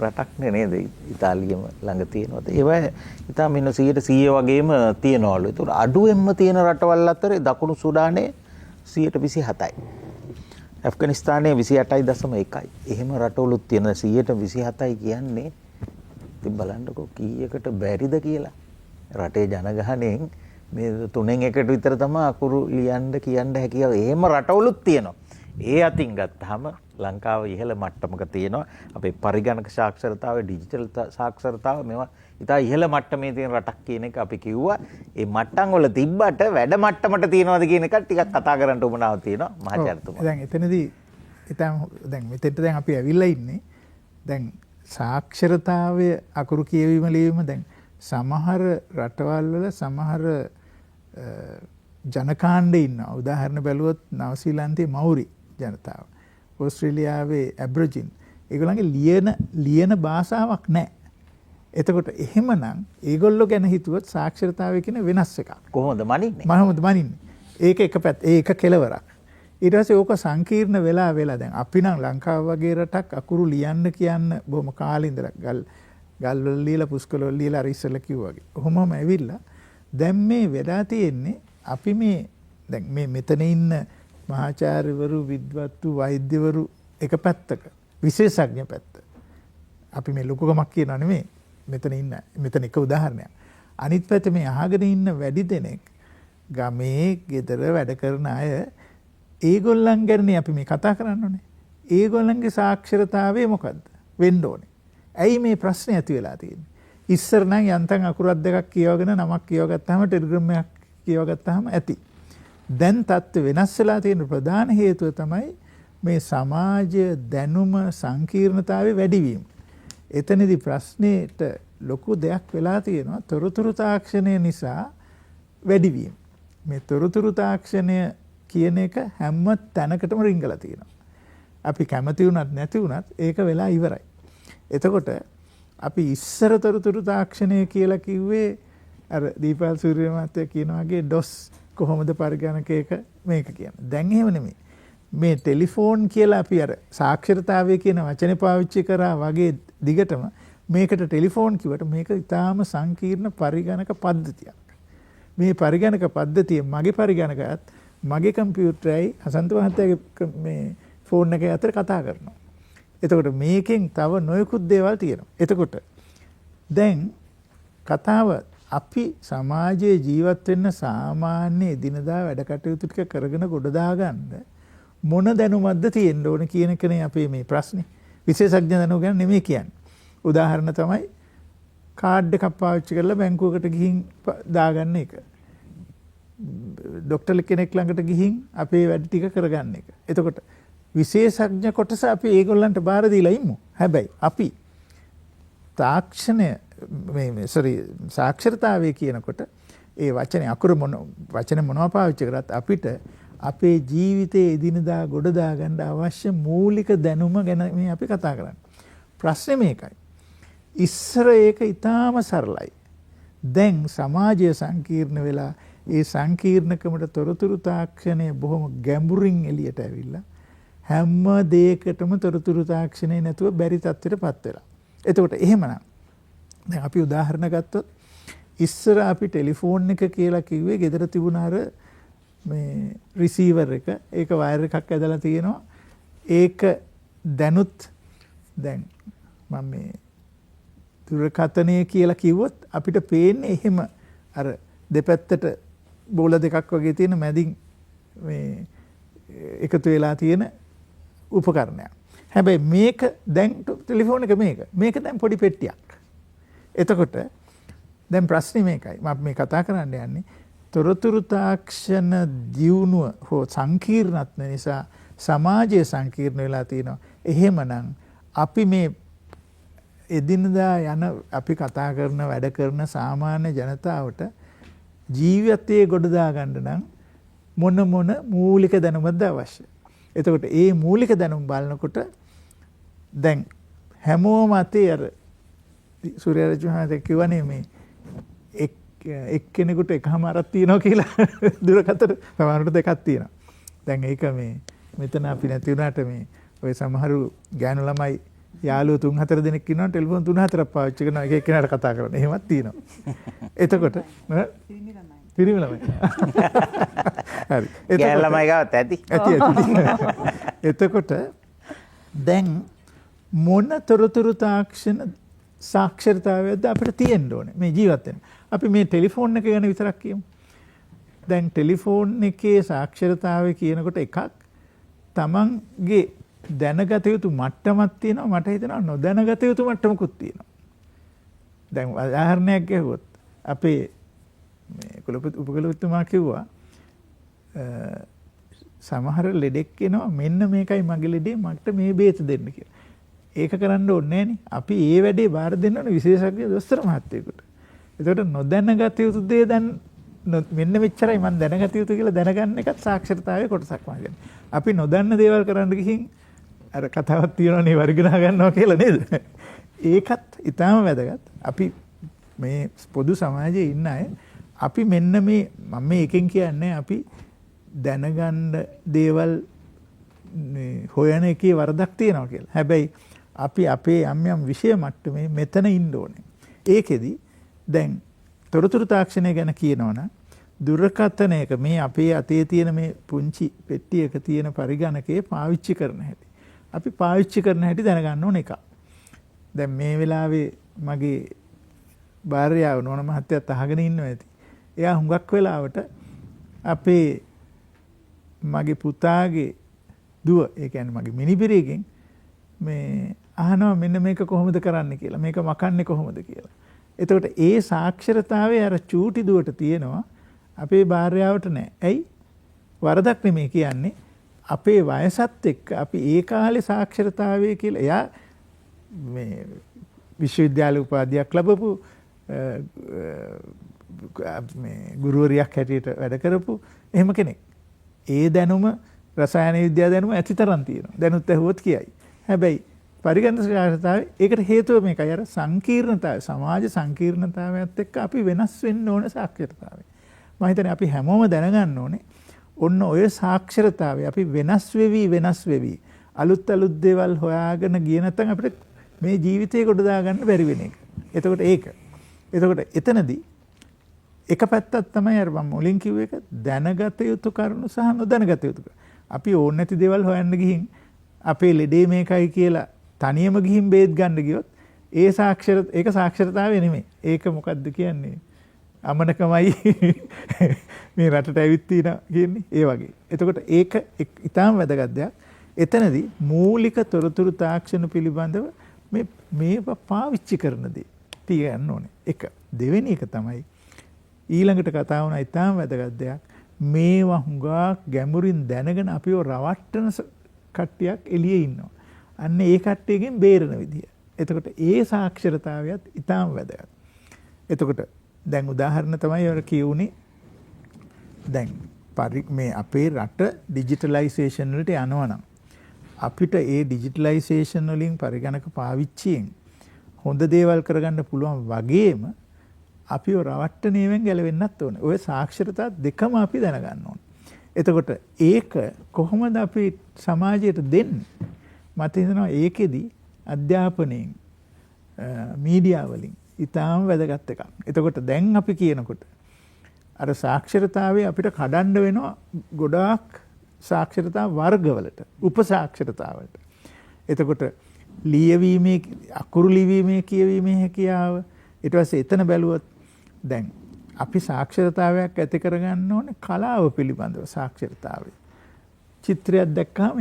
රටක් නේද? ඉතාලියම ළඟ තියෙනවා. ඒවා ඉතාලම ඉන්න 100% වගේම තියෙනවලු. ඒතකොට අඩුවෙන්ම තියෙන රටවල් අතරේ දකුණු සුඩානේ 27%යි. ඇෆ්ගනිස්තානයේ 28.1යි. එහෙම රටවලුත් තියෙන 127යි කියන්නේ ඉතින් බලන්නකෝ කීයකට බැරිද කියලා. රටේ ජනගහණයෙන් මේ 3/1 විතර තමයි අකුරු ලියන්න කියන්න හැකියාව. එහෙම රටවලුත් තියෙනවා. ඒ අතින් ගත්තාම ලංකාව ඉහළ මට්ටමක තියෙනවා. අපේ පරිගණක සාක්ෂරතාවය, ඩිජිටල් සාක්ෂරතාව මේවා ඉතා ඉහළ මට්ටමේ තියෙන රටක් කියන එක අපි කිව්වා. ඒ මට්ටම් වල තිබ්බට වැඩ මට්ටමට තියෙනවද කියන එක ටිකක් කතා කරන්න උවමනාවක් තියෙනවා මහාචාර්යතුමා. දැන් එතනදී දැන් මෙතෙන්ට දැන් අපි ඇවිල්ලා ඉන්නේ. දැන් සාක්ෂරතාවය අකුරු කියවීම ලියවීම දැන් සමහර රටවල් වල සමහර ජනකාණ්ඩ ඉන්නවා. උදාහරණ බැලුවොත් නවසීලන්තයේ මෞරි ජනතාව, ඕස්ට්‍රේලියාවේ ඇබ්‍රජින්, ඒගොල්ලන්ගේ ලියන භාෂාවක් නැහැ. එතකොට එහෙමනම් ඒගොල්ලෝ ගැන හිතුවොත් සාක්ෂරතාවය කියන වෙනස් එකක්. කොහොමද මනින්නේ? මහමද මනින්නේ. ඒක එක පැත්ත, ඒක කෙලවරක්. ඊට පස්සේ ඕක සංකීර්ණ වෙලා දැන් අපි නම් ලංකාව වගේ රටක් අකුරු ලියන්න කියන්න බොහොම කාලේ ඉඳලා ගල් වල ලියලා පුස්කොළ වල ලියලා අර ඉස්සෙල්ලා කිව්වා වගේ. කොහොමම ඇවිල්ලා දැන් මේ වෙලා තියෙන්නේ අපි මේ දැන් මේ මෙතන ඉන්න මහාචාර්යවරු, විද්වත්තු, වෛද්‍යවරු එක පැත්තක, විශේෂඥ පැත්ත. අපි මේ ලොකුකමක් කියනවා නෙමෙයි. මෙතන එක උදාහරණයක්. අනිත් පැත්තේ මේ අහගෙන ඉන්න වැඩි දෙනෙක් ගමේ ගෙදර වැඩ කරන අය, ඒගොල්ලන් ගැන අපි මේ කතා කරන්න ඕනේ. ඒගොල්ලන්ගේ සාක්ෂරතාවය මොකද්ද වෙන්න ඕනේ? ඇයි මේ ප්‍රශ්නේ ඇති වෙලා තියෙන්නේ? ඉස්සර නම් යන්තම් අකුරක් දෙකක් කියවගෙන නමක් කියවගත්තාම ටෙලිග්‍රෑම් එකක් කියවගත්තාම ඇති. දැන් තත්ත්ව වෙනස් වෙලා තියෙන ප්‍රධාන හේතුව තමයි මේ සමාජ දැනුම සංකීර්ණතාවය වැඩිවීම. එතනදී ප්‍රශ්නේට ලොකු දෙයක් වෙලා තියෙනවා. තොරතුරු තාක්ෂණය නිසා වැඩිවීම. මේ තොරතුරු තාක්ෂණය කියන එක හැම තැනකටම රිංගලා තියෙනවා. අපි කැමති වුණත් නැති වුණත් ඒක වෙලා ඉවරයි. එතකොට අපි ඉස්සර තොරතුරු තාක්ෂණය කියලා කිව්වේ අර දීපල් සූර්ය මහත්තයා කියන වගේ ඩොස් කොහොමද පරිගණකයක මේක කියන්නේ. දැන් එහෙම නෙමෙයි. මේ ටෙලිෆෝන් කියලා අපි අර සාක්ෂරතාවය කියන වචනේ පාවිච්චි කරා වගේ දිගටම මේකට ටෙලිෆෝන් කිව්වට මේක ඊටාම සංකීර්ණ පරිගණක පද්ධතියක්. මේ පරිගණක පද්ධතිය මගේ පරිගණකයත් මගේ කම්පියුටරයි හසන්ත මහත්තයාගේ මේ ෆෝන් එකේ අතර කතා කරනවා. එතකොට මේකෙන් තව නොයෙකුත් දේවල් තියෙනවා. එතකොට දැන් කතාව අපි සමාජයේ ජීවත් වෙන්න සාමාන්‍ය එදිනදා වැඩ කටයුතු ටික කරගෙන ගොඩ දාගන්න මොන දැනුමක්ද තියෙන්න ඕන කියන එකනේ අපේ මේ ප්‍රශ්නේ. විශේෂඥ දැනුම ගැන නෙමෙයි කියන්නේ. උදාහරණ තමයි කාඩ් එකක් පාවිච්චි කරලා බැංකුවකට ගිහින් දාගන්න එක. ડોක්ටර් කෙනෙක් ළඟට ගිහින් අපේ වැඩ ටික කරගන්න එක. එතකොට විශේෂඥ කොටස අපි ඒගොල්ලන්ට බාර දීලා ඉමු. හැබැයි අපි තාක්ෂණය සාක්ෂරතාවය කියනකොට ඒ වචනේ අකුරු වචන මොනවා පාවිච්චි කරත් අපිට අපේ ජීවිතයේ එදිනදා ගොඩ දාගන්න අවශ්‍ය මූලික දැනුම ගැන මේ අපි කතා කරන්නේ. ප්‍රශ්නේ මේකයි. ඉස්සර ඒක ඊටාම සරලයි. දැන් සමාජය සංකීර්ණ වෙලා ඒ සංකීර්ණකමට තොරතුරු තාක්ෂණය බොහොම ගැඹුරින් එළියට ඇවිල්ලා හැම දෙයකටම තොරතුරු තාක්ෂණය නැතුව බැරි තත්ත්වයටපත් වෙලා. එතකොට එහෙමනම් දැන් අපි උදාහරණ ගත්තොත් ඉස්සර අපි ටෙලිෆෝන් එක කියලා කිව්වේ ගෙදර තිබුණ අර මේ රිසීවර් එක. ඒක වයර් එකක් ඇදලා තියෙනවා. ඒක දැනුත් දැන් මම මේ දුරකථනය කියලා කිව්වොත් අපිට පේන්නේ එහෙම අර දෙපැත්තට බෝල දෙකක් වගේ තියෙන මැදින් මේ එකතු වෙලා තියෙන උපකරණයක්. හැබැයි මේක දැන් ටෙලිෆෝන් එක මේක දැන් පොඩි පෙට්ටියක්. එතකොට දැන් ප්‍රශ්නේ මේකයි. මම මේ කතා කරන්න යන්නේ තොරතුරු තාක්ෂණ දියුණුව හෝ සංකීර්ණත්ව නිසා සමාජය සංකීර්ණ වෙලා තියෙනවා. එහෙමනම් අපි මේ එදිනදා යන අපි කතා කරන වැඩ කරන සාමාන්‍ය ජනතාවට ජීවිතයේ ගොඩ දා ගන්න නම් මොන මූලික දැනුමක්ද අවශ්‍ය. එතකොට ඒ මූලික දැනුම් බලනකොට දැන් හැමෝම අතේ අර සූර්යරජුහාට කියවනේ මේ එක්කෙනෙකුට එකමාරක් තියෙනවා කියලා දුරකථන සමහරවිට දෙකක් තියෙනවා. දැන් ඒක මේ මෙතන අපි නැති වුණාට මේ ඔය සමහරු ගෑනු ළමයි යාළුවෝ 3-4 දෙනෙක් ඉන්නවා ටෙලිෆෝන් 3-4ක් පාවිච්චි කරනවා එක එක්කෙනාට කතා කරන. එහෙමත් තියෙනවා. එතකොට පිරිමි ළමයි. හරි. ගෑනු ළමයි ගාවත් ඇති. එතකොට දැන් මොන තොරතුරු තාක්ෂණ සාක්ෂරතාවයද අපිට තියෙන්න ඕනේ මේ ජීවත් වෙන්න. අපි මේ ටෙලිෆෝන් එක ගැන විතරක් කියමු. දැන් ටෙලිෆෝන් එකේ සාක්ෂරතාවය කියනකොට එකක් තමන්ගේ දැනගත යුතු මට්ටමක් තියෙනවා. මට හිතෙනවා නොදැනගත යුතු මට්ටමකුත් තියෙනවා. දැන් උදාහරණයක් ගහුවොත් අපේ මේ උපකුලපතිතුමා කිව්වා සමහර ලෙඩෙක් එනවා මෙන්න මේකයි මගේ ලෙඩේ මට මේ බේත දෙන්න කියලා. ඒක කරන්න ඕනේ නෑනේ. අපි ඒ වැඩේ බාර දෙන්න ඕනේ විශේෂඥ දොස්තර මහත්තයෙකුට. ඒකට නොදැනගත යුතු දේ දැන් මෙන්න මෙච්චරයි මම දැනගත යුතු කියලා දැනගන්න එකත් සාක්ෂරතාවයේ කොටසක් වගේ. අපි නොදන්න දේවල් කරන්න ගිහින් අර කතාවක් තියෙනවනේ වර්ගනා ගන්නවා කියලා නේද? ඒකත් ඊටාම වැදගත්. අපි මේ පොදු සමාජයේ ඉන්න අය අපි මෙන්න මේ මම මේ එකෙන් කියන්නේ අපි දැනගන්න දේවල් හොයන එකේ වරදක් තියෙනවා කියලා. හැබැයි අපි අපේ යම් විෂය මට්ටමේ මෙතන ඉන්න ඕනේ. ඒකෙදි දැන් තොරතුරු තාක්ෂණය ගැන කියනවනම් දුරකථනයක මේ අපේ අතේ තියෙන මේ පුංචි පෙට්ටියක තියෙන පරිගණකේ පාවිච්චි කරන හැටි. අපි පාවිච්චි කරන හැටි දැනගන්න ඕන එක. දැන් මේ වෙලාවේ මගේ භාර්යාව නෝන මහත්තයත් අහගෙන ඉන්නවා ඇති. එයා හුඟක් වෙලාවට අපේ මගේ පුතාගේ දුව ඒ කියන්නේ මගේ මිනිබිරියගෙන් මේ අහනවා මෙන්න මේක කොහොමද කරන්න කියලා. මේක මකන්නේ කොහොමද කියලා. එතකොට ඒ සාක්ෂරතාවය අර චූටි දුවට තියෙනවා. අපේ භාර්යාවට නැහැ. ඇයි? වරදක් නෙමෙයි කියන්නේ. අපේ වයසත් එක්ක අපි ඒ කාලේ සාක්ෂරතාවය කියලා එයා මේ විශ්වවිද්‍යාල උපාධියක් ලැබපු මේ ගුරුවරියක් හැටියට වැඩ කරපු එහෙම කෙනෙක්. ඒ දැනුම රසායන විද්‍යාව දැනුම ඇතිතරම් තියෙනවා. දැනුත් ඇහුවොත් කියයි. හැබැයි පරිගණක සාක්ෂරතාවය ඒකට හේතුව මේකයි. අර සංකීර්ණතාවය සමාජ සංකීර්ණතාවයත් එක්ක අපි වෙනස් වෙන්න ඕන සාක්ෂරතාවය. මම හිතන්නේ අපි හැමෝම දැනගන්න ඕනේ. ඔන්න ඔය සාක්ෂරතාවය අපි වෙනස් වෙවි අලුත් දේවල් හොයාගෙන ගිය නැත්නම් අපිට මේ ජීවිතේ ගොඩ දා ගන්න බැරි වෙන එක. එතකොට එතනදී එක පැත්තක් තමයි අර මම මුලින් කිව්ව එක දැනගත යුතු කරුණු සහ නොදැනගත යුතු. අපි ඕන නැති දේවල් හොයන්න ගිහින් අපේ ලෙඩේ මේකයි කියලා තනියම ගිහින් බේත් ගන්න ගියොත් ඒක සාක්ෂරතාවය නෙමෙයි. ඒක මොකද්ද කියන්නේ? අමනකමයි මේ රටට ඇවිත් තියෙන කියන්නේ ඒ වගේ. එතකොට ඒක ඊටාම වැදගත් දෙයක්. එතනදී මූලික තොරතුරු තාක්ෂණ පිළිබඳව මේවා පාවිච්චි කරන දේ තියන්න ඕනේ. එක. දෙවෙනි එක තමයි ඊළඟට කතා වුණා ඊටාම වැදගත් දෙයක්. මේවා හුඟා ගැඹුරින් දැනගෙන අපිව රවට්ටන කට්ටියක් එළියේ ඉන්නවා. අන්න ඒ කට්ටියගෙන් බේරෙන විදිය. එතකොට ඒ සාක්ෂරතාවයත් ඊටාම වැදගත්. එතකොට දැන් උදාහරණ තමයි ඔය කියුනේ දැන් මේ අපේ රට ඩිජිටලයිසේෂන් වලට යනවා නම් අපිට ඒ ඩිජිටලයිසේෂන් වලින් පරිගණක පාවිච්චියෙන් හොඳ දේවල් කරගන්න පුළුවන් වගේම අපිව රවට්ටනේවෙන් ගැලවෙන්නත් ඕනේ. ඔය සාක්ෂරතා දෙකම අපි දැනගන්න ඕනේ. එතකොට ඒක කොහොමද අපි සමාජයට දෙන්නේ? මට හිතෙනවා ඒකෙදි අධ්‍යාපනයෙන් මීඩියා වලින් ඊටාම වැදගත් එකක්. එතකොට දැන් අපි කියනකොට අර සාක්ෂරතාවය අපිට කඩන්න වෙනවා ගොඩාක් සාක්ෂරතා වර්ගවලට, උපසාක්ෂරතාවලට. එතකොට ලියවීමේ, අකුරු ලිවීමේ, කියවීමේ හැකියාව, ඊට පස්සේ එතන බැලුවොත් දැන් අපි සාක්ෂරතාවයක් ඇති කරගන්න ඕනේ කලාව පිළිබඳව සාක්ෂරතාවය. චිත්‍රයක් දැක්කම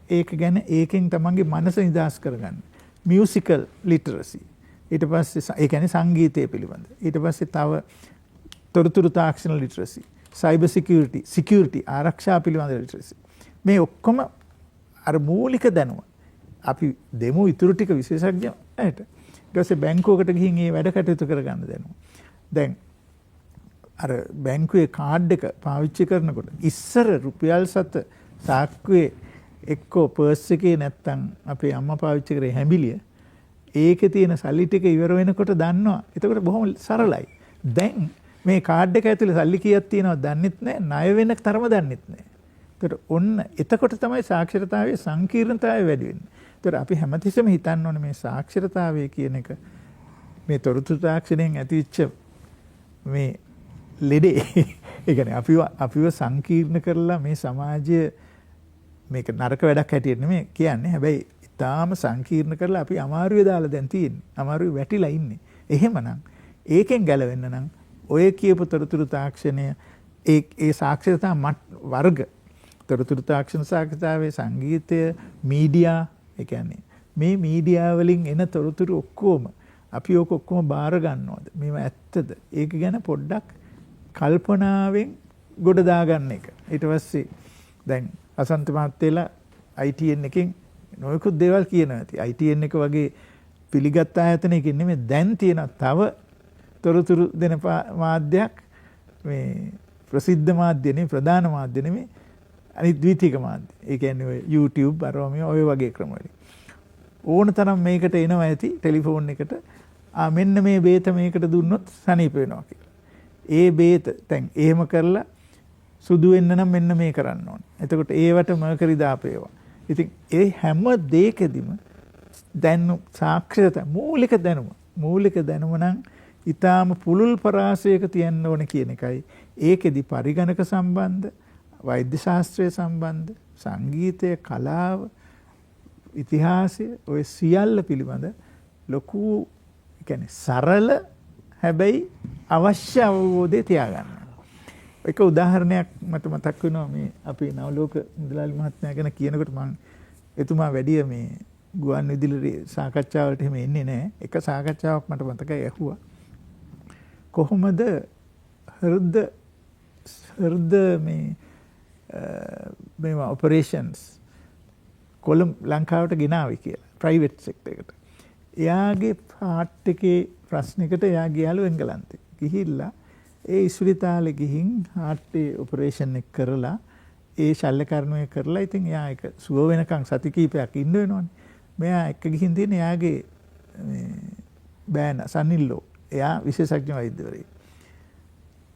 ඒක ගැන ඒකෙන් තමන්ගේ මනස නිදහස් කරගන්න. Musical literacy. ඊට පස්සේ ඒ කියන්නේ සංගීතය පිළිබඳ. ඊට පස්සේ තව තොරතුරු තාක්ෂණ ලිටරසි, සයිබර් සිකියුරිටි ආරක්ෂා පිළිබඳ ලිටරසි. මේ ඔක්කොම අර මූලික දැනුම අපි දෙමු ඉතුරු ටික විශේෂඥයට. ඊට පස්සේ බැංකුවකට ගිහින් මේ වැඩ කටයුතු කරගන්න දැනුම. දැන් අර බැංකුවේ කාඩ් එක පාවිච්චි කරනකොට ඉස්සර රුපියල් 7 සාක්කුවේ එක්කෝ පර්ස් එකේ නැත්තම් අපේ අම්මා පාවිච්චි කරේ හැඹිලිය. ඒකේ තියෙන සල්ලි ටික ඉවර වෙනකොට දන්නවා. එතකොට බොහොම සරලයි. දැන් මේ කාඩ් එක ඇතුලේ සල්ලි කීයක් තියෙනවද දන්නෙත් නැහැ. ණය වෙන තරම දන්නෙත් නැහැ. එතකොට ඔන්න එතකොට තමයි සාක්ෂරතාවයේ සංකීර්ණතාවය වැඩි වෙන්නේ. එතකොට අපි හැමතිස්සෙම හිතන්න ඕනේ මේ සාක්ෂරතාවය කියන එක මේ තොරතුරු තාක්ෂණයෙන් ඇතිවෙච්ච මේ ලෙඩේ. ඒ කියන්නේ අපිව සංකීර්ණ කරලා මේ සමාජය මේක නරක වැඩක් හැටියට නෙමෙයි කියන්නේ. හැබැයි ඊටාම සංකීර්ණ කරලා අපි අමාරුවේ දාලා දැන් තියෙන්නේ. අමාරුවේ වැටිලා ඉන්නේ. එහෙමනම් ඒකෙන් ගැලවෙන්න නම් ඔය කියපු තොරතුරු තාක්ෂණය ඒ සාක්ෂරතා වර්ග තොරතුරු තාක්ෂණ සාක්ෂරතාවේ සංගීතය, මීඩියා, ඒ කියන්නේ මේ මීඩියා වලින් එන තොරතුරු ඔක්කොම අපි ඕක ඔක්කොම බාර ගන්නවද? මේව ඇත්තද? ඒක ගැන පොඩ්ඩක් කල්පනාවෙන් ගොඩ දාගන්න එක. ඊට පස්සේ දැන් අසන්ත මහත්තයලා ITN එකෙන් නොයෙකුත් දේවල් කියනවා ඇති. ITN එක වගේ පිළිගත් ආයතනයකින් නෙමෙයි දැන් තියෙන තව තොරතුරු දෙන මාධ්‍යයක් මේ ප්‍රසිද්ධ මාධ්‍ය නෙමෙයි, ප්‍රධාන මාධ්‍ය නෙමෙයි, අනිත් ද්විතීයික මාධ්‍ය. ඒ කියන්නේ ඔය YouTube අරවම ඔය වගේ ක්‍රම වලින්. ඕන තරම් මේකට එනවා ඇති ටෙලිෆෝන් එකට. මෙන්න මේ බේත මේකට දුන්නොත් සනීප වෙනවා කියලා. ඒ බේත දැන් එහෙම කරලා සුදු වෙන්න නම් මෙන්න මේ කරන්න ඕනේ. එතකොට ඒවට මර්කරි දාපේවා. ඉතින් ඒ හැම දෙයකදීම දැන් සාක්ෂරතා මූලික දැනුම නම් ඊටාම පුලුල් පරාසයක තියන්න ඕනේ කියන එකයි. ඒකෙදි පරිගණක සම්බන්ධ, වෛද්‍ය ශාස්ත්‍රය සම්බන්ධ, සංගීතය, කලාව, ඉතිහාසය ඔය සියල්ල පිළිබඳ ලොකු කියන්නේ සරල හැබැයි අවශ්‍ය අවබෝධය තියාගන්න. එක උදාහරණයක් මට මතක් වෙනවා මේ අපේ නවලෝක මුදලාලි මහත්මයා ගැන කියනකොට මම එතුමා වැඩිය මේ ගුවන් විදුලි සාකච්ඡාවලට එහෙම එන්නේ නැහැ. එක සාකච්ඡාවක් මට මතකයි ඇහුවා. කොහොමද හෘද මේවා ඔපරේෂන්ස් ලංකාවට ගෙනාවේ කියලා ප්‍රයිවට් සෙක්ටර් එකට. එයාගේ පාර්ට් එකේ ප්‍රශ්නයකට එයා ගියාලු එංගලන්තේ. ගිහිල්ලා ඒ ඉස්පිරිතාලේ ගිහින් හાર્ට් ඔපරේෂන් එක කරලා ඒ ශල්‍ය කර්මය කරලා ඉතින් එයා ඒක සුව වෙනකන් සති කීපයක් ඉන්න වෙනවනේ. මෙයා එක්ක ගිහින් තියෙන එයාගේ බෑන සනිල්ලෝ. එයා විශේෂඥ වෛද්‍යවරයෙක්.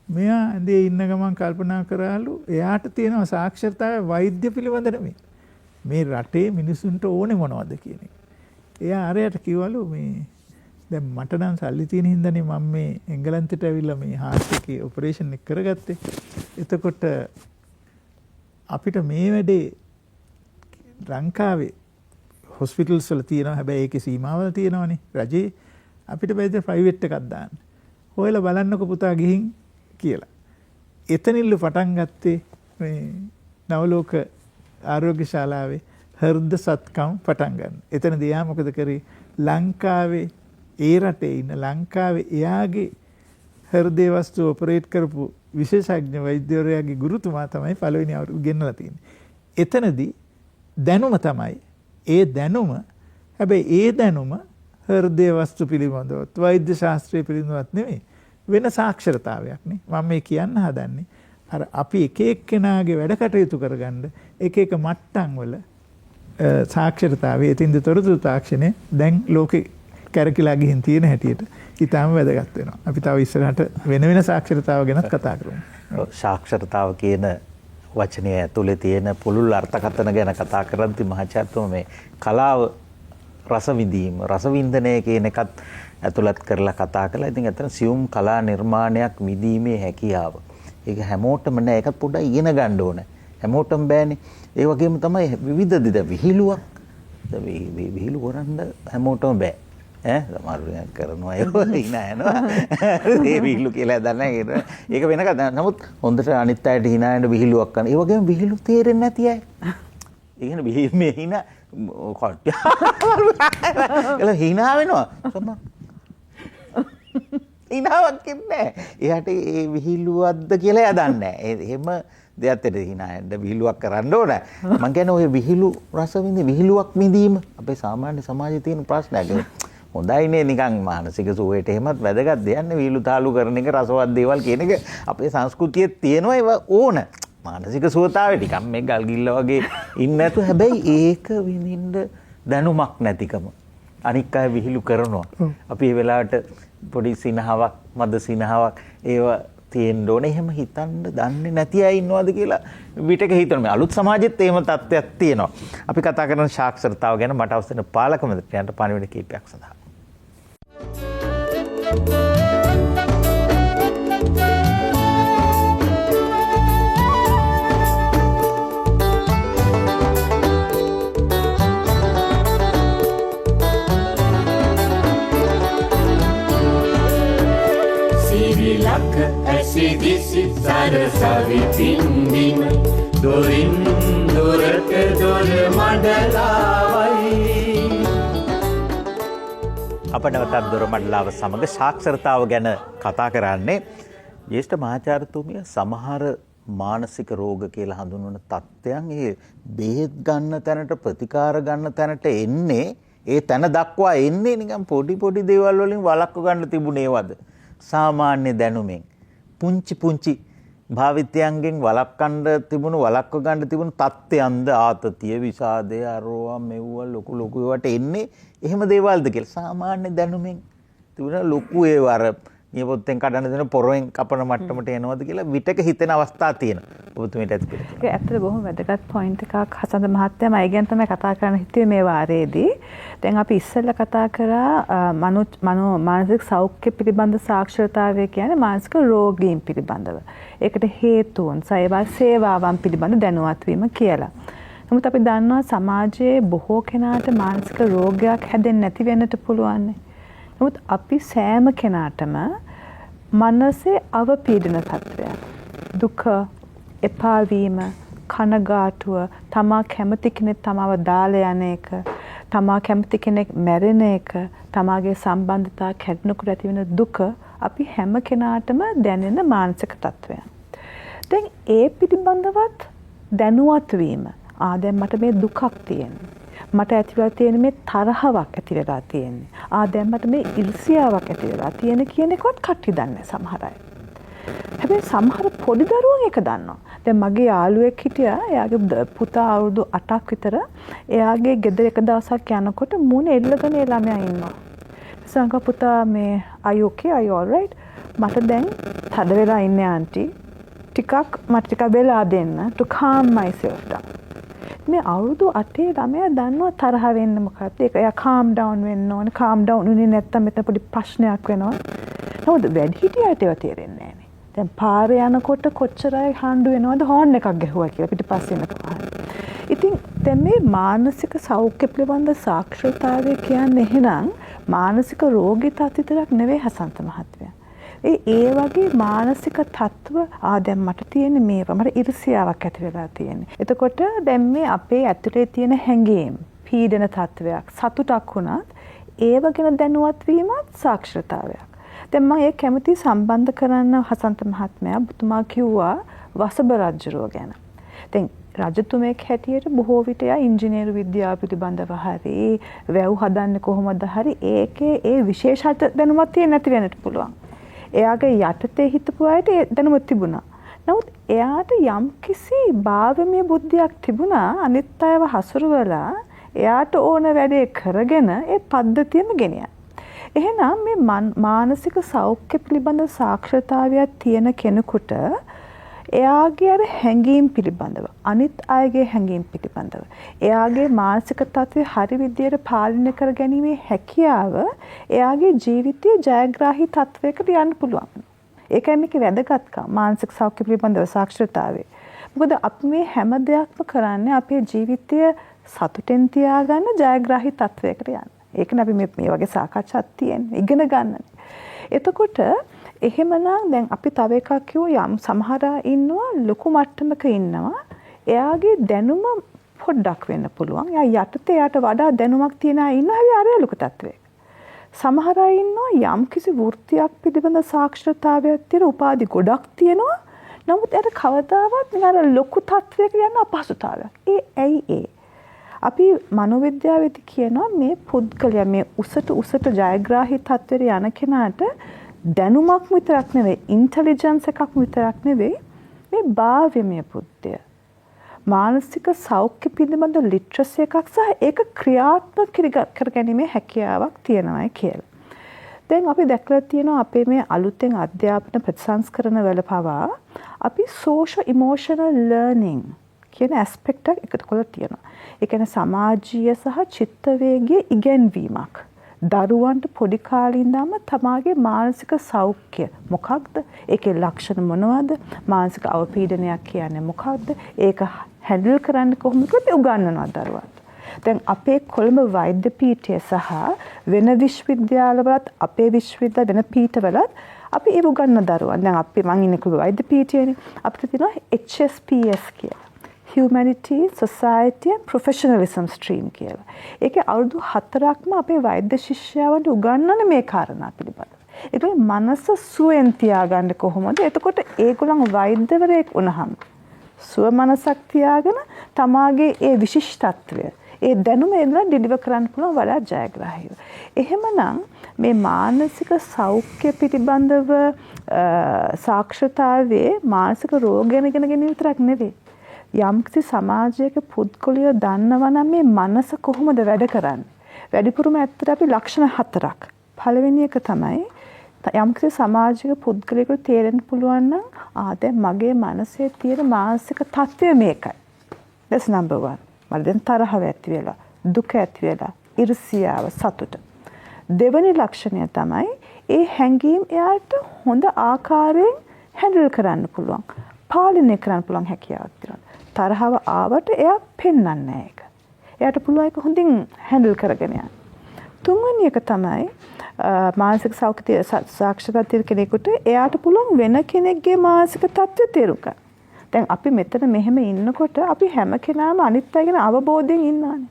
මෙයා ඇඳේ ඉන්න ගමන් කල්පනා කරාලු එයාට තියෙන සාක්ෂරතාවය වෛද්‍ය පිළිබඳ නෙමෙයි. මේ රටේ මිනිසුන්ට ඕනේ මොනවද කියන එක. එයා අරයට කිව්වලු මේ දැන් මට නම් සල්ලි තියෙන හින්දානේ මම මේ එංගලන්තයට ඇවිල්ලා මේ හાર્ට් එකේ ඔපරේෂන් එක කරගත්තේ. එතකොට අපිට මේ වැඩේ ලංකාවේ හොස්පිටල්ස් වල තියෙනවා. හැබැයි ඒකේ සීමාවල් තියෙනවනේ රජේ. අපිට බැයිද ප්‍රයිවට් එකක් දාන්න. හොයලා බලන්නකො පුතා ගිහින් කියලා. එතනින්ලු පටන් ගත්තේ මේ නවලෝක ආරෝග්‍ය ශාලාවේ හෘද සත්කම් පටන් ගන්න. එතනදී එයා මොකද කරේ? ලංකාවේ ඒ රටේ ඉන්න ලංකාවේ එයාගේ හෘදේ වස්තු ඔපරේට් කරපු විශේෂඥ වෛද්‍යවරයාගේ ගුරුතුමා තමයි පළවෙනි අවුරුදු ගෙන්නලා තියෙන්නේ. එතනදී දැනුම තමයි ඒ දැනුම. හැබැයි ඒ දැනුම හෘදේ වස්තු පිළිබඳවත් වෛද්‍ය ශාස්ත්‍රය පිළිබඳවත් නෙමෙයි, වෙන සාක්ෂරතාවයක් නේ. මම මේ කියන්න හදන්නේ අර අපි එක එක්කෙනාගේ වැඩ කටයුතු කරගන්න එක එක මට්ටම් වල සාක්ෂරතාවයේ තින්ද තොරතුරු තාක්ෂණය දැන් ලෝකේ කැරකිලා ගිහින් තියෙන හැටියට ඊටාම වැදගත් වෙනවා. අපි තව ඉස්සරහට වෙන වෙන සාක්ෂරතාව ගැනත් කතා කරමු. සාක්ෂරතාව කියන වචනය ඇතුලේ තියෙන පුළුල් අර්ථකථන ගැන කතා කරද්දී මහාචාර්යතුමා මේ කලාව රසවිඳීම රසවින්දනය කියන එකත් ඇතුළත් කරලා කතා කළා. ඉතින් ඇත්තට සියුම් කලා නිර්මාණයක් විඳීමේ හැකියාව. ඒක හැමෝටම නෑ. ඒකත් පොඩ්ඩක් ඉගෙන ගන්න ඕනේ. හැමෝටම බෑනේ. ඒ වගේම තමයි විවිධ විහිළුවක්. විහිළු කරන්න හැමෝටම බෑ. සමහර කරනවා ඒක hina යනවා. ඒ විහිළු කියලා දන්නේ ඒක වෙන කතාවක්. නමුත් හොඳට අනිත් අයට hina යන විහිළුවක් කරන. ඒ වගේම විහිළු තේරෙන්නේ නැති අය. ඒ කියන්නේ මේ hina කට්ටිය. එළ hina වෙනවා. සමහර hinaවක් ඉන්නේ. එයාට ඒ විහිළුවක්ද කියලා එයා දන්නේ නැහැ. එහෙම දෙයක් ඇත්තට hina යන්න විහිළුවක් කරන්න ඕන. මම කියන්නේ ඔය විහිළු රස විහිළුවක් විඳීම අපේ සාමාන්‍ය සමාජයේ තියෙන ප්‍රශ්නයක්. හොඳයිනේ නිකන් මානසික සුවයට එහෙමත් වැදගත් දෙයක් නේ විහිළු තාලු කරන එක රසවත් දේවල් කියන එක අපේ සංස්කෘතියේ තියෙනවා ඒව ඕන. මානසික සුවතාවේ ටිකක් මේ ගල්ගිල්ල වගේ ඉන්නේ නැතු හැබැයි ඒක විඳින්න දැනුමක් නැතිකම. අනික් අය විහිළු කරනවා. අපි මේ වෙලාවට පොඩි සිනහාවක් මද සිනහාවක් ඒව තියෙන්න ඕනේ. එහෙම හිතන්න දන්නේ නැති අය ඉන්නවද කියලා විටක හිතනවා. මේ අලුත් සමාජෙත් එහෙම තත්ත්වයක් තියෙනවා. අපි කතා කරන සාක්ෂරතාව ගැන මට අවශ්‍ය වෙන පාලක මන්ත්‍රීයන්ට පණිවිඩ කීපයක් සඳහා. සිරිලක ඇසිදිසි සරසවි පින්දිම දොරින් දොරට දොර මඩලාවයි. අප නැවතත් දොරමඩලාව සමග සාක්ෂරතාව ගැන කතා කරන්නේ ජ්‍යෙෂ්ඨ මහාචාර්යතුමිය සමහර මානසික රෝග කියලා හඳුන්වන තත්ත්වයන් ඒ බෙහෙත් ගන්න තැනට ප්‍රතිකාර ගන්න තැනට එන්නේ ඒ තැන දක්වා එන්නේ නිකන් පොඩි දේවල් වලින් වළක්ව ගන්න තිබුණේවද සාමාන්‍ය දැනුමෙන් පුංචි භාවිතයන්ගෙන් වළක්ව ගන්න තිබුණු තත්ත්වයන්ද ආතතිය විෂාදය අරෝවා මෙව්වා ලොකු ඒවට එන්නේ එහෙම දේවල්ද කියලා සාමාන්‍ය දැනුමෙන් තිබුණ ලොකු ඒවා අර නියපොත්තෙන් කඩන දෙන පොරෙන් කපන මට්ටමට එනවද කියලා විතක හිතෙන අවස්ථා තියෙනවා. ඔබතුමීට ඇති කියලා. ඒක ඇත්තට බොහොම වැදගත් පොයින්ට් එකක් හසඳ මහත්තයා මම ගැන තමයි කතා කරන්න හිතුවේ මේ වාරයේදී. දැන් අපි ඉස්සෙල්ලා කතා කරා මානසික සෞඛ්‍ය පිළිබඳ සාක්ෂරතාවය කියන්නේ මානසික රෝගීන් පිළිබඳව. ඒකට හේතුන් සේවාවන් පිළිබඳ දැනුවත් වීම කියලා. නමුත් අපි දන්නවා සමාජයේ බොහෝ කෙනාට මානසික රෝගයක් හැදෙන්නේ නැති වෙන්නට පුළුවන්. නමුත් අපි සෑම කෙනාටම මනසේ අවපීඩන තත්ත්වයක් දුක එපා වීම කනගාටුව තමා කැමති කෙනෙක් තමාව දාලා යන එක තමා කැමති කෙනෙක් මැරෙන එක තමාගේ සම්බන්ධතා කැඩෙනකොට ඇති වෙන දුක අපි හැම කෙනාටම දැනෙන මානසික තත්ත්වයක්. දැන් ඒ පිළිබඳවත් දැනුවත් වීම දැන් මට මේ දුකක් තියෙනවා. මට ඇතිවලා තියෙන මේ තරහවක් ඇති වෙලා තියෙන්නේ. දැන් මට මේ ඉර්ෂ්‍යාවක් ඇති වෙලා තියෙන කියන එකවත් කට්ටි දන්නේ සමහර අය. හැබැයි සමහර පොඩි දරුවෝ ඒක දන්නවා. දැන් මගේ යාළුවෙක් හිටියා. එයාගේ පුතා අවුරුදු 8ක් විතර. එයාගේ ගෙදර එක දවසක් යනකොට මූණ එල්ලගෙන ඒ ළමයා ඉන්නවා. සංක පුතා මේ are you okay? are you all right? මට දැන් තද වෙලා ඉන්නේ ආන්ටි. මට ටිකක් වෙලා දෙන්න to calm myself down. මේ අවුරුදු 8 ළමයා දන්නවා තරහ වෙන්න මොකක්ද ඒක එයා calm down වෙන්න ඕනේ calm down උනේ නැත්තම් මෙතන පොඩි ප්‍රශ්නයක් වෙනවා නමුත් වැඩිහිටියට ඒවා තේරෙන්නේ නැහැ නේ දැන් පාරේ යනකොට කොච්චරයි හඬු වෙනවද හෝන් එකක් ගැහුවා කියලා පිටිපස්සේ යන කම ඉතින් දැන් මේ මානසික සෞඛ්‍ය පිළිබඳ සාක්ෂරතාවය කියන්නේ එහෙනම් මානසික රෝගී තත්ත්වයක් නෙවෙයි හසන්ත මහත්මයා ඒ වගේ මානසික තත්ත්ව දැන් මට තියෙන මේවා මට ඉරිසියාවක් ඇති වෙලා තියෙන්නේ. එතකොට දැන් මේ අපේ ඇතුලේ තියෙන හැඟීම් පීඩන තත්ත්වයක් සතුටක් වුණත් ඒව ගැන දැනුවත් වීමත් සාක්ෂරතාවයක්. දැන් මම ඒ කැමති සම්බන්ධ කරන්න හසන්ත මහත්මයා ඔබතුමා කිව්වා වසබ රජුරෝ ගැන. දැන් රජතුමෙක් හැටියට බොහෝ විට ඉංජිනේරු විද්‍යාව පිළිබඳව හරි වැව් හදන්නේ කොහොමද හරි ඒකේ ඒ විශේෂ දැනුමක් තියෙන්න නැති වෙන්නත් පුළුවන්. එයාගේ යටතේ හිටපු අයට දැනුම තිබුණා. නමුත් එයාට යම් කිසි භාවමය බුද්ධියක් තිබුණා අනිත් අයව හසුරුවලා එයාට ඕන වැඩේ කරගෙන ඒ පද්ධතියම ගෙනියන්න. එහෙනම් මේ මානසික සෞඛ්‍ය පිළිබඳ සාක්ෂරතාවයක් තියෙන කෙනෙකුට එයාගේ අර හැඟීම් පිළිබඳව අනිත් අයගේ හැඟීම් පිළිබඳව එයාගේ මානසික තත්ත්වය හරි විදියට පාලනය කර ගැනීමේ හැකියාව එයාගේ ජීවිතයේ ජයග්‍රාහී තත්වයකට යන්න පුළුවන්. ඒකයි මේකේ වැදගත්කම මානසික සෞඛ්‍ය පිළිබඳව සාක්ෂරතාවය. මොකද අපි මේ හැම දෙයක්ම කරන්නේ අපේ ජීවිතය සතුටෙන් තියාගන්න ජයග්‍රාහී තත්වයකට යන්න. ඒකනේ අපි මේ වගේ සාකච්ඡාවක් තියෙන්නේ ඉගෙන ගන්නනේ. එතකොට එහෙමනම් දැන් අපි තව එකක් කිව්ව යම් සමහර අය ඉන්නවා ලොකු මට්ටමක ඉන්නවා. එයාගේ දැනුම පොඩ්ඩක් වෙන්න පුළුවන්. එයා යටතේ යාට වඩා දැනුමක් තියන අය ඉන්නවා. හැබැයි අර ලොකු තත්වයක. සමහර අය ඉන්නවා යම් කිසි වෘත්තියක් පිළිබඳ සාක්ෂරතාවයක් තියෙන උපාධි ගොඩක් තියෙනවා. නමුත් ඒක කවදාවත් නිකන් ලොකු තත්වයක යන අපහසුතාවයක්. ඇයි අපි මනෝවිද්‍යාවේදී කියනවා මේ පුද්ගලයා මේ උසට ජයග්‍රාහී තත්වයට යන කෙනාට දැනුමක් විතරක් නෙවෙයි ඉන්ටෙලිජන්ස් එකක් විතරක් නෙවෙයි මේ භාව්‍යමය බුද්ධිය මානසික සෞඛ්‍ය පිළිබඳ ලිටරසි එකක් සහ ඒක ක්‍රියාත්මක කරගැනීමේ හැකියාවක් තියෙනවායි කියලා. දැන් අපි දැක්ලා තියෙනවා අපේ මේ අලුතෙන් අධ්‍යාපන ප්‍රතිසංස්කරණ වල පවා අපි social emotional learning කියන ඇස්පෙක්ට් එක එකතු කරලා තියෙනවා. ඒ කියන්නේ සමාජීය සහ චිත්ත වේගයේ ඉගෙනවීමක්. දරුවන්ට පොඩි කාලේ ඉඳන්ම තමාගේ මානසික සෞඛ්‍ය මොකක්ද? ඒකේ ලක්ෂණ මොනවද? මානසික අවපීඩනයක් කියන්නේ මොකක්ද? ඒක හැන්ඩල් කරන්න කොහොමද කියලා උගන්වනවා දරුවන්ට. දැන් අපේ කොළඹ වෛද්‍ය පීඨය සහ වෙන විශ්වවිද්‍යාලවලත් අපේ විශ්වවිද්‍යාල වෙන පීඨවලත් අපි ඒ උගන්වන දරුවන්. දැන් අපි මං ඉන්නේ කොළඹ වෛද්‍ය පීඨයේනේ. අපිට තියෙනවා HSPS කියලා. Humanity, Society and Professionalism stream කියලා. ඒකේ අවුරුදු 4ක්ම අපේ වෛද්‍ය ශිෂ්‍යයන්ට උගන්වන මේ කාරණා පිළිබඳව. ඒක මනස සුවෙන් තියාගන්න කොහොමද? එතකොට ඒගොල්ලන් වෛද්‍යවරයෙක් වුණාම සුව මනසක් තියාගෙන තමාගේ ඒ විශිෂ්ටත්වය, ඒ දැනුම එන්න ඩිලිවර් කරන්න පුළුවන් වඩා ජයග්‍රාහීව. එහෙමනම් මේ මානසික සෞඛ්‍ය පිළිබඳව සාක්ෂරතාවයේ මානසික රෝග ගැන ඉගෙන ගැනීම විතරක් නෙවෙයි. යම්කිසි සමාජයක පුද්ගලයෝ දන්නවා නම් මේ මනස කොහොමද වැඩ කරන්නේ. වැඩිපුරම ඇත්තට අපි ලක්ෂණ 4ක්. පළවෙනි එක තමයි යම්කිසි සමාජයක පුද්ගලයෙකුට තේරෙන්න පුළුවන් නම් දැන් මගේ මනසේ තියෙන මානසික තත්ත්වය මේකයි. that's number 1. මට දැන් තරහව ඇති වෙලා, දුක ඇති වෙලා, ඊර්ෂියාව, සතුට. දෙවෙනි ලක්ෂණය තමයි ඒ හැඟීම් එයාට හොඳ ආකාරයෙන් හැන්ඩල් කරන්න පුළුවන්. පාලනය කරන්න පුළුවන් හැකියාවක් තියෙනවා. තරහව ආවට එයා පෙන්වන්නේ නැහැ ඒක. එයාට පුළුවන් ඒක හොඳින් හැන්ඩල් කරගෙන යන්න. තුන්වෙනි එක තමයි මානසික සෞඛ්‍ය සාක්ෂරතාව කෙනෙකුට එයාට පුළුවන් වෙන කෙනෙක්ගේ මානසික තත්ත්වය තේරුම් ගන්න. දැන් අපි මෙතන මෙහෙම ඉන්නකොට අපි හැම කෙනාම අනිත් අය ගැන අවබෝධයෙන් ඉන්නවානේ.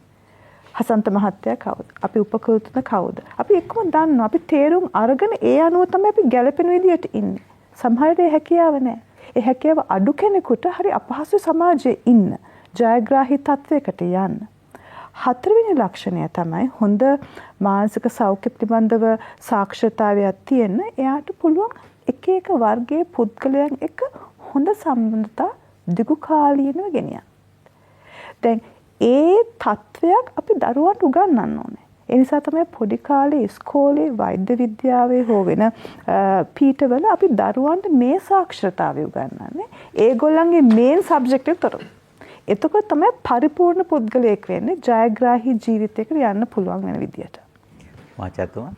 හසන්ත මහත්තයා කවුද? අපි උපකෘතන කවුද? අපි එක්කම දන්නවා. අපි තේරුම් අරගෙන ඒ අනුව තමයි අපි ගැළපෙන විදියට ඉන්නේ. සමහරට ඒ හැකියාව නැහැ. ඒ හැකියාව අඩු කෙනෙකුට හරි අපහසු සමාජයේ ඉන්න ජයග්‍රාහී තත්වයකට යන්න. හතරවෙනි ලක්ෂණය තමයි හොඳ මානසික සෞඛ්‍ය පිළිබඳව සාක්ෂරතාවයක් තියෙන එයාට පුළුවන් එක එක වර්ගයේ පුද්ගලයන් එක්ක හොඳ සම්බන්ධතා දිගු කාලීනව ගෙනියන්න. දැන් ඒ තත්වයක් අපි දරුවන්ට උගන්වන්න ඕනේ. ඒ නිසා තමයි පොඩි කාලේ ඉස්කෝලේ වෛද්‍ය විද්‍යාවේ හෝ වෙන පීඨවල අපි දරුවන්ට මේ සාක්ෂරතාවය උගන්වන්නේ. ඒගොල්ලන්ගේ මේන් සබ්ජෙක්ට් එක තොරව. එතකොට තමයි පරිපූර්ණ පුද්ගලයෙක් වෙන්නේ ජයග්‍රාහී ජීවිතයකට යන්න පුළුවන් වෙන විදියට. මහාචාර්යතුමා.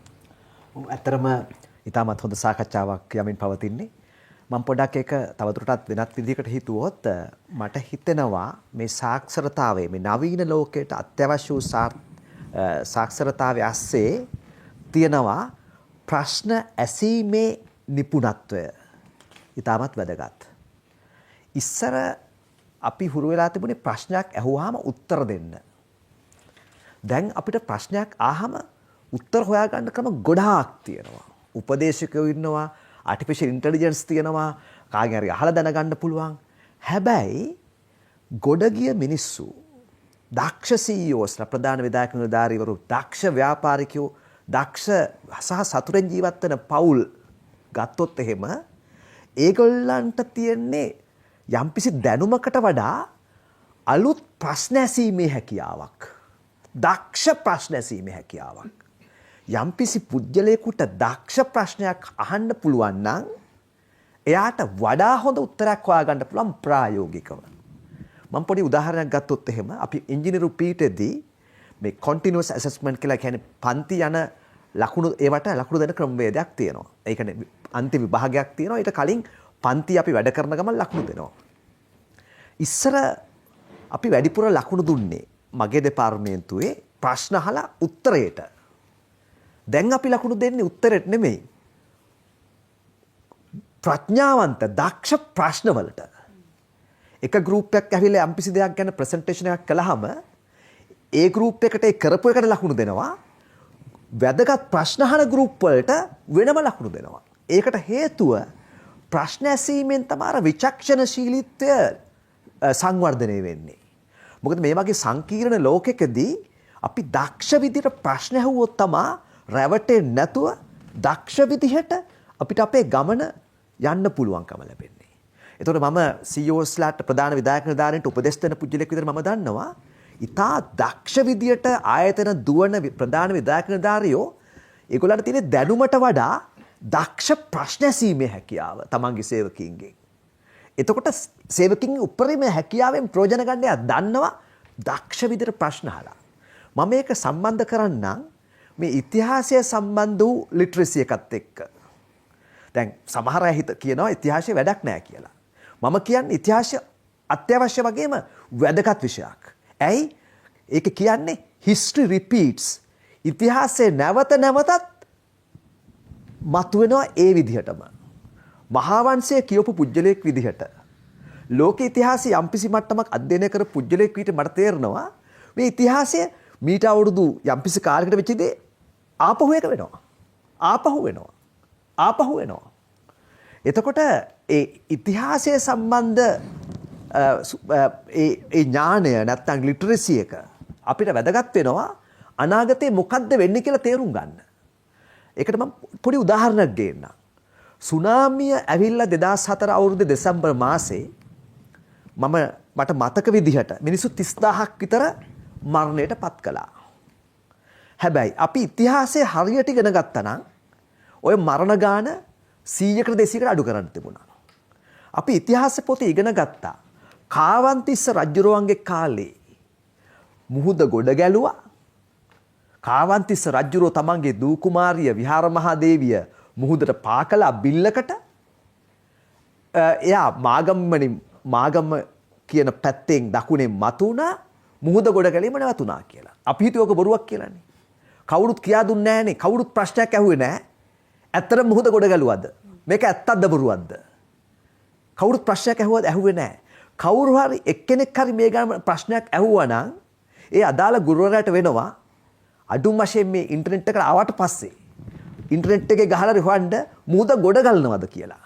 ඇත්තරම ඉතාමත් හොඳ සාකච්ඡාවක් යමින් පවතින්නේ. මම පොඩ්ඩක් ඒක තවදුරටත් වෙනත් විදිහකට හිතුවොත් මට හිතෙනවා මේ සාක්ෂරතාවයේ මේ නවීන ලෝකයට අත්‍යවශ්‍ය වූ සාක්ෂරතාවය ඇස්සේ තියෙනවා ප්‍රශ්න ඇසීමේ නිපුණත්වය. ඉතාමත් වැදගත්. ඉස්සර අපි හුරු වෙලා තිබුණේ ප්‍රශ්නයක් ඇහුවාම උත්තර දෙන්න. දැන් අපිට ප්‍රශ්නයක් ආවම උත්තර හොයාගන්න ක්‍රම ගොඩාක් තියෙනවා. උපදේශකයෝ ඉන්නවා, ආටිෆිෂල් ඉන්ටෙලිජන්ස් තියෙනවා, කාගෙන් හරි අහලා දැනගන්න පුළුවන්. හැබැයි ගොඩ ගිය මිනිස්සු, දක්ෂ CEOs, ප්‍රධාන විධායක නිලධාරීවරු, දක්ෂ ව්‍යාපාරිකයෝ, දක්ෂ සහ සතුටෙන් ජීවත් වෙන පවුල් ගත්තොත් එහෙම ඒගොල්ලන්ට තියෙන්නේ යම්කිසි දැනුමකට වඩා අලුත් ප්‍රශ්න ඇසීමේ හැකියාවක්. දක්ෂ ප්‍රශ්න ඇසීමේ හැකියාවක්. යම්කිසි පුද්ගලයෙකුට දක්ෂ ප්‍රශ්නයක් අහන්න පුළුවන් නම් එයාට වඩා හොඳ උත්තරයක් හොයාගන්න පුළුවන් ප්‍රායෝගිකව. මම පොඩි උදාහරණයක් ගත්තොත් එහෙම අපි ඉංජිනේරු පීඨයේදී මේ continuous assessment කියලා කියන්නේ පන්ති යන ලකුණු ඒවට ලකුණු දෙන ක්‍රමවේදයක් තියෙනවා. ඒ කියන්නේ අන්තිම විභාගයක් තියෙනවා. ඊට කලින් පන්ති අපි වැඩ කරන ගමන් ලකුණු දෙනවා. ඉස්සර අපි වැඩිපුර ලකුණු දුන්නේ මගේ දෙපාර්තමේන්තුවේ ප්‍රශ්න අහලා උත්තරයට. දැන් අපි ලකුණු දෙන්නේ උත්තරෙට නෙමෙයි. ප්‍රඥාවන්ත දක්ෂ ප්‍රශ්නවලට. එක ගෲප් එකක් ඇවිල්ලා යම්කිසි දෙයක් ගැන ප්‍රසන්ටේෂන් එකක් කළාම ඒ ගෲප් එකට ඒ කරපු එකට ලකුණු දෙනවා. වැදගත් ප්‍රශ්න අහන ගෲප් වලට වෙනම ලකුණු දෙනවා. ඒකට හේතුව ප්‍රශ්න ඇසීමෙන් තමයි විචක්ෂණශීලීත්වය සංවර්ධනය වෙන්නේ. මොකද මේ වගේ සංකීර්ණ ලෝකෙකදී අපි දක්ෂ විදිහට ප්‍රශ්න අහුවොත් තමයි රැවටෙන්නේ නැතුව දක්ෂ විදිහට අපිට අපේ ගමන යන්න පුළුවන්කම ලැබෙන්නේ. එතකොට මම CEOස්ලාට ප්‍රධාන විධායක නිලධාරීන්ට උපදෙස් දෙන පුජ්‍යලෙක් විදිහට මම දන්නවා ඉතා දක්ෂ විදියට ආයතන දුවන ප්‍රධාන විධායක නිලධාරියෝ ඒගොල්ලන්ට තියෙන දැනුමට වඩා දක්ෂ ප්‍රශ්න ඇසීමේ හැකියාව තමන්ගේ සේවකීන්ගෙන්. එතකොට සේවකීන්ගේ උපරිම හැකියාවෙන් ප්‍රයෝජන ගන්න එයා දන්නවා දක්ෂ විදියට ප්‍රශ්න අහලා. මම මේක සම්බන්ධ කරන්නම් මේ ඉතිහාසය සම්බන්ධ වූ ලිටරසි එකත් එක්ක. දැන් සමහර අය කියනවා ඉතිහාසය වැඩක් නැහැ කියලා. මම කියන්නේ ඉතිහාසය අත්‍යවශ්‍ය වගේම වැදගත් විෂයක්. ඇයි? ඒක කියන්නේ history repeats. ඉතිහාසයේ නැවත නැවතත් මතුවෙනවා ඒ විදිහටම. මහාවංශය කියවපු පුජ්‍යලයක් විදිහට ලෝක ඉතිහාසයේ යම්කිසි මට්ටමක් අධ්‍යයනය කරපු පුජ්‍යලයක් විදිහට මට තේරෙනවා මේ ඉතිහාසය මීට අවුරුදු යම්කිසි කාලයකට වෙච්ච දේ ආපහු එක වෙනවා. ආපහු වෙනවා. ආපහු වෙනවා. එතකොට ඒ ඉතිහාසය සම්බන්ධ ඒ ඥානය නැත්තම් ලිටරසි එක අපිට වැදගත් වෙනවා අනාගතේ මොකද්ද වෙන්නේ කියලා තේරුම් ගන්න. ඒකට මම පොඩි උදාහරණයක් දෙන්නම්. සුනාමිය ඇවිල්ලා 2004 අවුරුද්දේ දෙසැම්බර් මාසේ මට මතක විදිහට මිනිස්සු 30000ක් විතර මරණයට පත් කළා. හැබැයි අපි ඉතිහාසයේ හරියට ඉගෙන ගත්තා නම් ඔය මරණ ගාන 100කට 200කට අඩු කරන්න තිබුණා. අපි ඉතිහාස පොතේ ඉගෙන ගත්තා කාවන්තිස්ස රජුරුවන්ගේ කාලේ මුහුද ගොඩ ගැලුවා. කාවන්තිස්ස රජුරුව තමන්ගේ දූ කුමාරිය විහාර මහාදේවිය මුහුදට පා කළා බිල්ලකට. එයා මාගම කියන පැත්තෙන් දකුණෙන් මතුණා මුහුද ගොඩ ගැලීම නැවතුණා කියලා. අපි හිතුවේ ඔක බොරුවක් කියලානේ. කවුරුත් කියා දුන්නේ නැහනේ. කවුරුත් ප්‍රශ්නයක් ඇහුවේ නැහැ. ඇත්තටම මුහුද ගොඩ ගැලුවද? මේක ඇත්තක්ද බොරුවක්ද? කවුරුත් ප්‍රශ්නයක් ඇහුවේ නැහැ. කවුරු හරි එක්කෙනෙක් හරි මේ ගාන ප්‍රශ්නයක් ඇහුවා නම් ඒ අදාළ ගුරුවරයාට වෙනවා අඩුම වශයෙන් මේ ඉන්ටර්නෙට් එකට ආවට පස්සේ ඉන්ටර්නෙට් එකේ ගහලා හොයන්න මුහුද ගොඩ ගලනවද කියලා.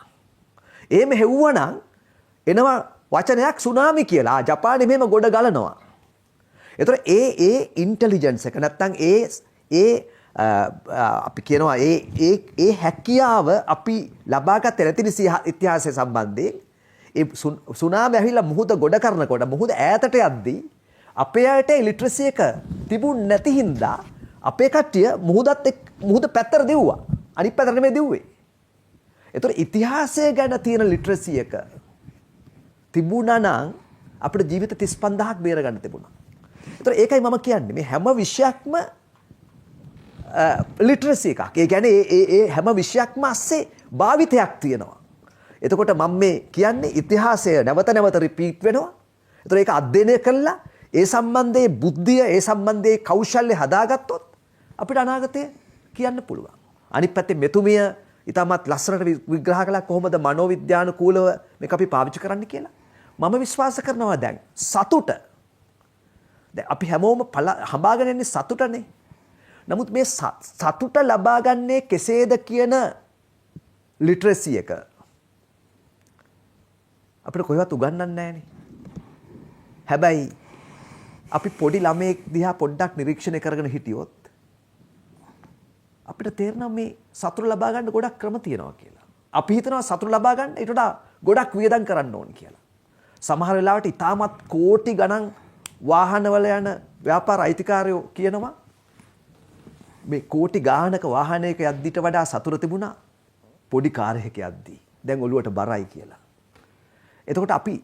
එහෙම හෙව්වනම් එනවා වචනයක් සුනාමි කියලා. ජපානයේ මෙහෙම ගොඩ ගලනවා. ඒතර ඒ ඉන්ටෙලිජන්ස් එක නැත්තම් ඒ අපි කියනවා ඒ හැකියාව අපි ලබාගත් ලැතින ඉතිහාසය සම්බන්ධයෙන් ඒ සුනාමි ඇවිල්ලා මුහුද ගොඩ කරනකොට මුහුද ඈතට යද්දී අපේ අයට ලිටරසි එක තිබුණ නැති හින්දා අපේ කට්ටිය මුහුද පැත්තට දෙව්වා. අනිත් පැත්තට නෙමෙයි දෙව්වේ. ඒතර ඉතිහාසය ගැන තියෙන ලිටරසි එක තිබුණා නම් අපේ ජීවිත 35000ක් බේර ගන්න තිබුණා. ඒතර ඒකයි මම කියන්නේ මේ හැම විෂයක්ම ලිටරසි එකක්. ඒ කියන්නේ ඒ හැම විෂයක්ම ASCII භාවිතයක් තියෙනවා. එතකොට මම මේ කියන්නේ ඉතිහාසය නැවත නැවත රිපීට් වෙනවා. ඒතර ඒක අධ්‍යයනය කළා ඒ සම්බන්ධයේ බුද්ධිය ඒ සම්බන්ධයේ කෞශල්‍ය හදාගත්තොත් අපිට අනාගතය කියන්න පුළුවන්. අනිත් පැත්තේ මෙතුමිය ඊටමත් ලස්සනට විග්‍රහ කළා කොහොමද මනෝවිද්‍යානුකූලව මේක අපි පාවිච්චි කරන්න කියලා. මම විශ්වාස කරනවා දැන් සතුට. දැන් අපි හැමෝම හඹාගෙන ඉන්නේ සතුටනේ. නමුත් මේ සතුට ලබා ගන්නේ කෙසේද කියන ලිටරසි එක අපිට කොහෙවත් උගන්වන්නේ නැහනේ. හැබැයි අපි පොඩි ළමයෙක් දිහා පොඩ්ඩක් නිරීක්ෂණය කරගෙන හිටියොත් අපිට තේරෙනවා මේ සතුට ලබා ගන්න ගොඩක් ක්‍රම තියෙනවා කියලා. අපි හිතනවා සතුට ලබා ගන්න ඊට වඩා ගොඩක් වියදම් කරන්න ඕන කියලා. සමහර වෙලාවට ඉතාමත් කෝටි ගණන් වාහනවල යන ව්‍යාපාර අයිතිකාරයෝ කියනවා මේ කෝටි ගානක වාහනයක යද්දිට වඩා සතුට තිබුණා පොඩි කාර් එකක යද්දී. දැන් ඔළුවට බරයි කියලා. එතකොට අපි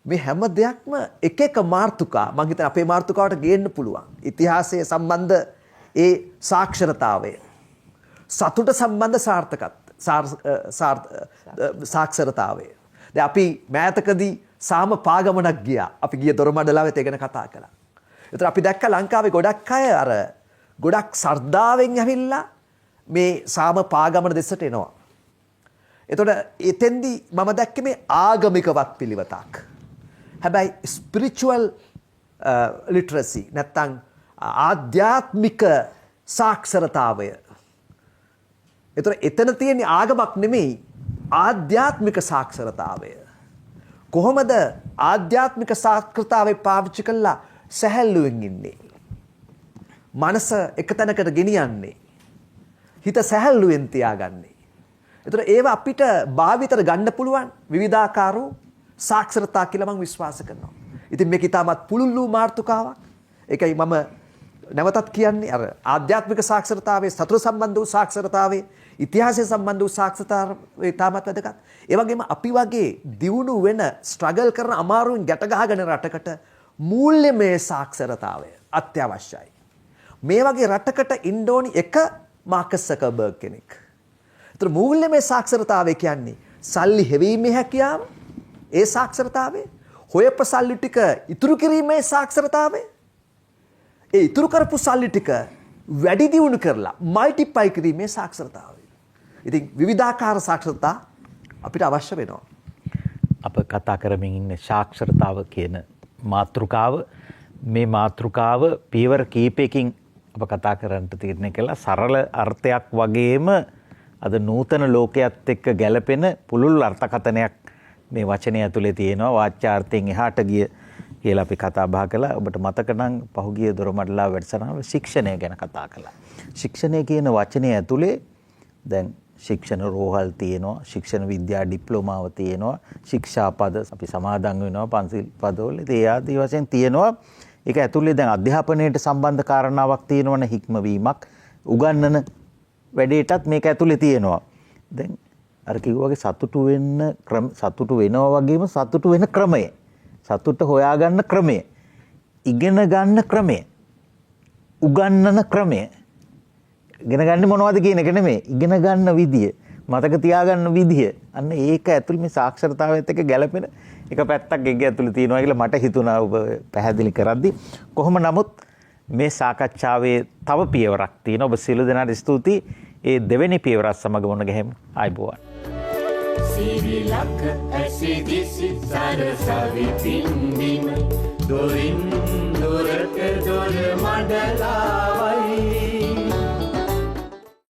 මේ හැම දෙයක්ම එක එක මාතෘකා මම හිතන්නේ අපේ මාතෘකාවට ගේන්න පුළුවන්. ඉතිහාසයේ සම්බන්ධ ඒ සාක්ෂරතාවය, සතුට සම්බන්ධ සාක්ෂරතාවය. දැන් අපි මෑතකදී සාම පාගමනක් ගියා. අපි ගිය දොරමඩලාවෙත් ඒ ගැන කතා කළා. ඒතර අපි දැක්ක ලංකාවේ ගොඩක් අය අර ගොඩක් ශ්‍රද්ධාවෙන් ඇවිල්ලා මේ සාම පාගමන දෙසට එනවා. එතකොට එතෙන්දී මම දැක්කේ මේ ආගමිකවත් පිළිවෙතක්. හැබැයි ස්පිරිචුවල් ලිටරසි නැත්නම් ආධ්‍යාත්මික සාක්ෂරතාවය. එතකොට එතන තියෙන ආගමක් නෙමෙයි ආධ්‍යාත්මික සාක්ෂරතාවය. කොහොමද ආධ්‍යාත්මික සාක්ෂරතාවය පාවිච්චි කළා සැහැල්ලුවෙන් ඉන්නේ? මනස එක තැනකට ගෙනියන්නේ. හිත සැහැල්ලුවෙන් තියාගන්නේ. ඒතර ඒව අපිට භාවිතයට ගන්න පුළුවන් විවිධාකාර සාක්ෂරතා කියලා මම විශ්වාස කරනවා. ඉතින් මේක ඉතාමත් පුළුල් වූ මාතෘකාවක්. ඒකයි මම නැවතත් කියන්නේ අර ආධ්‍යාත්මික සාක්ෂරතාවයේ සතර සම්බන්ධ වූ සාක්ෂරතාවයේ ඉතිහාසය සම්බන්ධ වූ සාක්ෂරතාවය ඉතාමත් වැදගත්. ඒ වගේම අපි වගේ දියුණු වෙන ස්ට්‍රගල් කරන අමාරුවෙන් ගැට ගහගෙන රටකට මූල්‍යමය සාක්ෂරතාවය අත්‍යවශ්‍යයි. මේ වගේ රටකට ඉන්න ඕනි එක මාකස් සකර්බර්ග් කෙනෙක්. ඒතර මූල්‍යමය සාක්ෂරතාවය කියන්නේ සල්ලි හෙවීමේ හැකියාව, ඒ සාක්ෂරතාවය, හොයපු සල්ලි ටික ඉතුරු කිරීමේ සාක්ෂරතාවය, ඒ ඉතුරු කරපු සල්ලි ටික වැඩි දියුණු කරලා මල්ටිප්ලයි කිරීමේ සාක්ෂරතාවය. ඉතින් විවිධාකාර සාක්ෂරතා අපිට අවශ්‍ය වෙනවා. අප කතා කරමින් ඉන්න සාක්ෂරතාව කියන මාතෘකාව, මේ මාතෘකාව පියවර කීපයකින් අප කතා කරන්නට තීරණය කළා. සරල අර්ථයක් වගේම අද නූතන ලෝකයේත් එක්ක ගැලපෙන පුළුල් අර්ථකථනයක් මේ වචනය ඇතුලේ තියෙනවා. වාචාර්ථයෙන් එහාට ගිය කියලා අපි කතා බහ කළා. ඔබට මතක නම් පහුගිය දොරමඩලා වැඩසටහන ශික්ෂණය ගැන කතා කළා. ශික්ෂණය කියන වචනේ ඇතුලේ දැන් ශික්ෂණ රෝහල් තියෙනවා, ශික්ෂණ විද්‍යා ඩිප්ලෝමාව තියෙනවා, ශික්ෂා පද අපි සමාදන් වෙනවා පන්සිල් පදවල. ඒ ආදී වශයෙන් තියෙනවා. ඒක ඇතුලේ දැන් අධ්‍යාපනයට සම්බන්ධ කාරණාවක් තියෙනවනේ, හික්මවීමක්, උගන්වන වැඩේටත් මේක ඇතුලේ තියෙනවා. දැන් අර කිව්වාගේ සතුටු වෙනවා වගේම සතුටු වෙන ක්‍රමය, සතුට හොයාගන්න ක්‍රමය, ඉගෙන ගන්න ක්‍රමය, උගන්වන ක්‍රමය. ඉගෙන ගන්න මොනවද කියන එක නෙමෙයි, ඉගෙන ගන්න විදිය, මතක තියාගන්න විදිය. අන්න ඒක ඇතුළේ මේ සාක්ෂරතාවයත් එක්ක ගැලපෙන එක පැත්තක් ඒක ඇතුළේ තියෙනවා කියලා මට හිතුණා ඔබ පැහැදිලි කරද්දි. කොහොම නමුත් මේ සාකච්ඡාවේ තව පියවරක් තියෙනවා. ඔබ සියලු දෙනාට ස්තුතියි. ඒ දෙවෙනි පියවරත් සමග මොන ගැහෙමු. ආයිබෝවන්. සිරිලක ඇසිදිසි සරසවි පින්දිම දොරින් දොරට දොර මඩලා